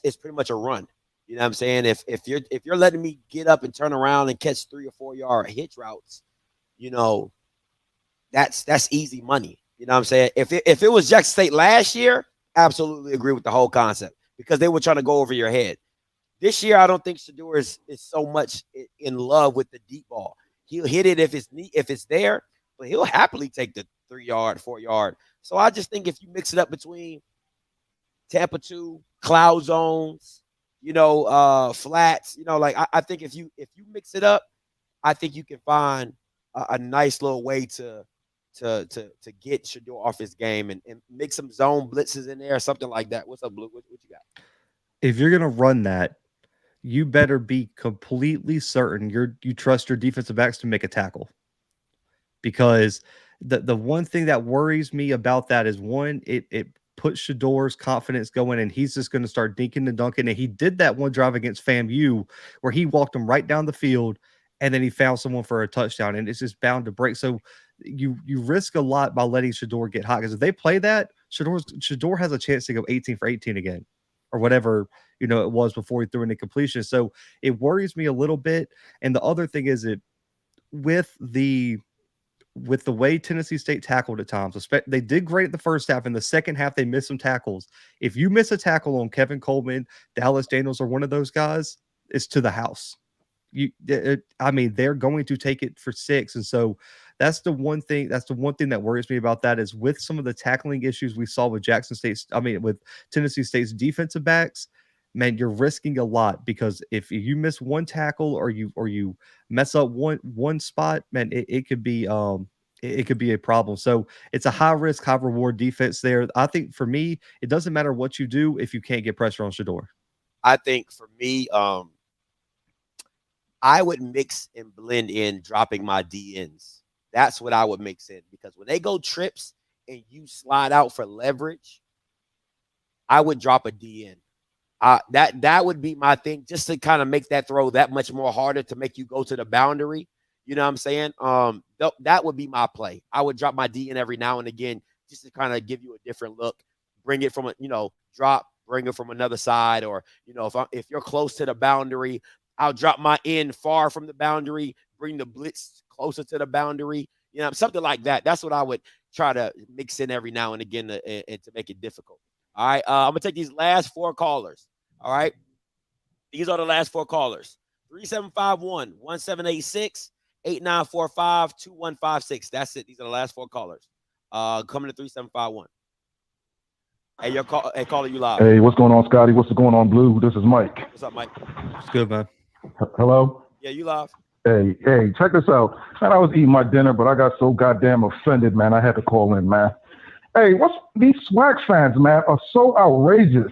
It's pretty much a run. You know what I'm saying? If you're letting me get up and turn around and catch 3 or 4 yard hitch routes, you know, that's easy money. You know what I'm saying? If it was Jackson State last year, absolutely agree with the whole concept because they were trying to go over your head. This year, I don't think Shador is so much in love with the deep ball. He'll hit it if it's there, but he'll happily take the 3 yard, 4 yard. So I just think if you mix it up between Tampa 2, cloud zones, you know, flats, you know, like I think if you mix it up, I think you can find a nice little way to get Shador off his game and make some zone blitzes in there, something like that. What's up, Blue? What you got? If you're gonna run that, you better be completely certain you trust your defensive backs to make a tackle. Because the one thing that worries me about that is one, it puts Shador's confidence going, and he's just going to start dinking and dunking. And he did that one drive against FAMU where he walked him right down the field, and then he found someone for a touchdown, and it's just bound to break. So you risk a lot by letting Shador get hot, because if they play that, Shador has a chance to go 18 for 18 again, or whatever, you know, it was before he threw an incompletion. So it worries me a little bit. And the other thing is with the way Tennessee State tackled at times, they did great at the first half. In the second half, they missed some tackles. If you miss a tackle on Kevin Coleman, Dallas Daniels, or one of those guys, it's to the house. I mean, they're going to take it for 6. And so that's the one thing that worries me about that is with some of the tackling issues we saw with with Tennessee State's defensive backs, man, you're risking a lot, because if you miss one tackle or you mess up one spot, man, it could be a problem. So it's a high risk, high reward defense there. I think for me, it doesn't matter what you do if you can't get pressure on Shador. I think for me, I would mix and blend in dropping my DNs. That's what I would mix in, because when they go trips and you slide out for leverage, I would drop a DN. That would be my thing, just to kind of make that throw that much more harder, to make you go to the boundary. You know what I'm saying? That would be my play. I would drop my DN every now and again, just to kind of give you a different look, bring it from a, drop, bring it from another side, or, if you're close to the boundary, I'll drop my end far from the boundary, bring the blitz closer to the boundary, something like that. That's what I would try to mix in every now and again to make it difficult. All right, I'm going to take these last 4 callers. All right, these are the last 4 callers. 3751-1786, 8945-2156. That's it. These are the last 4 callers. Coming to 3751. Hey, caller, you live. Hey, what's going on, Scotty? What's going on, Blue? This is Mike. What's up, Mike? It's good, man. Hello? Yeah, you live. Hey, check this out. Man, I was eating my dinner, but I got so goddamn offended, man. I had to call in, man. Hey, these SWAC fans, man, are so outrageous.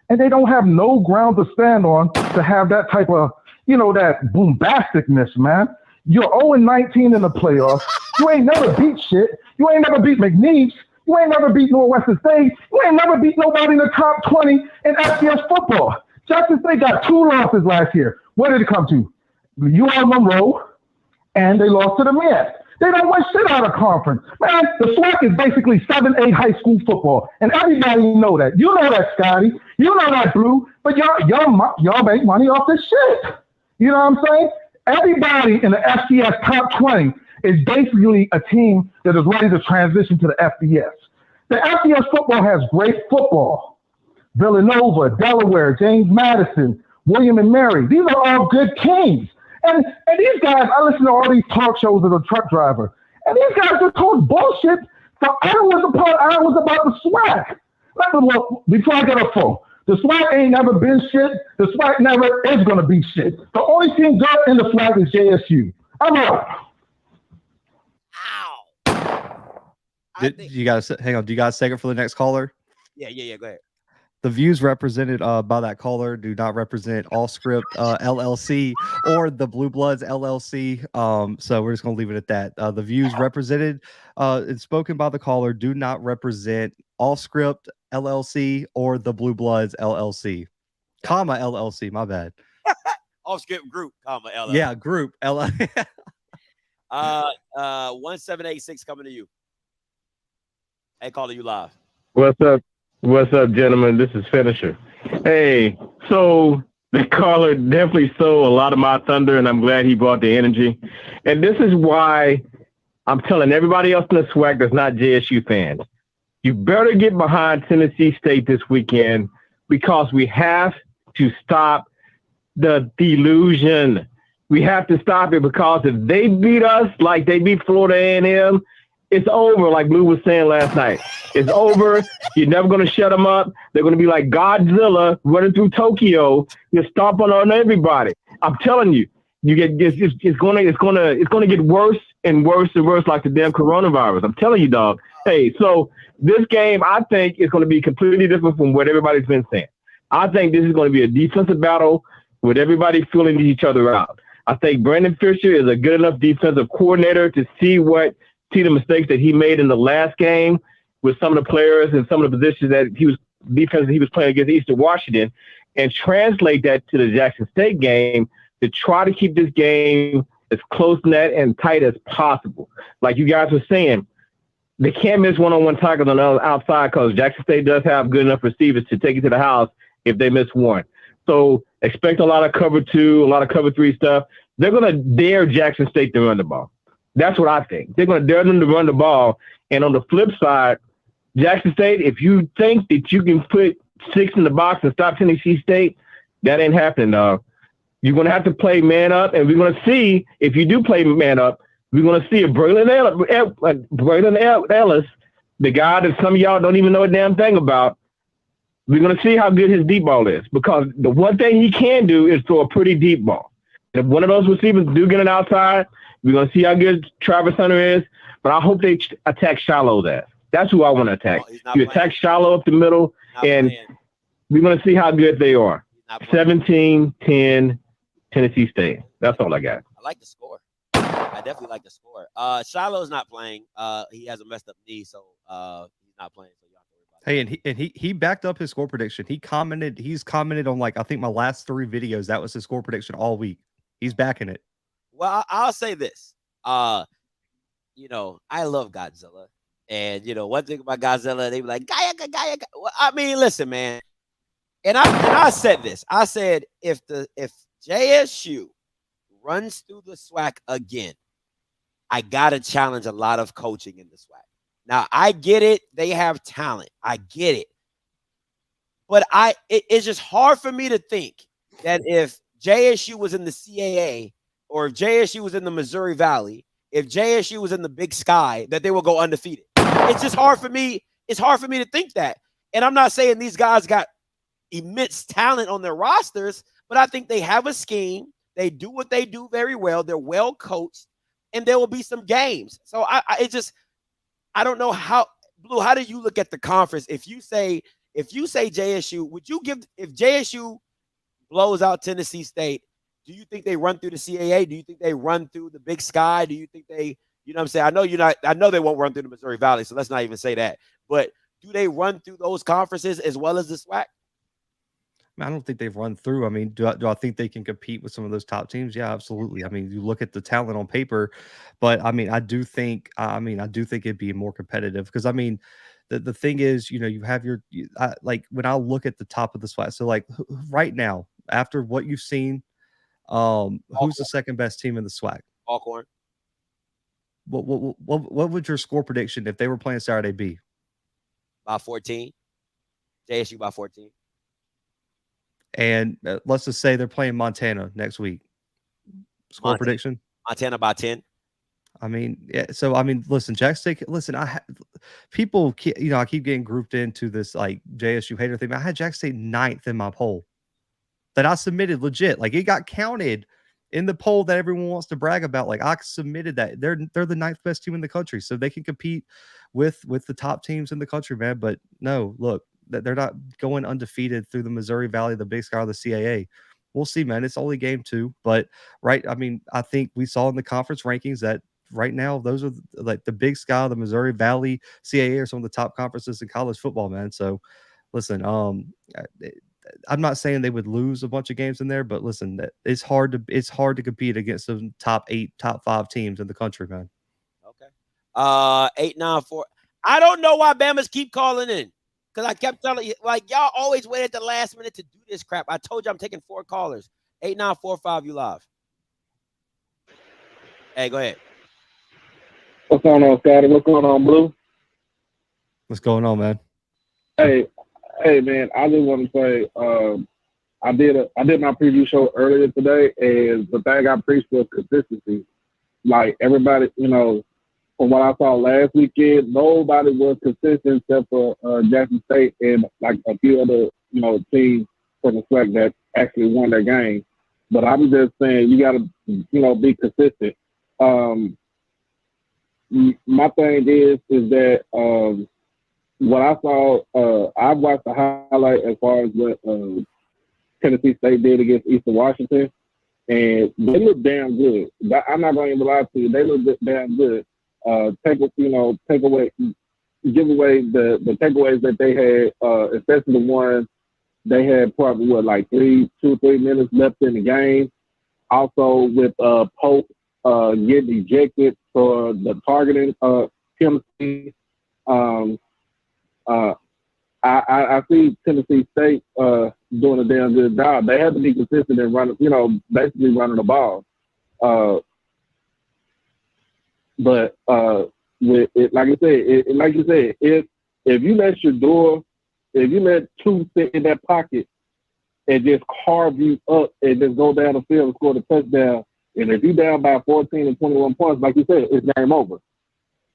And they don't have no ground to stand on to have that type of, that bombasticness, man. You're 0-19 in the playoffs. You ain't never beat shit. You ain't never beat McNeese. You ain't never beat Northwestern State. You ain't never beat nobody in the top 20 in FCS football. Jackson State got 2 losses last year. What did it come to? UR Monroe, and they lost to the Mets. They don't win shit out of conference. Man, the SWAC is basically 7A high school football, and everybody know that. You know that, Scotty. You know that, Blue. But y'all make money off this shit. You know what I'm saying? Everybody in the FCS top 20 is basically a team that is ready to transition to the FBS. The FBS football has great football. Villanova, Delaware, James Madison, William and Mary. These are all good teams. And these guys, I listen to all these talk shows as a truck driver, and these guys just talk bullshit for hours upon hours about the SWAC. Look, before I get a phone, the SWAC ain't never been shit. The SWAC never is going to be shit. The only team good in the SWAC is JSU. I'm out. You guys hang on. Do you guys second for the next caller? Yeah. Go ahead. The views represented by that caller do not represent AllScript LLC or the Bluebloods LLC. So we're just going to leave it at that. The views represented and spoken by the caller do not represent AllScript LLC or the Bluebloods LLC, comma LLC. My bad. AllScript Group, comma LLC. Yeah, Group LLC. 1786 coming to you. Hey, calling you live. What's up? What's up, gentlemen? This is Finisher. Hey, so the caller definitely stole a lot of my thunder, and I'm glad he brought the energy. And this is why I'm telling everybody else in the SWAC that's not JSU fans, you better get behind Tennessee State this weekend because we have to stop the delusion. We have to stop it because if they beat us like they beat Florida A&M, it's over, like Blue was saying last night. It's over. You're never going to shut them up. They're going to be like Godzilla running through Tokyo, just stomping on everybody. I'm telling you, it's going to get worse and worse and worse, like the damn coronavirus. I'm telling you, dog. Hey, so this game, I think, is going to be completely different from what everybody's been saying. I think this is going to be a defensive battle with everybody feeling each other out. I think Brandon Fisher is a good enough defensive coordinator to see the mistakes that he made in the last game with some of the players and some of the positions that he was playing against Eastern Washington, and translate that to the Jackson State game to try to keep this game as close net and tight as possible. Like you guys were saying, they can't miss one-on-one tackles on the outside because Jackson State does have good enough receivers to take it to the house if they miss one. So expect a lot of cover 2, a lot of cover 3 stuff. They're going to dare Jackson State to run the ball. That's what I think. They're going to dare them to run the ball. And on the flip side, Jackson State, if you think that you can put 6 in the box and stop Tennessee State, that ain't happening, dog. You're going to have to play man up, and we're going to see, if you do play man up, we're going to see a Braylon Ellis, the guy that some of y'all don't even know a damn thing about. We're going to see how good his deep ball is, because the one thing he can do is throw a pretty deep ball. If one of those receivers do get it outside, we're going to see how good Travis Hunter is, but I hope they attack Shiloh's ass. That's who I want to attack. You attack Shiloh up the middle, and we're going to see how good they are. 17-10 Tennessee State. That's all I got. I like the score. I definitely like the score. Shiloh's not playing. He has a messed up knee, so he's not playing. So y'all Hey, and he backed up his score prediction. He's commented on, like, I think my last 3 videos. That was his score prediction all week. He's backing it. Well, I'll say this. I love Godzilla. And, one thing about Godzilla, they be like, Gaia. Well, I mean, listen, man. And I said this. I said, if JSU runs through the SWAC again, I got to challenge a lot of coaching in the SWAC. Now, I get it. They have talent. I get it. But it's just hard for me to think that if JSU was in the CAA, or if JSU was in the Missouri Valley, if JSU was in the Big Sky, that they will go undefeated. It's just hard for me. It's hard for me to think that. And I'm not saying these guys got immense talent on their rosters, but I think they have a scheme. They do what they do very well. They're well coached, and there will be some games. So I don't know how, Blue, how do you look at the conference? If you say JSU, would you give, if JSU blows out Tennessee State, do you think they run through the CAA? Do you think they run through the Big Sky? Do you think they, you know what I'm saying? I know they won't run through the Missouri Valley, so let's not even say that. But do they run through those conferences as well as the SWAC? I don't think they've run through. I mean, do I think they can compete with some of those top teams? Yeah, absolutely. I mean, you look at the talent on paper, but I mean, I do think it'd be more competitive, because I mean, the thing is, you have like when I look at the top of the SWAC. So like right now, after what you've seen, who's the second best team in the SWAC? Alcorn. What would your score prediction if they were playing Saturday be? By 14. JSU by 14. And let's just say they're playing Montana next week. Score prediction? Montana by 10. I mean, yeah. So I mean, listen, Jack State. Listen, I keep getting grouped into this like JSU hater thing. I had Jack State 9th in my poll that I submitted. Legit, like it got counted in the poll that everyone wants to brag about. Like I submitted that they're the 9th best team in the country, so they can compete with the top teams in the country, man. But no, look, that they're not going undefeated through the Missouri Valley, the Big Sky, or the CAA. We'll see, man. It's only game 2, but right. I mean, I think we saw in the conference rankings that right now those are like the Big Sky, the Missouri Valley, CAA are some of the top conferences in college football, man. So listen, I'm not saying they would lose a bunch of games in there, but listen, it's hard to compete against the top 8, top 5 teams in the country, man. Okay. 894. I don't know why Bama's keep calling in. Because I kept telling you, like, y'all always wait at the last minute to do this crap. I told you I'm taking 4 callers. 8945, you live. Hey, go ahead. What's going on, Scotty? What's going on, Blue? What's going on, man? Hey, man. I just want to say, I did my preview show earlier today, and the thing I preached was consistency. Like everybody, you know, from what I saw last weekend, nobody was consistent except for Jackson State and like a few other, you know, teams from the SWAC that actually won their game. But I'm just saying you got to, you know, be consistent. My thing is that what I saw, I watched the highlight as far as what Tennessee State did against Eastern Washington, and they look damn good. I'm not going to even lie to you; they look damn good. Give away the takeaways that they had, especially the ones they had probably like 2 or 3 minutes left in the game. Also with Pope getting ejected for the targeting penalty. I see Tennessee State doing a damn good job. They have to be consistent in running, you know, basically running the ball. But with it, like you said, if you let Shedeur, if you let two sit in that pocket and just carve you up and just go down the field and score the touchdown, and if you down by 14 and 21 points, like you said, it's game over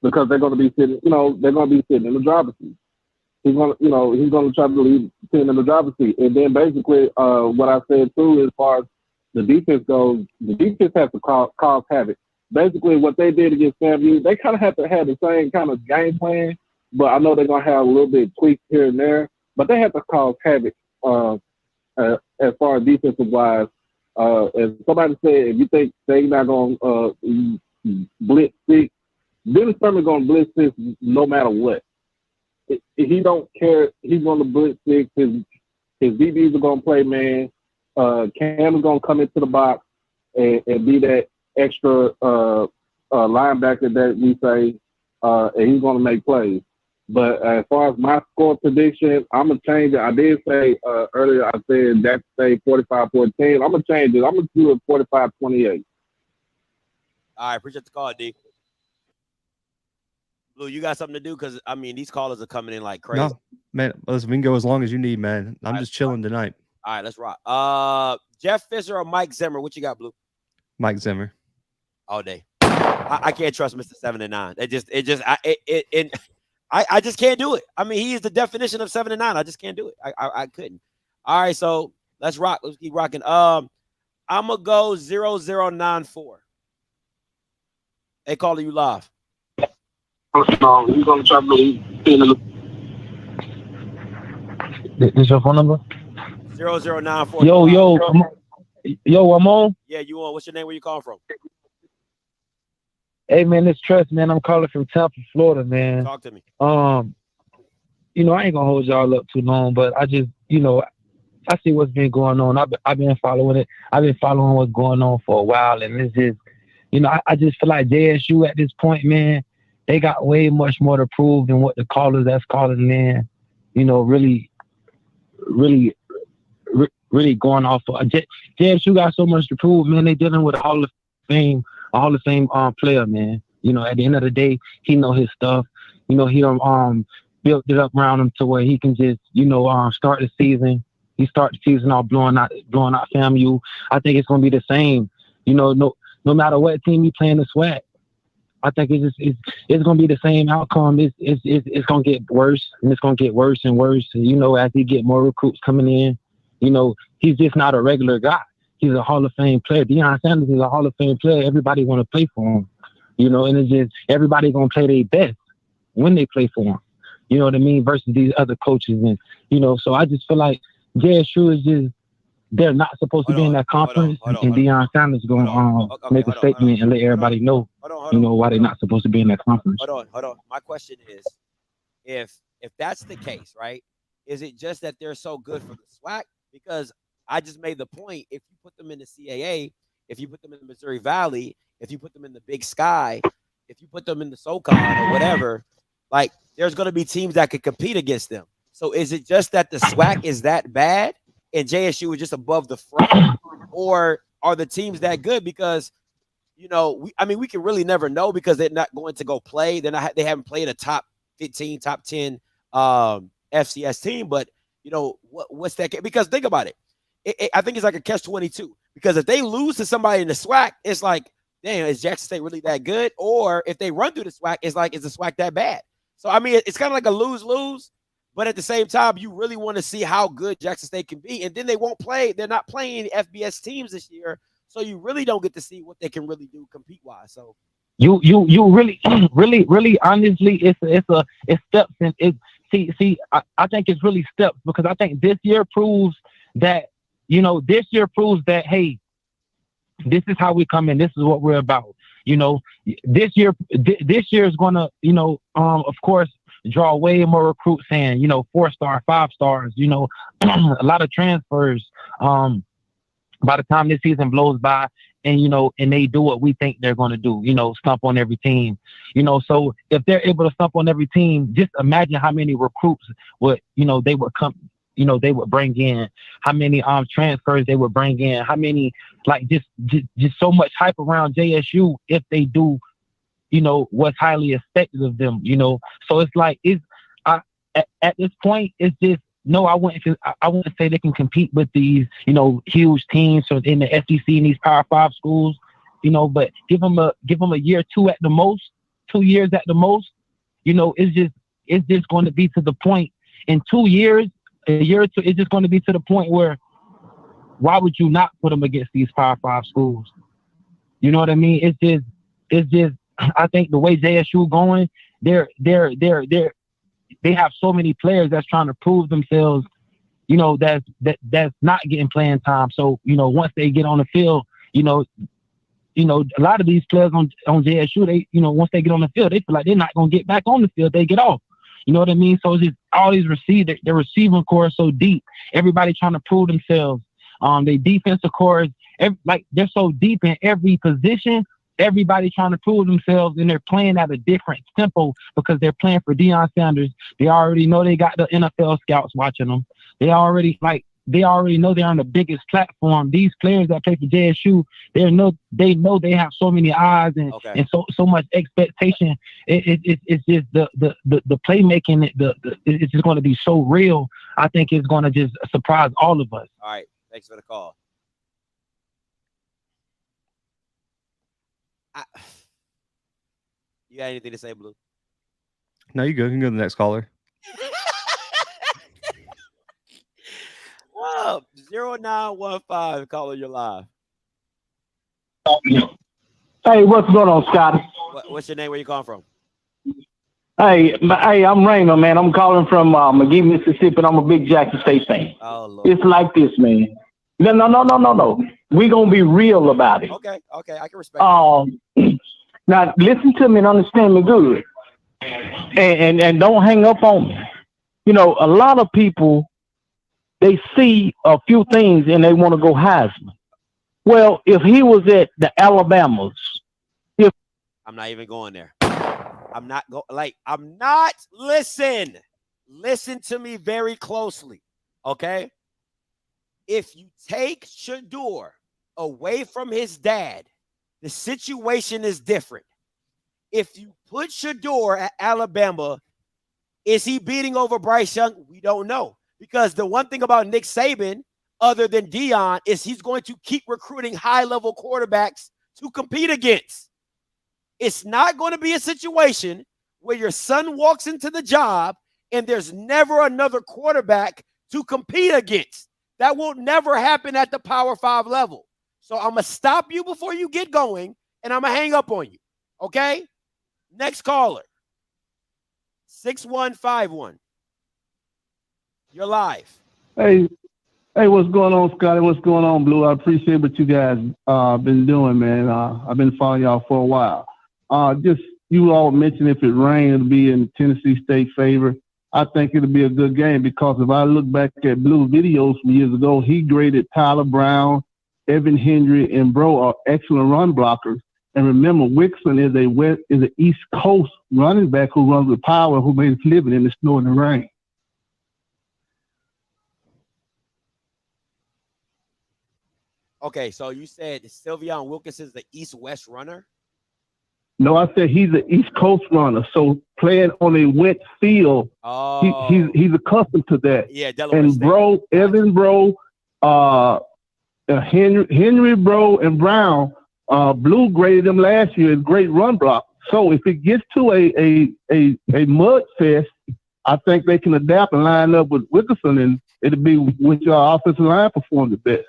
because they're going to be sitting, you know, they're going to be sitting in the driver's seat. He's going to try to lead the team in the driver's seat. And then basically, what I said too, as far as the defense goes, the defense has to cause havoc. Basically, what they did against FAMU, they kind of have to have the same kind of game plan, but I know they're going to have a little bit of tweaks here and there, but they have to cause havoc as far as defensive-wise. As somebody said, if you think they're not going to blitz six, Dennis Sherman's going to blitz six no matter what. He don't care. He's going to blitz six. His DBs are going to play man. Cam is going to come into the box and be that extra linebacker that we say, and he's going to make plays. But as far as my score prediction, I'm going to change it. I did say earlier, I said that say 45-14. I'm going to change it. I'm going to do it 45-28. All right, appreciate the call, D. Blue, you got something to do? Because, I mean, these callers are coming in like crazy. No, man, listen, we can go as long as you need, man. I'm just chilling tonight. All right, let's rock. Jeff Fisher or Mike Zimmer? What you got, Blue? Mike Zimmer. All day. I can't trust Mr. 7 and 9. I just can't do it. I mean, he is the definition of 7 and 9. I just can't do it. I couldn't. All right, so let's rock. Let's keep rocking. I'm gonna go 0094. Hey, caller, you live. You're gonna try to This your phone number? 0094. Yo, I'm on. Yeah, you on? What's your name? Where you calling from? Hey man, it's Trust, man. I'm calling from Tampa, Florida, man. Talk to me. You know, I ain't gonna hold y'all up too long, but I just, you know, I see what's been going on. I've been following it. I've been following what's going on for a while, and it's just, you know, I just feel like JSU at this point, man, they got way much more to prove than what the callers that's calling in, you know, really going off of. JSU got so much to prove, man. They dealing with a Hall of Fame player, man. You know, at the end of the day, he know his stuff. You know, he built it up around him to where he can just, you know, start the season. He start the season off blowing out FAMU. I think it's gonna be the same. You know, no matter what team you play in the SWAC, I think it's gonna be the same outcome. It's gonna get worse, and it's gonna get worse and worse. And, you know, as he get more recruits coming in, you know, he's just not a regular guy. He's a Hall of Fame player. Deion Sanders is a Hall of Fame player. Everybody want to play for him, you know, and it's just everybody gonna play their best when they play for him. You know what I mean? Versus these other coaches, and you know, so I just feel like JSU is just they're not supposed to be in that conference, and Deion Sanders is gonna make a statement and let everybody know, you know, why they're not supposed to be in that conference. Hold on. My question is, if that's the case, right? Is it just that they're so good for the SWAC, because I just made the point. If you put them in the CAA, if you put them in the Missouri Valley, if you put them in the Big Sky, if you put them in the SoCon or whatever, like there's going to be teams that could compete against them. So is it just that the SWAC is that bad and JSU is just above the front, or are the teams that good? Because we can really never know because they're not going to go play. They haven't played a top 15, top 10 FCS team. But what's that? Because think about it. I think it's like a catch-22. Because if they lose to somebody in the SWAC, it's like, damn, is Jackson State really that good? Or if they run through the SWAC, it's like, is the SWAC that bad? So I mean, it's kind of like a lose-lose. But at the same time, you really want to see how good Jackson State can be. And then they won't play. They're not playing any FBS teams this year. So you really don't get to see what they can really do compete-wise. So you really, honestly, it's steps. And I think it's really steps, because I think this year proves that, hey, this is how we come in. This is what we're about. This year is going to, of course, draw way more recruits in, 4-star, 5 stars, a lot of transfers. By the time this season blows by and they do what we think they're going to do, stump on every team, so if they're able to stump on every team, just imagine how many recruits they would come, they would bring in, how many transfers they would bring in, how many, like just so much hype around JSU if they do what's highly expected of them, So it's like, at this point, it's just, no, I wouldn't say they can compete with these, huge teams or in the SEC and these Power 5 schools, but give them a year, 2 at the most, 2 years at the most, it's just going to be to the point in 2 years, a year or two, it's just going to be to the point where, why would you not put them against these Power 5 schools? You know what I mean? It's just, I think the way JSU going, they have so many players that's trying to prove themselves, that's not getting playing time. So, once they get on the field, a lot of these players on JSU, they, once they get on the field, they feel like they're not going to get back on the field. They get off. You know what I mean? So it's just all these receivers, their receiving core is so deep. Everybody trying to prove themselves. Their defensive core is they're so deep in every position. Everybody trying to prove themselves, and they're playing at a different tempo because they're playing for Deion Sanders. They already know they got the NFL scouts watching them. They already know they're on the biggest platform. These players that play for JSU, they know they have so many eyes and so much expectation. It's just the playmaking. It's just going to be so real. I think it's going to just surprise all of us. All right, thanks for the call. You got anything to say, Blue? No, you go. You can go to the next caller. Wow, 0915, caller, you're live. Hey, what's going on, Scotty? What's your name? Where you calling from? Hey, I'm Raymond, man. I'm calling from McGee, Mississippi, and I'm a big Jackson State fan. Oh, Lord. It's like this, man. No. We're going to be real about it. Okay, I can respect it. Now, listen to me and understand me good. And don't hang up on me. A lot of people, they see a few things and they want to go Heisman. Well, if he was at the Alabamas, I'm not even going there. Listen to me very closely, okay? If you take Shador away from his dad, the situation is different. If you put Shador at Alabama, is he beating over Bryce Young? We don't know. Because the one thing about Nick Saban, other than Deion, is he's going to keep recruiting high-level quarterbacks to compete against. It's not going to be a situation where your son walks into the job and there's never another quarterback to compete against. That will never happen at the Power 5 level. So I'm going to stop you before you get going, and I'm going to hang up on you, okay? Next caller, 6151. You're live. Hey, what's going on, Scotty? What's going on, Blue? I appreciate what you guys been doing, man. I've been following y'all for a while. Just you all mentioned if it rained, it'll be in Tennessee State favor. I think it'll be a good game because if I look back at Blue videos from years ago, he graded Tyler Brown, Evan Hendry, and Bro are excellent run blockers. And remember, Wixon is an East Coast running back who runs with power, who made his living in the snow and the rain. Okay, so you said Sylveon Wilkinson is the East-West runner? No, I said he's an East Coast runner. So playing on a wet field, he's accustomed to that. Yeah, Delaware and State. Bro, Evan Bro, Henry Bro, and Brown, Blue graded them last year as great run block. So if it gets to a mud fest, I think they can adapt and line up with Wilkinson, and it'll be which offensive line perform the best.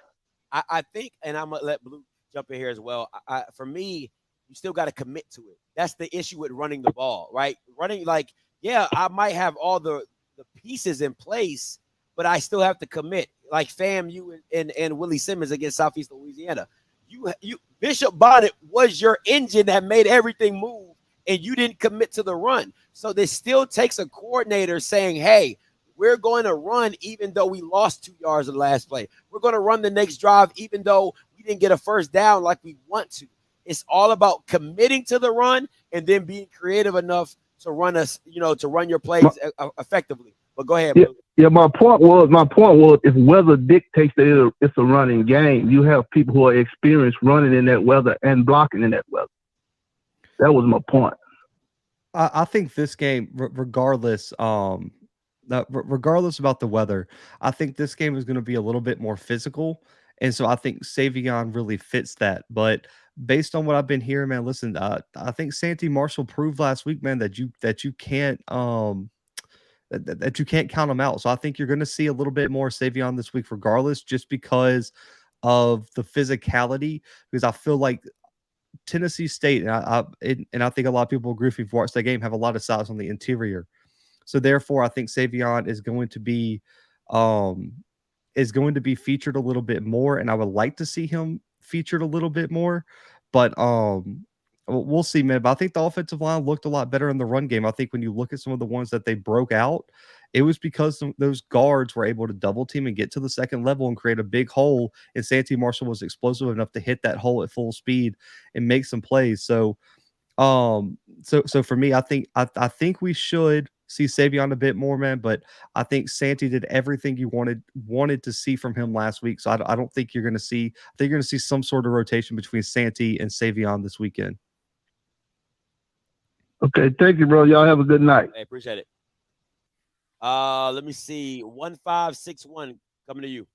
I think, and I'm gonna let Blue jump in here as well. For me, you still got to commit to it. That's the issue with running the ball, right? Running, like, yeah, I might have all the pieces in place, but I still have to commit. Like FAMU and Willie Simmons against Southeast Louisiana. You Bishop Bonnet was your engine that made everything move, and you didn't commit to the run. So this still takes a coordinator saying, hey, we're going to run even though we lost 2 yards in the last play. We're going to run the next drive even though we didn't get a first down like we want to. It's all about committing to the run and then being creative enough to run to run your plays effectively. But go ahead, Blue. Yeah, my point was if weather dictates that it's a running game, you have people who are experienced running in that weather and blocking in that weather. That was my point. I think this game, regardless about the weather, I think this game is going to be a little bit more physical. And so I think Sylveon really fits that. But based on what I've been hearing, man, listen, I think Santi Marshall proved last week, man, that you can't that you can't count them out. So I think you're going to see a little bit more Sylveon this week, regardless, just because of the physicality. Because I feel like Tennessee State, and I think a lot of people agree if you've watched that game, have a lot of size on the interior. So therefore, I think Sylveon is going to be featured a little bit more, and I would like to see him featured a little bit more. But we'll see, man. But I think the offensive line looked a lot better in the run game. I think when you look at some of the ones that they broke out, it was because those guards were able to double team and get to the second level and create a big hole. And Santi Marshall was explosive enough to hit that hole at full speed and make some plays. So for me, I think we should see Sylveon a bit more, man. But I think Santi did everything you wanted to see from him last week. So I don't think you're going to see. I think you're going to see some sort of rotation between Santi and Sylveon this weekend. Okay, thank you, bro. Y'all have a good night. Hey, appreciate it. Let me see. 1561 coming to you.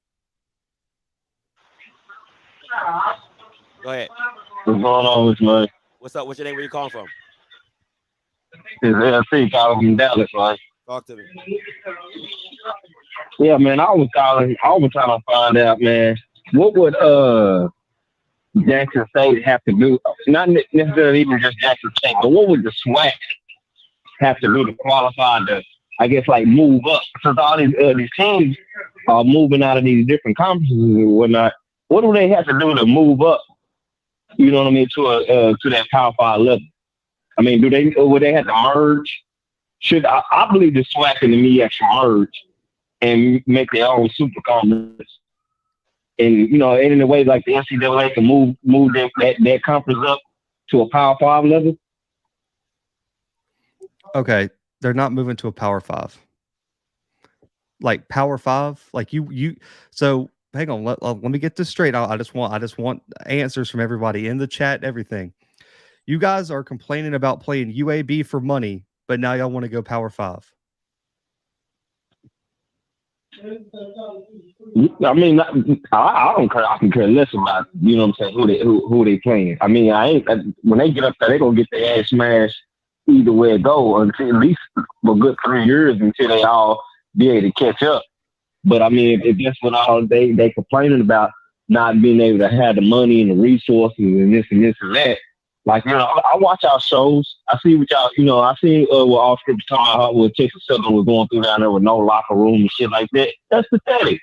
Go ahead. What's going on with you, man? What's up? What's your name? Where you calling from? It's LC calling from Dallas, man. Talk to me. Yeah, man, I was trying to find out, man, what would Jackson State have to do? Not necessarily even just Jackson State, but what would the SWAC have to do to qualify to, I guess, like move up? Since all these teams are moving out of these different conferences and whatnot, what do they have to do to move up? You know what I mean, to that Power 5 level? I mean, would they have to merge? I believe the SWAC and the MEAC should merge and make their own super conference. And, you know, in a way like the NCAA can move that conference up to a Power 5 level. Okay, they're not moving to a Power 5. Like Power 5, like you. So hang on, let me get this straight. I just want answers from everybody in the chat. Everything. You guys are complaining about playing UAB for money, but now y'all want to go Power 5. I mean, I don't care. I can care less about, you know what I'm saying, who they playing. I mean, when they get up there, they gonna get their ass smashed either way it go until at least a good 3 years until they all be able to catch up. But I mean, if that's what all they complaining about, not being able to have the money and the resources and this and that. Like, you know, I watch our shows. I see what y'all, you know, I see what all scripts talking about what Texas Southern was going through down there with no locker room and shit like that. That's pathetic.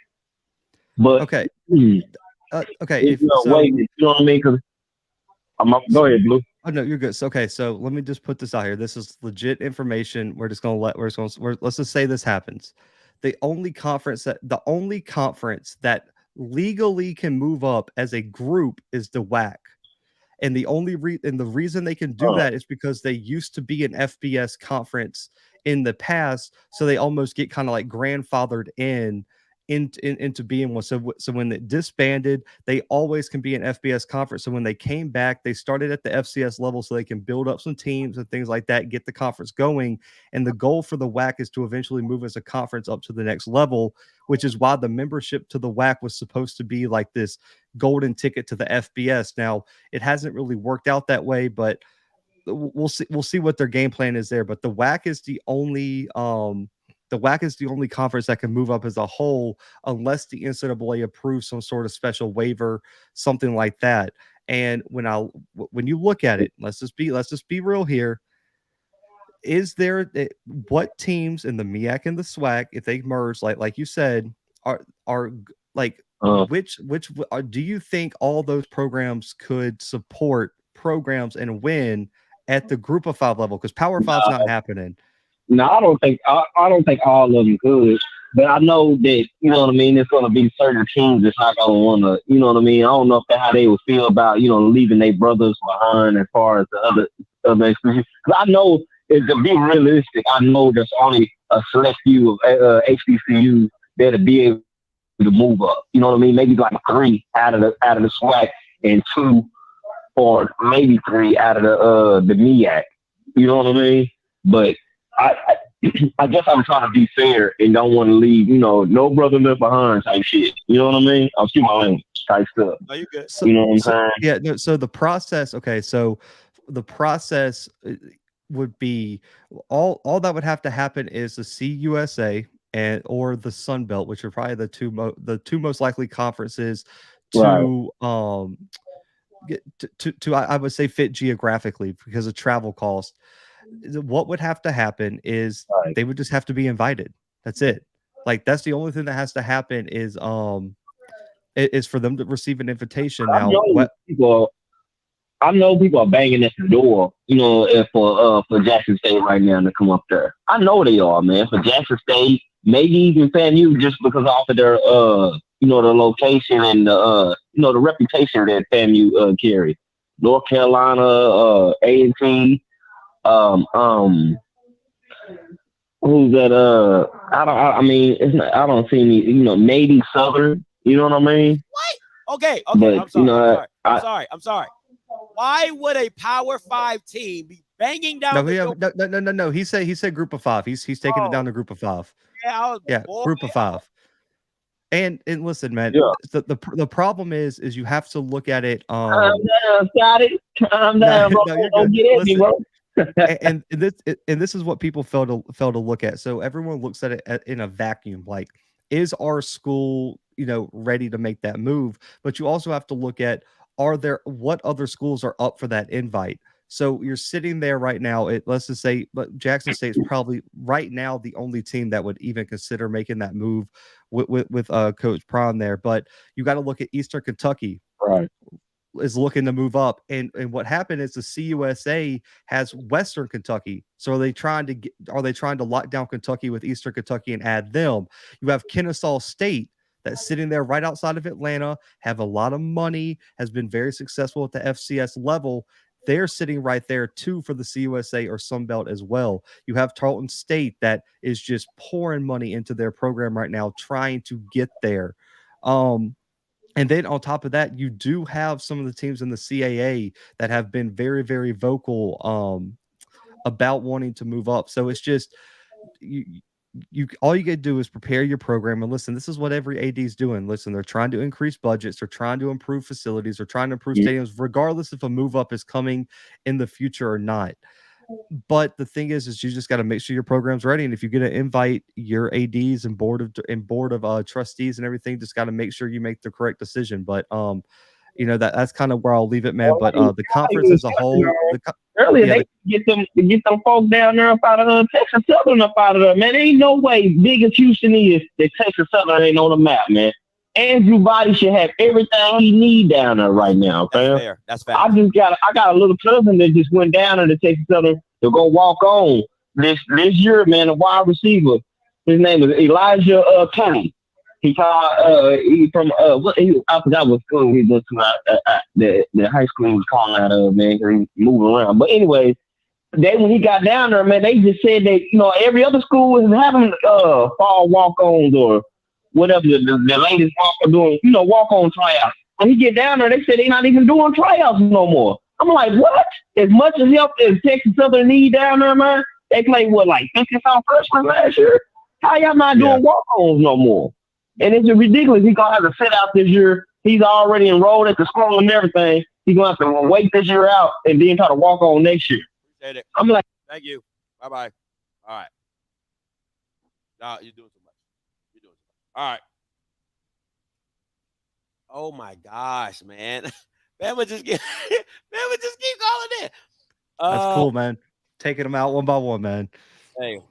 But okay, okay, you know what I mean? Because go ahead, Blue. Oh no, you're good. So, okay, so let me just put this out here. This is legit information. Let's just say this happens. The only conference that legally can move up as a group is the WAC. And the reason they can do that is because they used to be an FBS conference in the past, so they almost get kind of like grandfathered into being one. So when it disbanded, they always can be an FBS conference. So when they came back, they started at the FCS level so they can build up some teams and things like that, get the conference going. And the goal for the WAC is to eventually move as a conference up to the next level, which is why the membership to the WAC was supposed to be like this golden ticket to the FBS. Now, it hasn't really worked out that way, but we'll see what their game plan is there. But the WAC is the only conference that can move up as a whole, unless the NCAA approves some sort of special waiver, something like that. And when you look at it, let's just be real here. Is there what teams in the MEAC and the SWAC, if they merge, like you said, are like which do you think all those programs could support programs and win at the Group of 5 level? Because Power 5's not happening. No, I don't think all of them could. But I know that, you know what I mean, it's going to be certain teams that's not going to want to, you know what I mean? I don't know if that's how they would feel about, you know, leaving their brothers behind as far as the other experiences. Because I know, to be realistic, I know there's only a select few of HBCUs that'll be able to move up. You know what I mean? Maybe like 3 out of the SWAC and 2 or maybe 3 out of the MEAC. You know what I mean? But I guess I'm trying to be fair and don't want to leave, you know, no brother left behind type shit. You know what I mean? I'll see my own type stuff. No, you good. You know what I'm saying? Yeah. No, so the process. Okay. So the process would be all that would have to happen is the CUSA or the Sun Belt, which are probably the two most likely conferences to I would say fit geographically because of travel cost. What would have to happen is they would just have to be invited. That's it. Like that's the only thing that has to happen is for them to receive an invitation. Now, I know people are banging at the door, you know, for Jackson State right now to come up there. I know they are, man. For Jackson State, maybe even FAMU, just because off of their you know, the location and you know, the reputation that FAMU carry. North Carolina, A&T. Who's that? I mean, it's not. I don't see any. You know, Navy Southern. You know what I mean? What? Okay. But, I'm sorry. you know, I'm sorry. Why would a Power 5 team be banging down the door? No. He said Group of 5. He's taking it down to Group of 5. Yeah, Group of 5. And listen, man. Yeah. The problem is you have to look at it. Calm down, Scotty. Calm down, bro. Don't get at me, bro. and this is what people fail to look at. So everyone looks at it in a vacuum. Like, is our school, you know, ready to make that move? But you also have to look at what other schools are up for that invite. So you're sitting there right now. Let's just say, but Jackson State is probably right now the only team that would even consider making that move with Coach Prawn there. But you got to look at Eastern Kentucky. Right. Is looking to move up, and what happened is the CUSA has Western Kentucky. So are they trying to lock down Kentucky with Eastern Kentucky and add them? You have Kennesaw State that's sitting there right outside of Atlanta, have a lot of money, has been very successful at the FCS level. They're sitting right there too for the CUSA or Sunbelt as well. You have Tarleton State that is just pouring money into their program right now, trying to get there. And then on top of that, you do have some of the teams in the CAA that have been very, very vocal about wanting to move up. So it's just you all you got to do is prepare your program and listen. This is what every AD is doing. Listen, they're trying to increase budgets, they're trying to improve facilities, they're trying to improve stadiums, regardless if a move up is coming in the future or not. But the thing is you just got to make sure your program's ready. And if you're going to invite your ADs and board of trustees and everything, just got to make sure you make the correct decision. But you know, that's kind of where I'll leave it, man. But the conference as a whole, earlier they get them folks down there up out of Texas Southern up out of there, man. There ain't no way big as Houston is that Texas Southern ain't on the map, man. Andrew Body should have everything he need down there right now, fam. That's fair. That's fair. I got a little cousin that just went down there to Texas Southern to go walk on this year, man. A wide receiver. His name is Elijah Kenny. He from I forgot what school he went to. The high school he was calling out of, man, because he moving around. But anyway, when he got down there, man, they just said that every other school was having fall walk-ons or whatever the latest walk doing, walk-on tryouts. When he get down there, they said they're not even doing tryouts no more. I'm like, what? As much as help as Texas Southern need down there, man, they played like 50-some freshmen last year. How y'all not doing walk-ons no more? And it's just ridiculous. He's gonna have to sit out this year. He's already enrolled at the school and everything. He's gonna have to wait this year out and then try to walk on next year. Appreciate it. I'm like, thank you. Bye bye. All right. No, you're doing too much. You're doing too much. All right. Oh my gosh, man. Man would just keep calling in. That's cool, man. Taking them out one by one, man. Hey,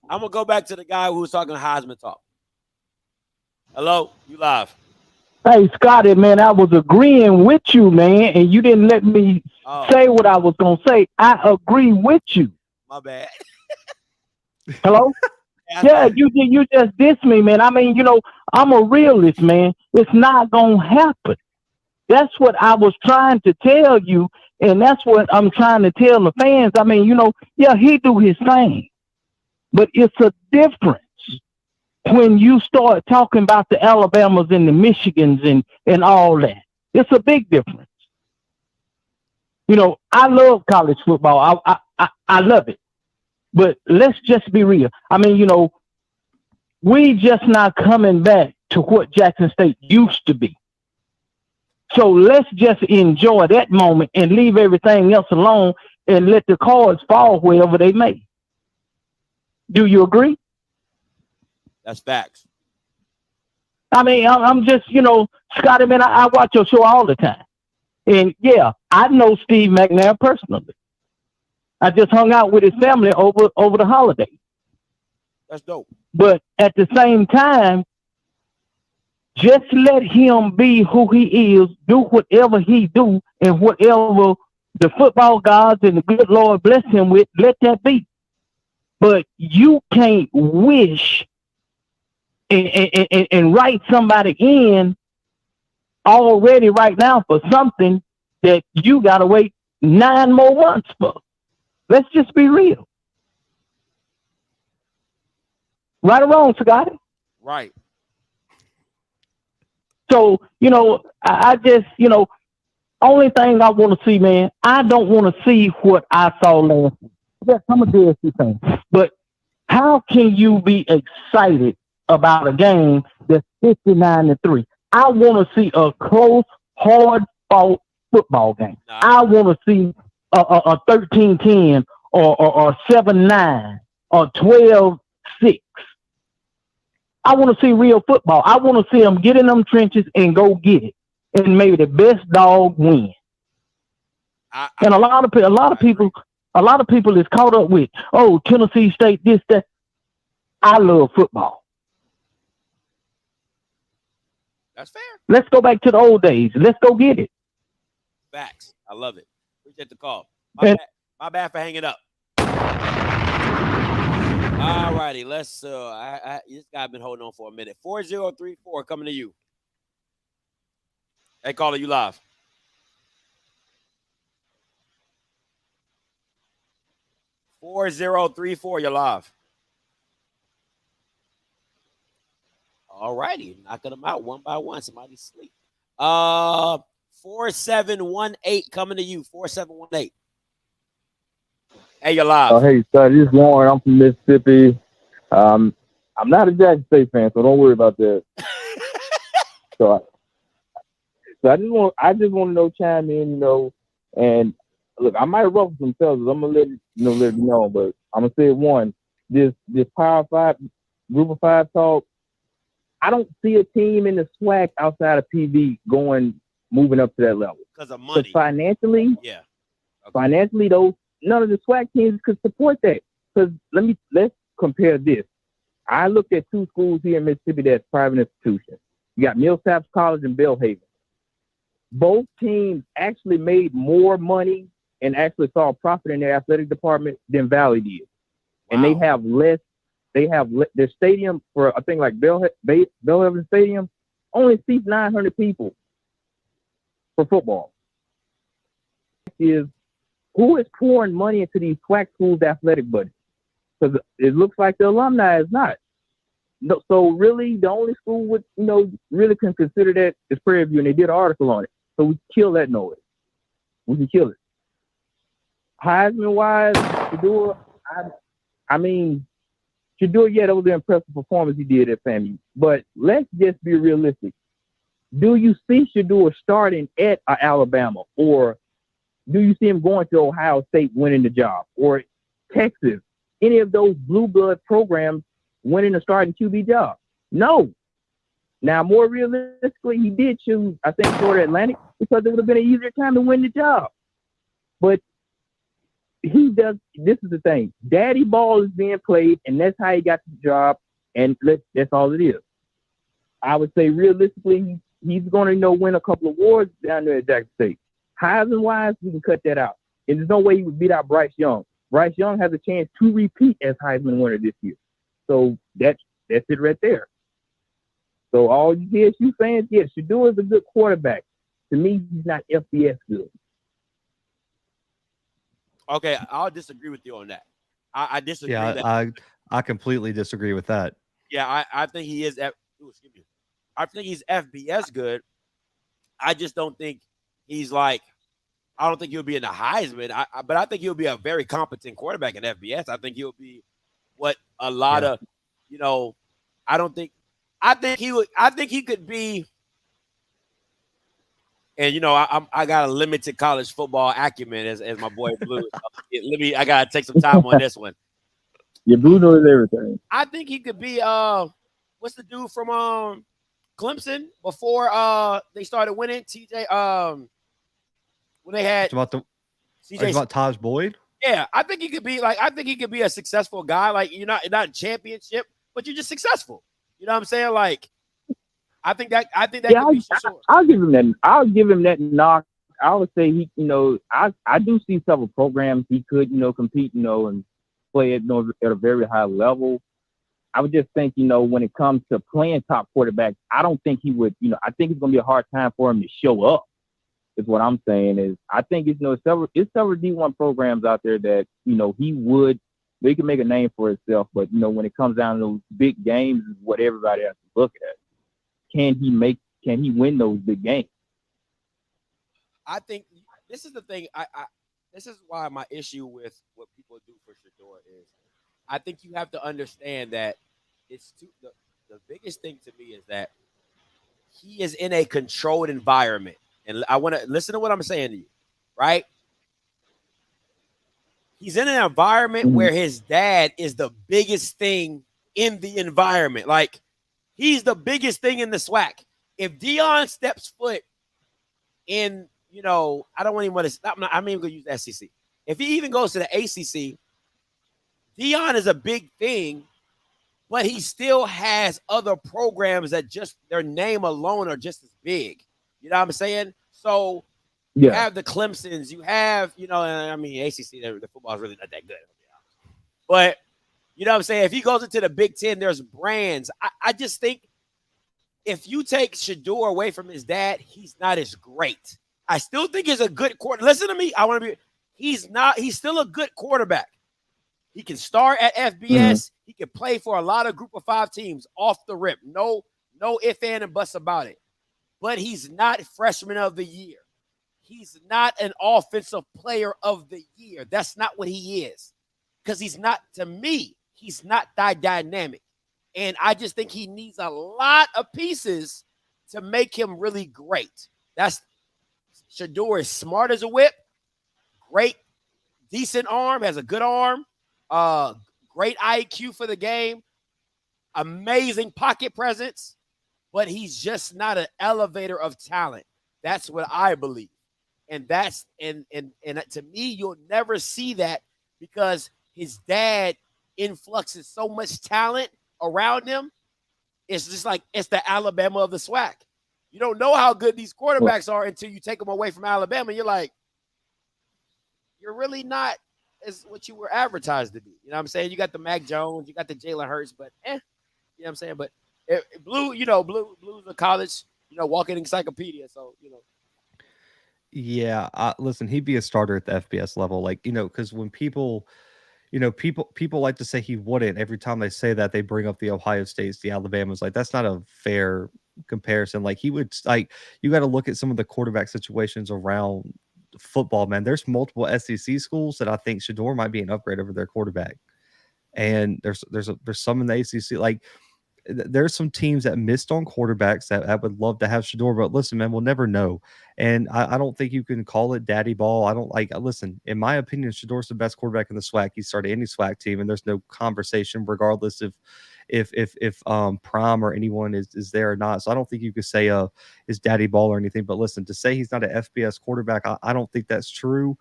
I'm gonna go back to the guy who was talking Heisman talk. Hello, you live. Hey, Scotty, man, I was agreeing with you, man, and you didn't let me say what I was going to say. I agree with you. My bad. Hello? Yeah, you just dissed me, man. I mean, I'm a realist, man. It's not going to happen. That's what I was trying to tell you, and that's what I'm trying to tell the fans. I mean, yeah, he do his thing, but it's a difference when you start talking about the Alabamas and the Michigans and all that. It's a big difference. I love college football. I love it. But let's just be real. I mean, we just not coming back to what Jackson State used to be. So let's just enjoy that moment and leave everything else alone and let the cards fall wherever they may. Do you agree? That's facts. I mean, I'm just, Scotty, man, I watch your show all the time. And yeah, I know Steve McNair personally. I just hung out with his family over the holiday. That's dope. But at the same time, just let him be who he is, do whatever he do, and whatever the football gods and the good Lord bless him with, let that be. But you can't wish and write somebody in already right now for something that you got to wait 9 more months for. Let's just be real. Right or wrong, Scotty? Right. So, I just, only thing I want to see, man, I don't want to see what I saw last week. Yes, I'm going to do a thing. But how can you be excited about a game that's 59-3? I want to see a close, hard-fought football game. I want to see a 13-10 or 7-9 or 12-6. I want to see real football. I want to see them get in them trenches and go get it, and maybe the best dog win. And a lot of people is caught up with, Tennessee State, this, that. I love football. That's fair. Let's go back to the old days. Let's go get it. Facts. I love it. Appreciate the call. My bad for hanging up. All righty. Let's this guy been holding on for a minute. 4034 coming to you. Hey, caller, you live. 4034, you're live. All righty, knocking them out one by one. Somebody sleep. 4718 coming to you. 4718. Hey, you're live. Hey, Scott, this is Warren. I'm from Mississippi. I'm not a Jackson State fan, so don't worry about that. so I just want to know, chime in, and look, I might ruffle some feathers. I'm gonna let you know, but I'm gonna say one. This Power 5, Group of 5 talk. I don't see a team in the SWAC outside of PV moving up to that level. Because of money. Financially, financially, none of the SWAC teams could support that. Because let's compare this. I looked at 2 schools here in Mississippi that's private institutions. You got Millsaps College and Belhaven. Both teams actually made more money and actually saw a profit in their athletic department than Valley did. And they have less. Their stadium for, I think, like Belhaven Stadium only seats 900 people for football. Is who is pouring money into these SWAC schools' athletic budget? Because it looks like the alumni is not. No, so really, the only school would really can consider that is Prairie View, and they did an article on it. So we kill that noise. We can kill it. Heisman wise, Shedeur, I mean, Shedeur, yeah, that was an impressive performance he did at FAMU. But let's just be realistic. Do you see Shedeur starting at Alabama, or do you see him going to Ohio State winning the job, or Texas, any of those blue blood programs winning a starting QB job? No. Now, more realistically, he did choose, I think, Florida Atlantic because it would have been an easier time to win the job. But he does. This is the thing. Daddy ball is being played, and that's how he got the job, and that's all it is. I would say realistically, he's going to win a couple of awards down there at Jackson State. Heisman-wise, we can cut that out. And there's no way he would beat out Bryce Young. Bryce Young has a chance to repeat as Heisman winner this year. So that's it right there. So all you DSU fans, yes, Shedeur is a good quarterback. To me, he's not FBS good. Okay, I'll disagree with you on that. I disagree. Yeah, I completely disagree with that. Yeah, I think he is. I think he's FBS good. I just don't think he's like. I don't think he'll be in the Heisman. But I think he'll be a very competent quarterback in FBS. I think he'll be what a lot of, I think he could be. And I got a limited college football acumen as my boy Blue. I gotta take some time on this one. Yeah, Blue knows everything. I think he could be what's the dude from Clemson before they started winning? TJ when they had about Taj Boyd. Yeah, I think he could be a successful guy. Like you're not a championship, but you're just successful. You know what I'm saying? Like I think that could be sure. I'll give him that knock. I would say he, I do see several programs he could, compete, and play at a very high level. I would just think, when it comes to playing top quarterbacks, I don't think he would, I think it's going to be a hard time for him to show up. Is what I'm saying is I think it's several D1 programs out there that, he can make a name for himself, but when it comes down to those big games is what everybody has to look at. Can he win those big games? I think this is the thing. This is why my issue with what people do for Shedeur is I think you have to understand that the biggest thing to me is that he is in a controlled environment. And I want to listen to what I'm saying to you, right? He's in an environment where his dad is the biggest thing in the environment. Like, he's the biggest thing in the SWAC. If Dion steps foot in, I don't even want to stop. I'm even going to use the SEC. If he even goes to the ACC, Dion is a big thing, but he still has other programs that just their name alone are just as big. You know what I'm saying? So you have the Clemsons, you have, ACC, the football is really not that good. But you know what I'm saying? If he goes into the Big Ten, there's brands. I just think if you take Shedeur away from his dad, he's not as great. I still think he's a good quarterback. Listen to me. He's still a good quarterback. He can start at FBS. He can play for a lot of group of 5 teams off the rip. No ifs, ands, and buts about it. But he's not freshman of the year. He's not an offensive player of the year. That's not what he is. Because he's not, to me, he's not that dynamic. And I just think he needs a lot of pieces to make him really great. Shedeur is smart as a whip. Great, decent arm, has a good arm. Great IQ for the game. Amazing pocket presence. But he's just not an elevator of talent. That's what I believe. And to me, you'll never see that because his dad influxes so much talent around him. it's just like it's the Alabama of the SWAC. You don't know how good these quarterbacks are until you take them away from Alabama. You're like, you're really not as what you were advertised to be. You know what I'm saying? You got the Mac Jones, you got the Jalen Hurts, but you know what I'm saying? But Blue's a college, walking encyclopedia. So, Yeah, listen, he'd be a starter at the FBS level, like, because when people like to say he wouldn't. Every time they say that, they bring up the Ohio States, the Alabamas. Like, that's not a fair comparison. Like, he would, like, you got to look at some of the quarterback situations around football, man. There's multiple SEC schools that I think Shedeur might be an upgrade over their quarterback, and there's some in the ACC. Like, there's some teams that missed on quarterbacks that I would love to have Shedeur, but listen, man, we'll never know. And I don't think you can call it daddy ball. I don't listen, in my opinion, Shedeur's the best quarterback in the SWAC. He started any SWAC team, and there's no conversation regardless if Prime or anyone is there or not. So I don't think you could say is daddy ball or anything, but listen, to say he's not an FBS quarterback, I don't think that's true.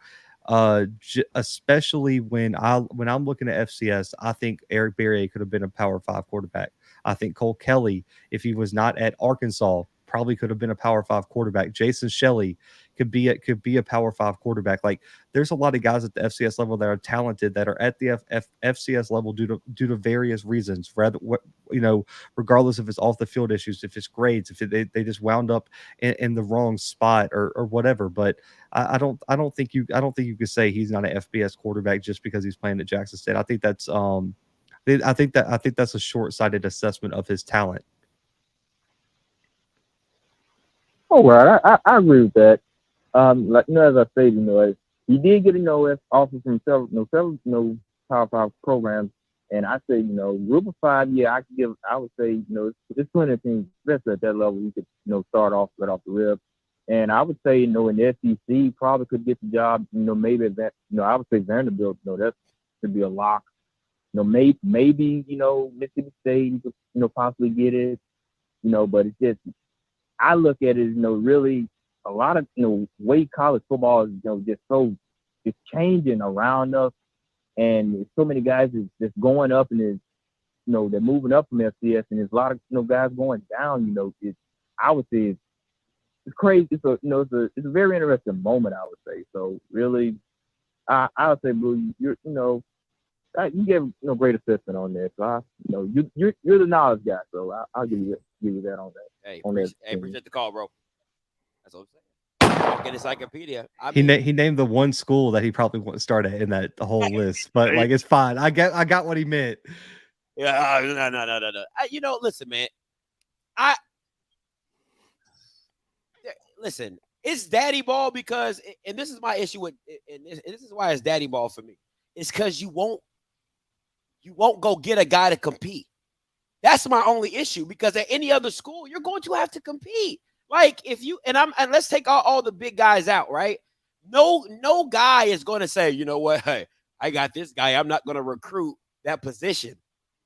Especially when I'm looking at FCS, I think Eric Berrier could have been a Power 5 quarterback. I think Cole Kelly, if he was not at Arkansas, probably could have been a Power 5 quarterback. Jason Shelley could be a Power 5 quarterback. Like, there's a lot of guys at the FCS level that are talented that are at the FCS level due to various reasons. Regardless if it's off the field issues, if it's grades, if they just wound up in the wrong spot or whatever. But I don't think you could say he's not an FBS quarterback just because he's playing at Jackson State. I think that's a short-sighted assessment of his talent. Oh, well, I agree with that. As I said, he did get offer from several Power 5 programs, and I say, Group of 5, yeah, I would say, it's plenty of things, especially at that level, you could, start off right off the rip. And I would say, in the SEC, probably could get the job, maybe that, I would say Vanderbilt, that could be a lock. Maybe Mississippi State, possibly get it, but it's just, I look at it, really a lot of, way college football is, it's changing around us, and there's so many guys that's going up, and they're moving up from FCS, and there's a lot of, guys going down. I would say it's crazy. It's a very interesting moment, I would say. So really, I would say, Blue, you gave great assessment on that. So you're the knowledge guy, so I'll give you that on that. Hey, on appreciate the call, bro. That's what I'm saying. Walking encyclopedia. He named the one school that he probably wouldn't start at in that whole list, but like, it's fine. I got what he meant. Yeah, no. Listen, man. Listen. It's daddy ball because, and this is my issue with, and this is why it's daddy ball for me. It's because you won't go get a guy to compete. That's my only issue, because at any other school, you're going to have to compete. Like, if you and let's take all the big guys out, right? No guy is going to say, you know what, hey, I got this guy, I'm not going to recruit that position.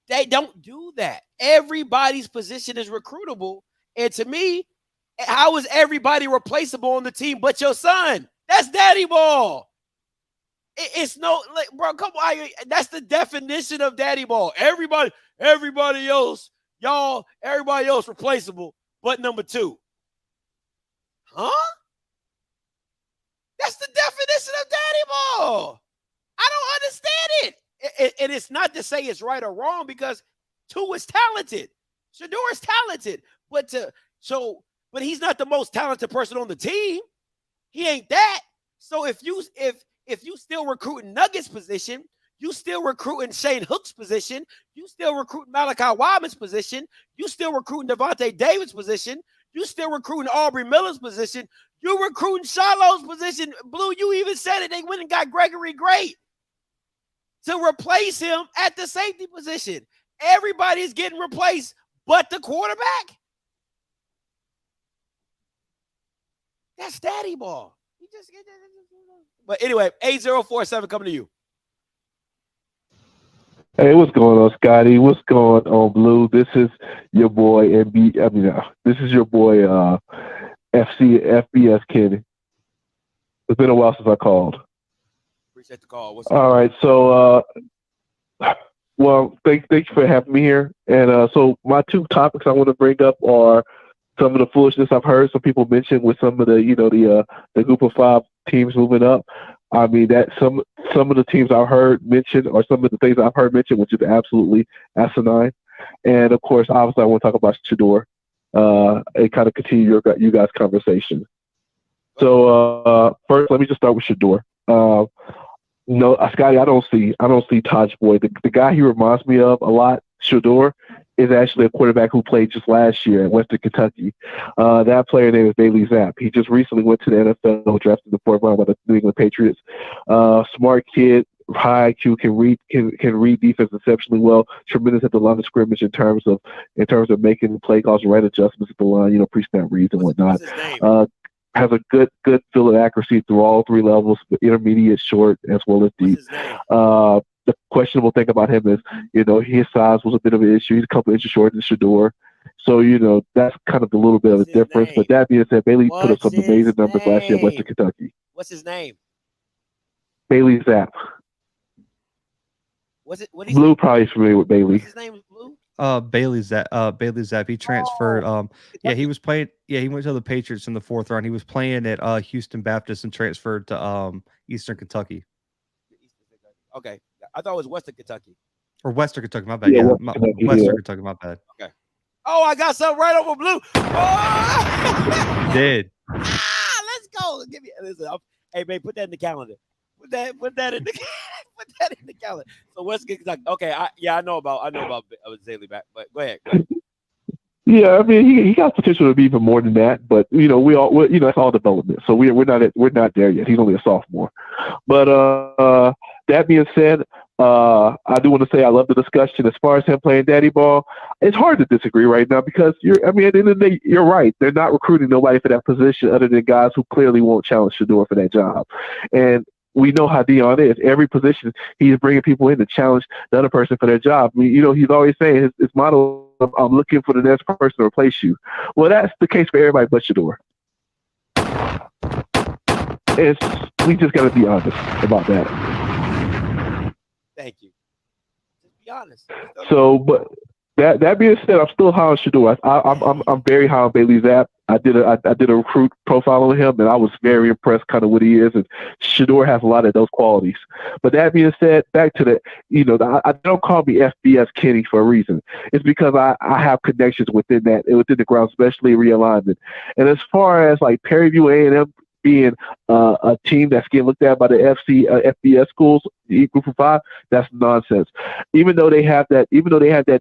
They don't do that. Everybody's position is recruitable. And to me, how is everybody replaceable on the team but your son? That's daddy ball. It's no, like, bro, come on. That's the definition of daddy ball. Everybody else, everybody else replaceable, but number 2. Huh? That's the definition of daddy ball. I don't understand it. And it's not to say it's right or wrong, because 2 is talented. Shedeur is talented, but he's not the most talented person on the team. He ain't that. So if you still recruiting Nuggets position, you still recruiting Shane Hook's position, you still recruiting Malachi Wyman's position, you still recruiting Devontae Davis' position, you still recruiting Aubrey Miller's position, you recruiting Shiloh's position. Blue, you even said it. They went and got Gregory Great to replace him at the safety position. Everybody's getting replaced but the quarterback. That's daddy ball. You just get that. But anyway, 8047 coming to you. Hey, what's going on, Scotty? What's going on, Blue? This is your boy, this is your boy, FBS kid. It's been a while since I called. Appreciate the call. All right, so Well, thank you for having me here. And so my two topics I want to bring up are some of the foolishness I've heard some people mention with some of the group of 5 teams moving up. I mean that some of the teams I've heard mentioned, or some of the things I've heard mentioned, which is absolutely asinine. And of course, obviously, I want to talk about Shador and kind of continue you guys' conversation. So first, let me just start with Shador. No, Scotty, I don't see Taj Boyd. The guy he reminds me of a lot, Shador, is actually a quarterback who played just last year at Western Kentucky. That player name is Bailey Zapp. He just recently went to the NFL, drafted in the 4th round by the New England Patriots. Smart kid, high IQ, can read defense exceptionally well. Tremendous at the line of scrimmage in terms of making play calls and right adjustments at the line, pre-snap reads and whatnot. Has a good feel of accuracy through all 3 levels, intermediate, short, as well as deep. The questionable thing about him is, his size was a bit of an issue. He's a couple inches shorter than Shador. So, that's kind of a little bit of a difference. But that being said, Bailey put up some amazing numbers last year at Western Kentucky. What's his name? Bailey Zapp. Blue probably familiar with Bailey. What's his name? Blue? Bailey Zapp. He transferred. He was playing. Yeah, he went to the Patriots in the 4th round. He was playing at Houston Baptist and transferred to Eastern Kentucky. Okay, I thought it was Western Kentucky. Or Western Kentucky. My bad. Yeah, Western Kentucky. My bad. Okay. Oh, I got something right over Blue. Oh! Did. Let's go. Give me. Listen, hey, man, put that in the calendar. Put that in the calendar. So Western Kentucky. Okay, I know about Zaley back, but go ahead. Yeah, I mean he got potential to be even more than that, but we it's all development. So we're not there yet. He's only a sophomore. But that being said, I do want to say I love the discussion as far as him playing daddy ball. It's hard to disagree right now because at the end of the day, you're right. They're not recruiting nobody for that position other than guys who clearly won't challenge Shador for that job. And we know how Dion is. Every position, he's bringing people in to challenge the other person for their job. I mean, he's always saying his motto, I'm looking for the next person to replace you. Well, that's the case for everybody but Shador. We just got to be honest about that. Thank you. Just be honest. So, but that being said, I'm still high on Shador. I'm very high on Bailey Zapp. I did a recruit profile on him, and I was very impressed kind of what he is. And Shador has a lot of those qualities. But that being said, back to I don't call me FBS Kenny for a reason. It's because I have connections within the ground, especially realignment. And as far as like Perry View A&M being a team that's getting looked at by the FBS schools, the group of 5, that's nonsense. Even though they have that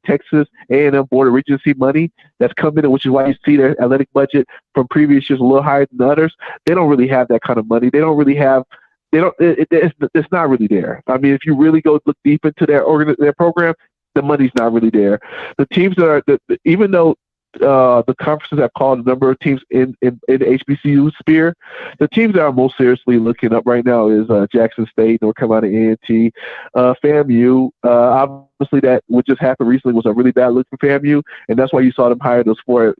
Texas A&M Board of Regency money that's coming in, which is why you see their athletic budget from previous years a little higher than others, they don't really have that kind of money. It's not really there. I mean, if you really go look deep into their program, the money's not really there. The teams that are even though the conferences have called a number of teams in the HBCU sphere, the teams that are most seriously looking up right now is Jackson State, North Carolina A&T, FAMU. Obviously, that what just happened recently was a really bad look for FAMU, and that's why you saw them hire those four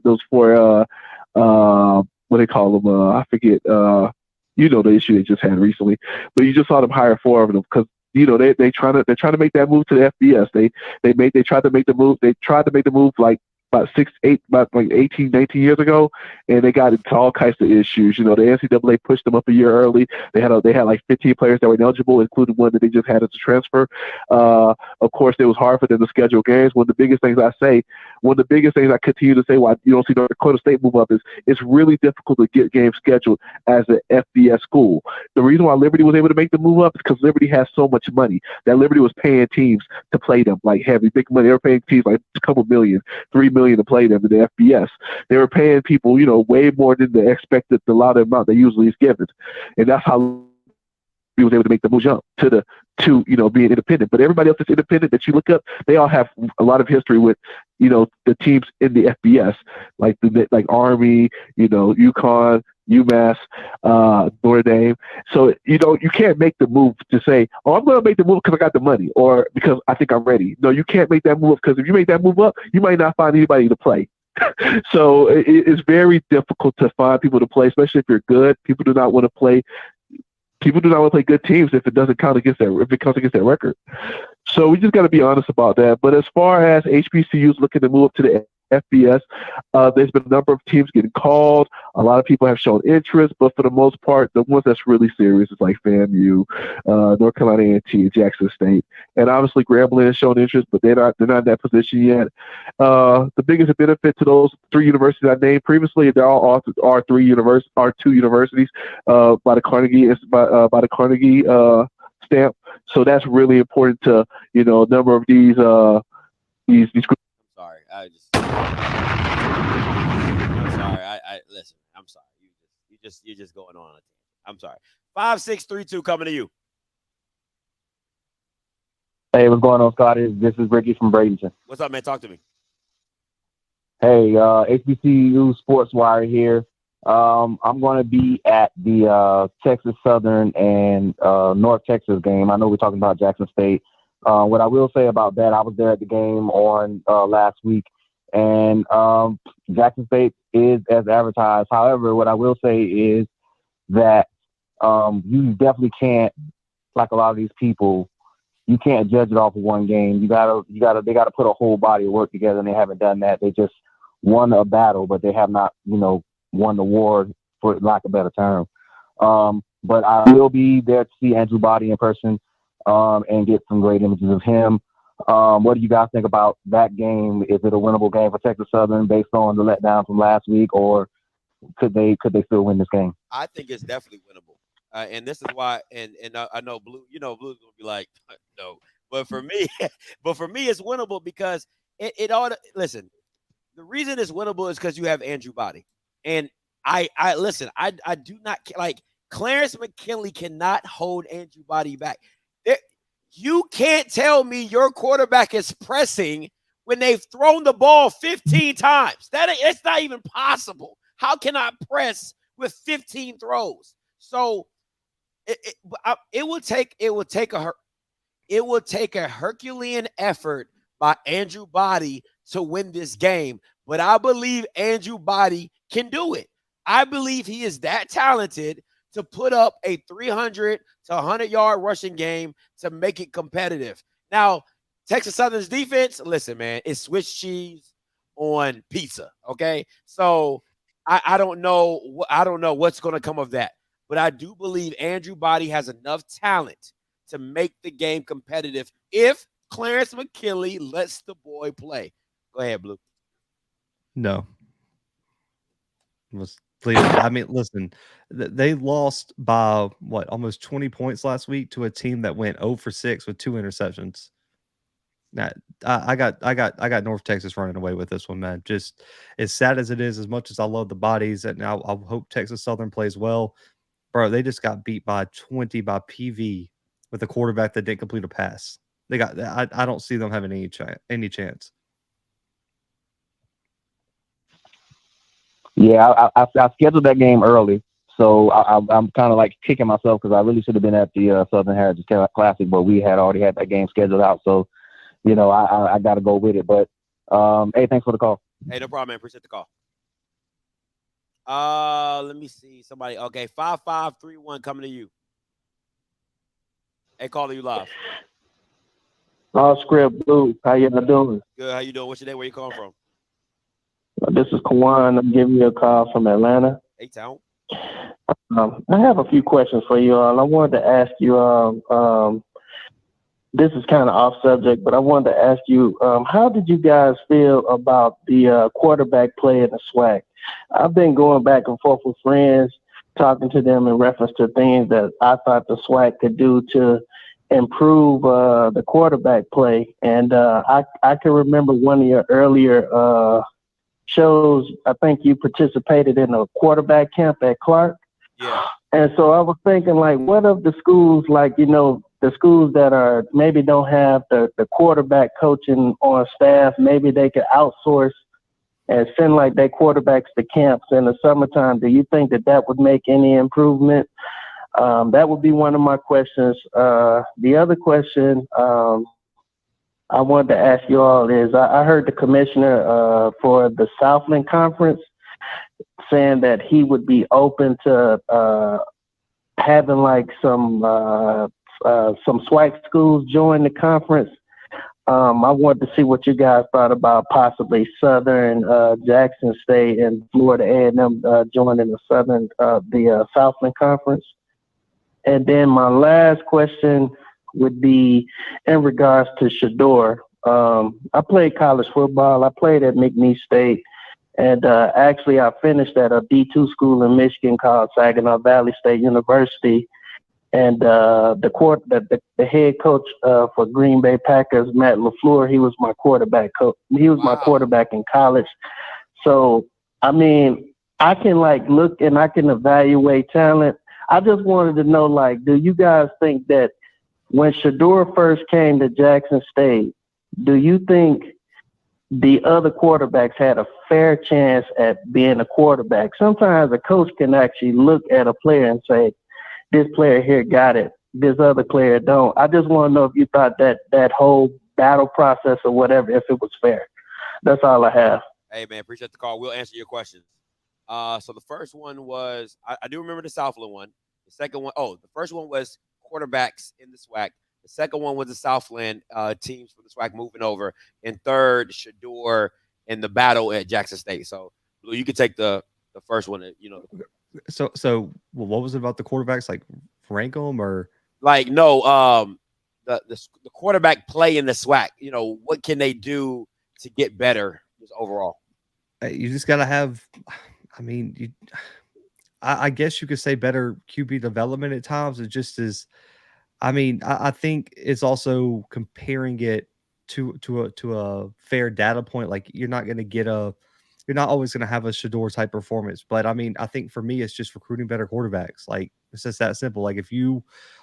what they call them? I forget. The issue they just had recently, but you just saw them hire 4 of them because they're trying to make that move to the FBS. They tried to make the move like about 18, 19 years ago, and they got into all kinds of issues. The NCAA pushed them up a year early. They had like 15 players that were ineligible, including one that they just had as a transfer. Of course, it was hard for them to schedule games. One of the biggest things I continue to say why you don't see North Dakota State move up is it's really difficult to get games scheduled as an FBS school. The reason why Liberty was able to make the move up is because Liberty has so much money that Liberty was paying teams to play them like heavy, big money. They were paying teams like a couple million, $3 million to play them in the FBS. They were paying people, way more than the expected, the lot of amount they usually is given. And that's how he was able to make the move jump to being independent. But everybody else that's independent that you look up, they all have a lot of history with, the teams in the FBS, like Army, UConn, UMass, Notre Dame. So, you can't make the move to say, oh, I'm going to make the move because I got the money or because I think I'm ready. No, you can't make that move because if you make that move up, you might not find anybody to play. So it's very difficult to find people to play, especially if you're good. People do not want to play good teams if it doesn't count against if it counts against their record. So we just got to be honest about that. But as far as HBCUs looking to move up to the FBS, there's been a number of teams getting called. A lot of people have shown interest, but for the most part, the ones that's really serious is like FAMU, North Carolina A&T, and Jackson State, and obviously Grambling has shown interest, but they're not in that position yet. The biggest benefit to those three universities I named previously, they're all are two universities by the Carnegie stamp. So that's really important to a number of these groups. Sorry, I'm sorry. I listen. I'm sorry. You're just going on. I'm sorry. 5632 coming to you. Hey, what's going on, Scotty? This is Ricky from Bradenton. What's up, man? Talk to me. Hey, HBCU Sports Wire here. I'm going to be at the Texas Southern and North Texas game. I know we're talking about Jackson State. What I will say about that, I was there at the game on last week, and Jackson State is as advertised. However, what I will say is that you definitely can't, like a lot of these people, you can't judge it off of one game. They gotta put a whole body of work together, and they haven't done that. They just won a battle, but they have not, won the war, for lack of a better term. But I will be there to see Andrew Body in person and get some great images of him. What do you guys think about that game? Is it a winnable game for Texas Southern based on the letdown from last week, or could they still win this game? I think it's definitely winnable, and this is why. And I know Blue. Blue's gonna be like, no. But for me, it's winnable because it all. Listen, the reason it's winnable is because you have Andrew Body, and I listen. I do not like Clarence McKinley cannot hold Andrew Body back. You can't tell me your quarterback is pressing when they've thrown the ball 15 times. It's not even possible. How can I press with 15 throws? So it will take a Herculean effort by Andrew Body to win this game, but I believe Andrew Body can do it. I believe he is that talented to put up a 300 to 100-yard rushing game to make it competitive. Now, Texas Southern's defense, listen, man, it's Swiss cheese on pizza, okay? So I don't know what's going to come of that, but I do believe Andrew Body has enough talent to make the game competitive if Clarence McKinley lets the boy play. Go ahead, Blue. No. I mean, listen, they lost by almost 20 points last week to a team that went 0 for 6 with 2 interceptions. Now, I got North Texas running away with this one, man. Just as sad as it is, as much as I love the Bodies, and I hope Texas Southern plays well, bro. They just got beat by 20 by PV with a quarterback that didn't complete a pass. I don't see them having any chance. Yeah, I scheduled that game early, so I'm kind of like kicking myself because I really should have been at the Southern Heritage Classic, but we had already had that game scheduled out, so I got to go with it. But hey, thanks for the call. Hey, no problem, man. Appreciate the call. Let me see somebody. Okay, 5531 coming to you. Hey, caller, you live. Script Blue, how you doing? Good. How you doing? What's your name? Where you calling from? This is Kawan. I'm giving you a call from Atlanta. Hey, town. I have a few questions for you all. I wanted to ask you, this is kind of off subject, but I wanted to ask you, how did you guys feel about the quarterback play in the SWAC? I've been going back and forth with friends, talking to them in reference to things that I thought the SWAC could do to improve the quarterback play. And I can remember one of your earlier shows, I think you participated in a quarterback camp at Clark. Yeah. And so I was thinking, like, what of the schools, like, the schools that are maybe don't have the quarterback coaching on staff, maybe they could outsource and send like their quarterbacks to camps in the summertime. Do you think that would make any improvement? That would be one of my questions. The other question I wanted to ask you all is, I heard the commissioner for the Southland Conference saying that he would be open to having like some SWAC schools join the conference. I wanted to see what you guys thought about possibly Southern, Jackson State, and Florida A&M joining the Southland Conference. And then my last question would be in regards to Shador. I played college football. I played at McNeese State. And actually, I finished at a D2 school in Michigan called Saginaw Valley State University. And the head coach for Green Bay Packers, Matt LaFleur, he was my quarterback coach. He was my quarterback in college. So, I mean, I can look and I can evaluate talent. I just wanted to know, do you guys think that when Shador first came to Jackson State, do you think the other quarterbacks had a fair chance at being a quarterback? Sometimes a coach can actually look at a player and say, this player here got it, this other player don't. I just want to know if you thought that whole battle process or whatever, if it was fair. That's all I have. Hey, man, appreciate the call. We'll answer your questions. So the first one was, I do remember the Southland one. The second one, the first one was quarterbacks in the SWAC. The second one was the Southland teams for the SWAC moving over. And third, Shador in the battle at Jackson State. So, Blue, you could take the first one, So what was it about the quarterbacks? Like rank them or no? The quarterback play in the SWAC. What can they do to get better just overall? You just gotta have. I mean, I guess you could say better QB development at times. It just is. I mean, I think it's also comparing it to a fair data point. Like you're not always going to have a Shador type performance. But I mean, I think for me, it's just recruiting better quarterbacks. Like it's just that simple. Like if you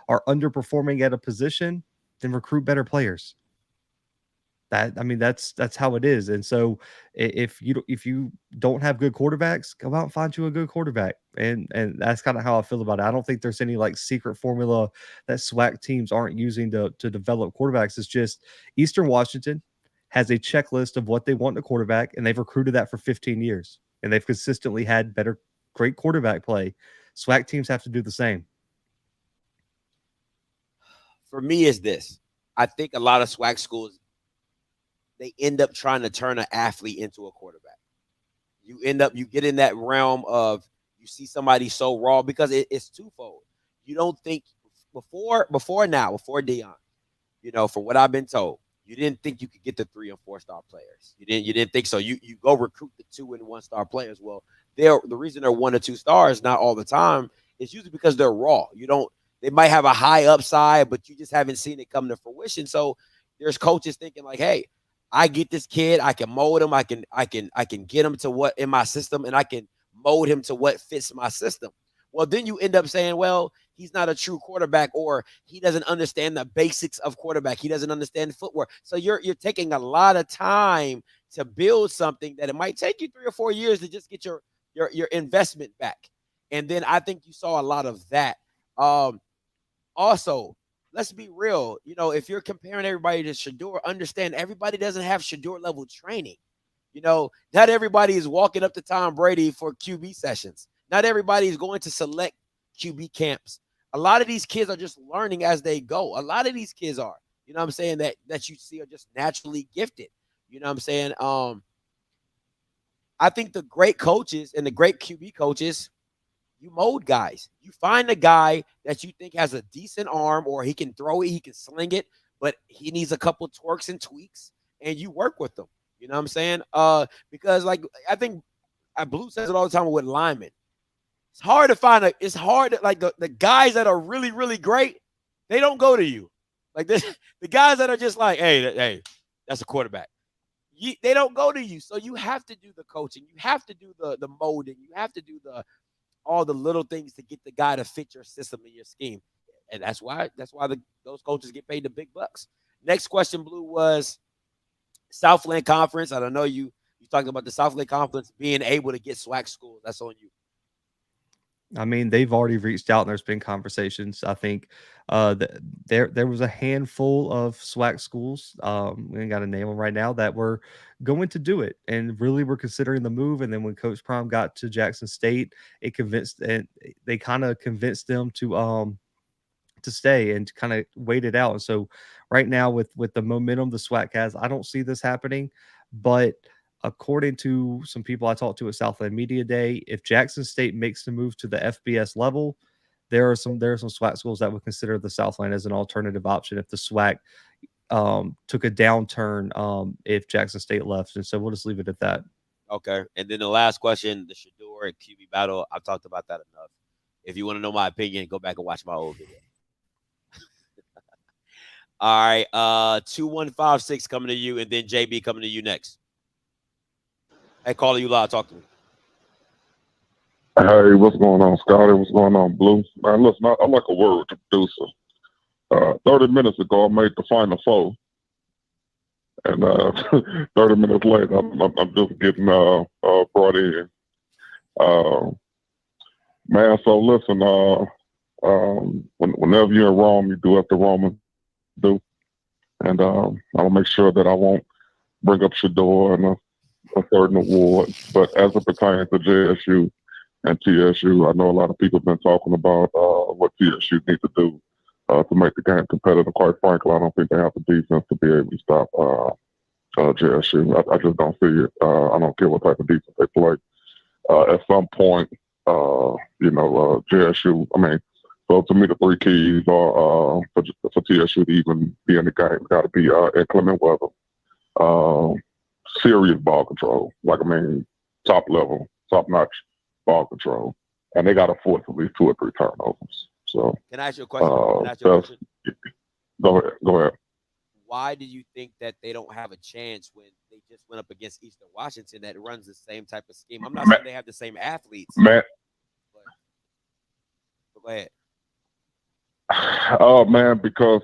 are underperforming at a position, then recruit better players. That's how it is. And so if you don't have good quarterbacks, go out and find you a good quarterback. And that's kind of how I feel about it. I don't think there's any secret formula that SWAC teams aren't using to develop quarterbacks. It's just Eastern Washington has a checklist of what they want in a quarterback, and they've recruited that for 15 years. And they've consistently had great quarterback play. SWAC teams have to do the same. For me, is this. I think a lot of SWAC schools, they end up trying to turn an athlete into a quarterback. You get in that realm of you see somebody so raw because it's twofold. You don't think before Deion, from what I've been told, you didn't think you could get the 3 and 4 star players. You didn't think so. You go recruit the 2 and 1 star players. Well, the reason they're 1 or 2 stars, not all the time, is usually because they're raw. They might have a high upside, but you just haven't seen it come to fruition. So there's coaches thinking hey, I get this kid, I can mold him, I can get him to what in my system, and I can mold him to what fits my system. Well, then you end up saying, well, he's not a true quarterback, or he doesn't understand the basics of quarterback. He doesn't understand footwork. So you're taking a lot of time to build something that it might take you 3 or 4 years to just get your investment back. And then I think you saw a lot of that. Also, let's be real. If you're comparing everybody to Shador, understand everybody doesn't have Shador level training. Not everybody is walking up to Tom Brady for QB sessions. Not everybody is going to select QB camps. A lot of these kids are just learning as they go. A lot of these kids are, what I'm saying, that you see are just naturally gifted. What I'm saying? I think the great coaches and the great QB coaches, you mold guys. You find a guy that you think has a decent arm, or he can throw it, he can sling it, but he needs a couple twerks and tweaks, and you work with them. You know what I'm saying? Because I think Blue says it all the time with linemen. It's hard to find the guys that are really, really great, they don't go to you. The guys that are just hey, that's a quarterback. They don't go to you. So you have to do the coaching. You have to do the molding. You have to do all the little things to get the guy to fit your system and your scheme. And that's why those coaches get paid the big bucks. Next question, Blue, was Southland Conference. I don't know you talking about the Southland Conference being able to get SWAC schools. That's on you. I mean, they've already reached out and there's been conversations. I think there was a handful of SWAC schools, we ain't got to name them right now, that were going to do it and really were considering the move. And then when Coach Prime got to Jackson State, they kind of convinced them to stay and kind of wait it out. And so right now with the momentum the SWAC has, I don't see this happening. But according to some people I talked to at Southland Media Day, if Jackson State makes the move to the FBS level, there are some SWAC schools that would consider the Southland as an alternative option if the SWAC took a downturn if Jackson State left. And so we'll just leave it at that. Okay. And then the last question, the Shador and QB battle, I've talked about that enough. If you want to know my opinion, go back and watch my old video. All right. 2156 coming to you, and then JB coming to you next. Hey, caller, you live. Talk to me. Hey, what's going on, Scotty? What's going on, Blue? Man, listen, I like a word with the producer. 30 minutes ago, I made the Final Four. And 30 minutes later, I'm just getting brought in. Man, so listen, whenever you're in Rome, you do what the Romans do. And I'll make sure that I won't bring up Shador and a certain award. But as it pertains to JSU and TSU, I know a lot of people have been talking about what TSU needs to do to make the game competitive. Quite frankly, I don't think they have the defense to be able to stop JSU. I just don't see it. I don't care what type of defense they play. At some point, JSU, so to me, the three keys are for TSU to even be in the game. Got to be inclement weather, serious ball control, top level, top notch ball control, and they got to force at least 2 or 3 turnovers. So, can I ask you a question? Go ahead. Why do you think that they don't have a chance when they just went up against Eastern Washington that runs the same type of scheme? I'm not saying they have the same athletes. Man. Go ahead. Oh, man, because,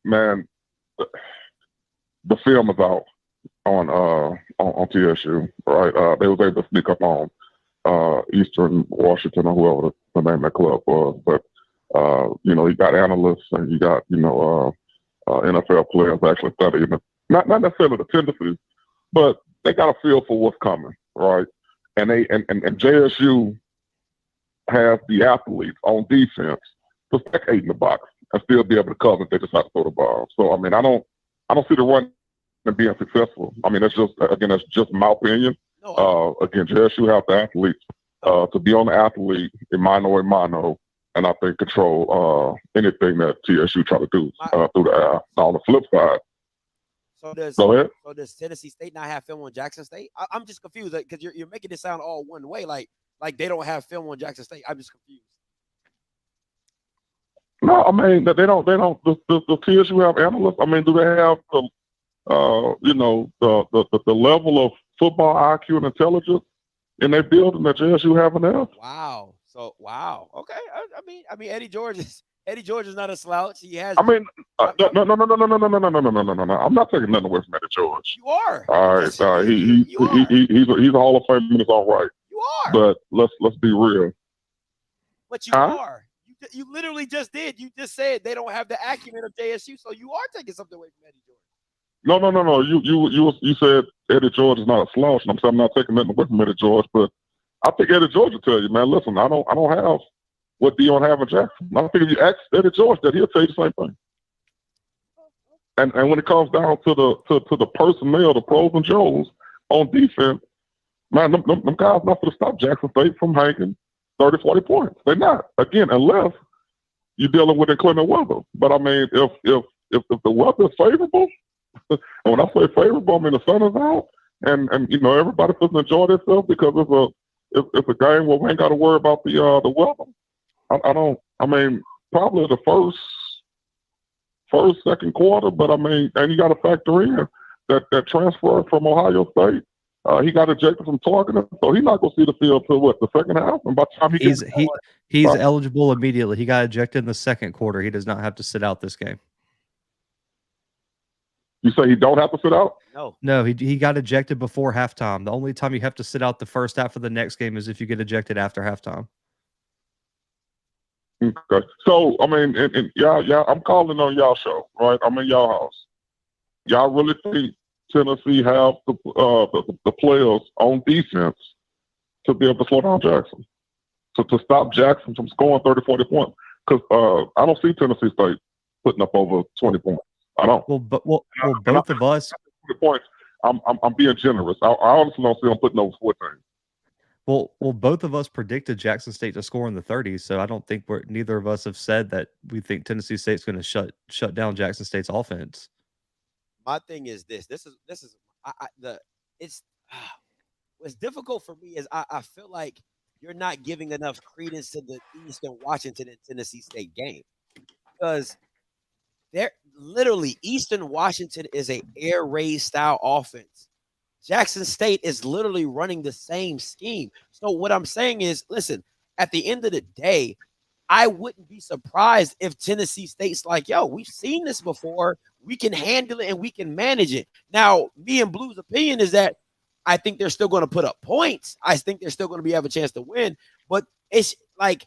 the film is out on TSU, right? They was able to sneak up on Eastern Washington or whoever the name of that club was. But, you got analysts and you got, NFL players actually studying it. Not necessarily the tendencies, but they got a feel for what's coming, right? And JSU has the athletes on defense to stack 8 in the box and still be able to cover if they decide to throw the ball. So I don't see the run being successful. That's just my opinion. Again, JSU have the athletes to be on the athlete in mano, and I think control anything that TSU try to do through the air. Now, on the flip side, go ahead. So does Tennessee State not have film on Jackson State? I'm just confused because you're making it sound all one way, like they don't have film on Jackson State. I'm just confused. No, they don't. The TSU have analysts. Do they have the level of football IQ and intelligence in their building that JSU having there? Wow. So okay. Eddie George is not a slouch. He has. No. I'm not taking nothing away from Eddie George. You are. All right. He's a Hall of Fame in his own right. You are. But let's be real. But you are. You literally just did. You just said they don't have the acumen of JSU, so you are taking something away from Eddie George. No. You said Eddie George is not a slouch, and I'm not taking nothing away from Eddie George, but I think Eddie George will tell you, man, listen, I don't have what Dion have in Jackson. I think if you ask Eddie George that, he'll tell you the same thing. And when it comes down to the personnel, the pros and Joes on defense, man, them guys not going to stop Jackson State from hanging 30, 40 points. They're not. Again, unless you're dealing with inclement weather. But if the weather is favorable, and when I say favorable, the sun is out, and everybody doesn't enjoy themselves because it's a game where we ain't got to worry about the weather. Probably the first, second quarter, but and you got to factor in that transfer from Ohio State. He got ejected from Targeting, so he's not going to see the field till the second half. And by the time he's eligible immediately. He got ejected in the second quarter. He does not have to sit out this game. You say he don't have to sit out? No, he got ejected before halftime. The only time you have to sit out the first half of the next game is if you get ejected after halftime. Okay. So, y'all, I'm calling on y'all show, right? I'm in y'all house. Y'all really think Tennessee have the players on defense to be able to slow down Jackson, to stop Jackson from scoring 30, 40 points? Because I don't see Tennessee State putting up over 20 points. I don't. Well, both of us. The points. I'm being generous. I honestly don't see them putting over 14. Well, both of us predicted Jackson State to score in the 30s, so I don't think neither of us have said that we think Tennessee State's going to shut down Jackson State's offense. My thing is this. This is what's difficult for me is I feel like you're not giving enough credence to the Eastern Washington and Tennessee State game, because they're literally Eastern Washington is a air raid style offense. Jackson State is literally running the same scheme. So what I'm saying is, listen, at the end of the day, I wouldn't be surprised if Tennessee State's like, yo, we've seen this before. We can handle it and we can manage it. Now, me and Blue's opinion is that I think they're still going to put up points. I think they're still going to have a chance to win. But it's like,